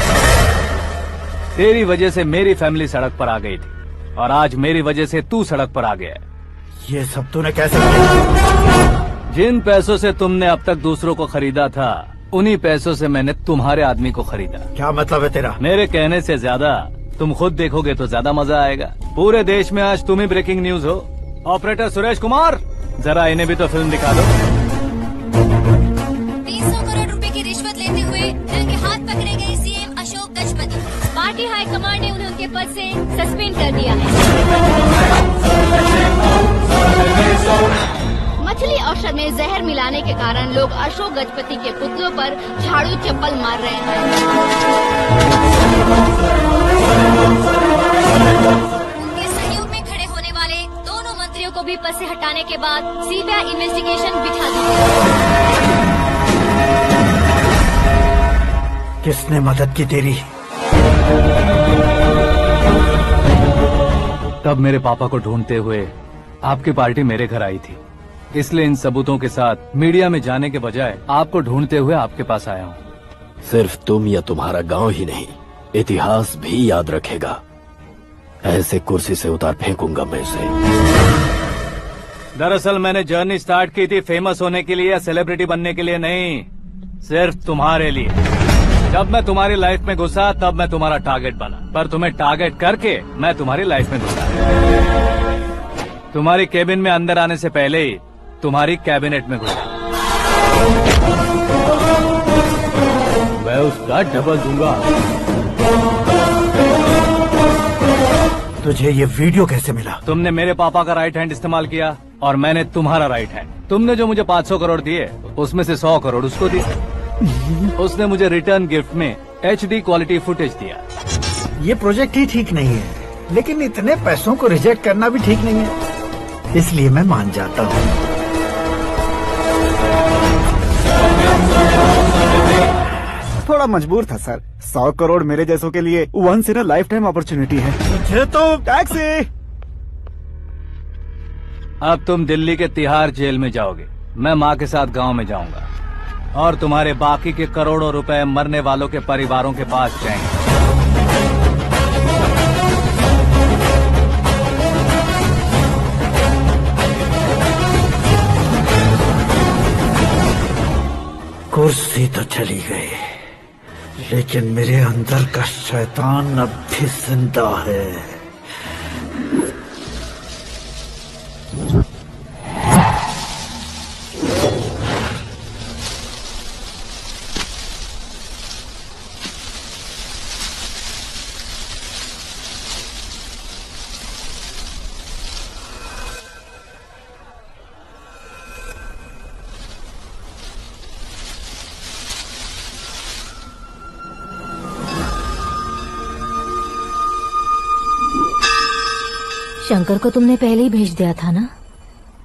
तेरी वजह से मेरी फैमिली सड़क पर आ गई थी और आज मेरी वजह से तू सड़क पर आ गया है। ये सब तूने कैसे किया? जिन पैसों से तुमने अब तक दूसरों को खरीदा था, उन्हीं पैसों से मैंने तुम्हारे आदमी को खरीदा। क्या मतलब है तेरा? मेरे कहने से ज्यादा तुम खुद देखोगे तो ज्यादा मजा आएगा। पूरे देश में आज तुम ही ब्रेकिंग न्यूज हो। ऑपरेटर सुरेश कुमार, जरा इन्हें भी तो फिल्म दिखा दो। 300 करोड़ रुपए की रिश्वत लेते हुए रंगे हाथ पकड़े गए CM Ashok Gajapati. Party high command ने उन्हें उनके पद से सस्पेंड कर दिया है। मछली औषध में जहर मिलाने के कारण लोग अशोक गजपति के पुतलों पर झाड़ू चप्पल मार रहे हैं। उनके सहयोग में खड़े होने वाले दोनों मंत्रियों को भी पद से हटाने के बाद सीबीआई इन्वेस्टिगेशन बिठा दी। किसने मदद की तेरी? तब मेरे पापा को ढूंढते हुए आपकी पार्टी मेरे घर आई थी, इसलिए इन सबूतों के साथ मीडिया में जाने के बजाय आपको ढूंढते हुए आपके पास आया हूँ। सिर्फ तुम या तुम्हारा गांव ही नहीं, इतिहास भी याद रखेगा। ऐसे कुर्सी से उतार फेंकूंगा मैं इसे। दरअसल मैंने जर्नी स्टार्ट की थी फेमस होने के लिए या सेलिब्रिटी बनने के लिए नहीं, सिर्फ तुम्हारे लिए। जब मैं तुम्हारी लाइफ में घुसा तब मैं तुम्हारा टारगेट बना, पर तुम्हें टारगेट करके मैं तुम्हारी लाइफ में घुसा। तुम्हारी केबिन में अंदर आने से पहले ही तुम्हारी कैबिनेट में घुसा। मैं उसका डबल दूंगा। तुझे ये वीडियो कैसे मिला? तुमने मेरे पापा का राइट हैंड इस्तेमाल किया और मैंने तुम्हारा राइट हैंड। तुमने जो मुझे 500 करोड़ दिए, उसमें से 100 करोड़ उसको दिए। उसने मुझे रिटर्न गिफ्ट में HD क्वालिटी फुटेज दिया। ये प्रोजेक्ट ही ठीक नहीं है, लेकिन इतने पैसों को रिजेक्ट करना भी ठीक नहीं है, इसलिए मैं मान जाता हूँ। थोड़ा मजबूर था सर। 100 करोड़ मेरे जैसों के लिए once in a lifetime opportunity है। मुझे तो टैक्सी। अब तुम दिल्ली के तिहाड़ जेल में जाओगे, मैं माँ के साथ गांव में जाऊंगा और तुम्हारे बाकी के करोड़ों रुपए मरने वालों के परिवारों के पास जाएंगे। कुर्सी तो चली गई, लेकिन मेरे अंदर का शैतान अब भी जिंदा है। शंकर को तुमने पहले ही भेज दिया था ना?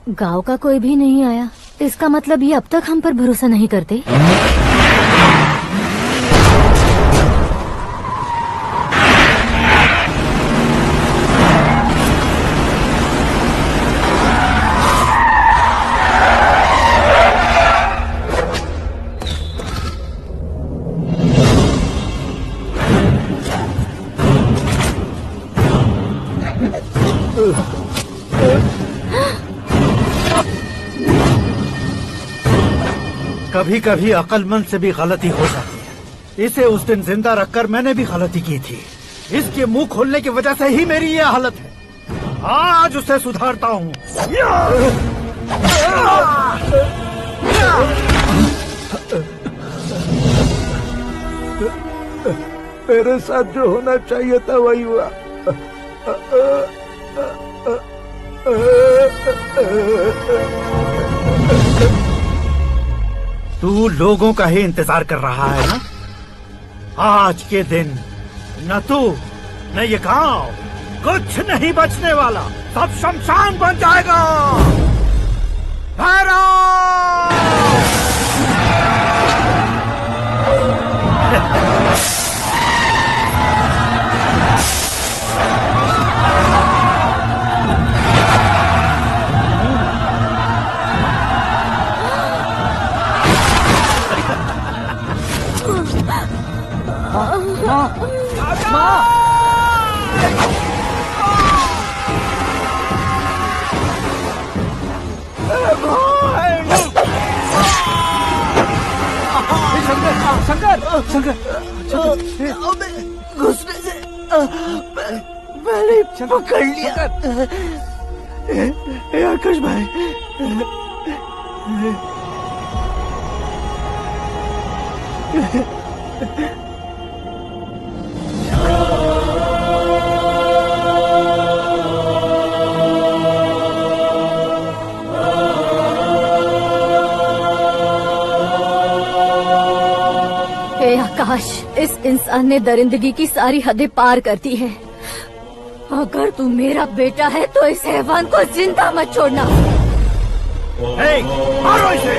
गांव का कोई भी नहीं आया, इसका मतलब ये अब तक हम पर भरोसा नहीं करते। कभी कभी अक्लमंद से भी गलती हो जाती है। इसे उस दिन जिंदा रखकर मैंने भी गलती की थी। इसके मुंह खोलने की वजह से ही मेरी ये हालत है। आज उसे सुधारता हूँ। मेरे साथ जो होना चाहिए था वही हुआ। तू लोगों का ही इंतजार कर रहा है ना? आज के दिन न तू न ये गांव कुछ नहीं बचने वाला, सब शमशान बन जाएगा। शंकर घुसने से मैंने पकड़ लिया। आकाश भाई, आकाश, इस इंसान ने दरिंदगी की सारी हदें पार कर दी है। अगर तू मेरा बेटा है तो इस हैवान को जिंदा मत छोड़ना। मारो इसे।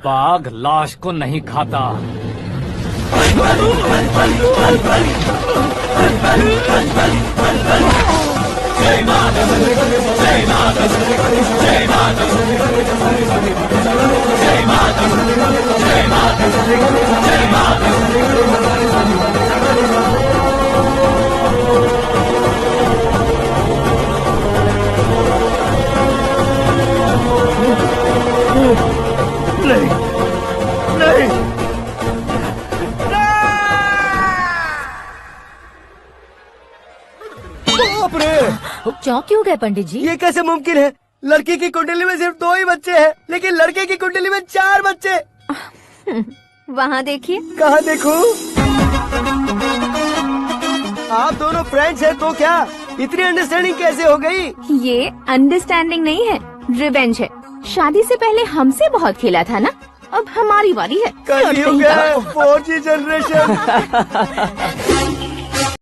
बाघ लाश को नहीं खाता। नहीं नहीं बाप रे! चौंक क्यों गए पंडित जी? ये कैसे मुमकिन है? लड़की की कुंडली में सिर्फ 2 ही बच्चे हैं, लेकिन लड़के की कुंडली में 4 बच्चे। वहाँ देखिए। कहाँ देखूं? आप दोनों फ्रेंड्स हैं तो क्या इतनी अंडरस्टैंडिंग कैसे हो गई? ये अंडरस्टैंडिंग नहीं है, रिवेंज है। शादी से पहले हमसे बहुत खेला था ना, अब हमारी बारी है। कलयुग है, 4G जनरेशन।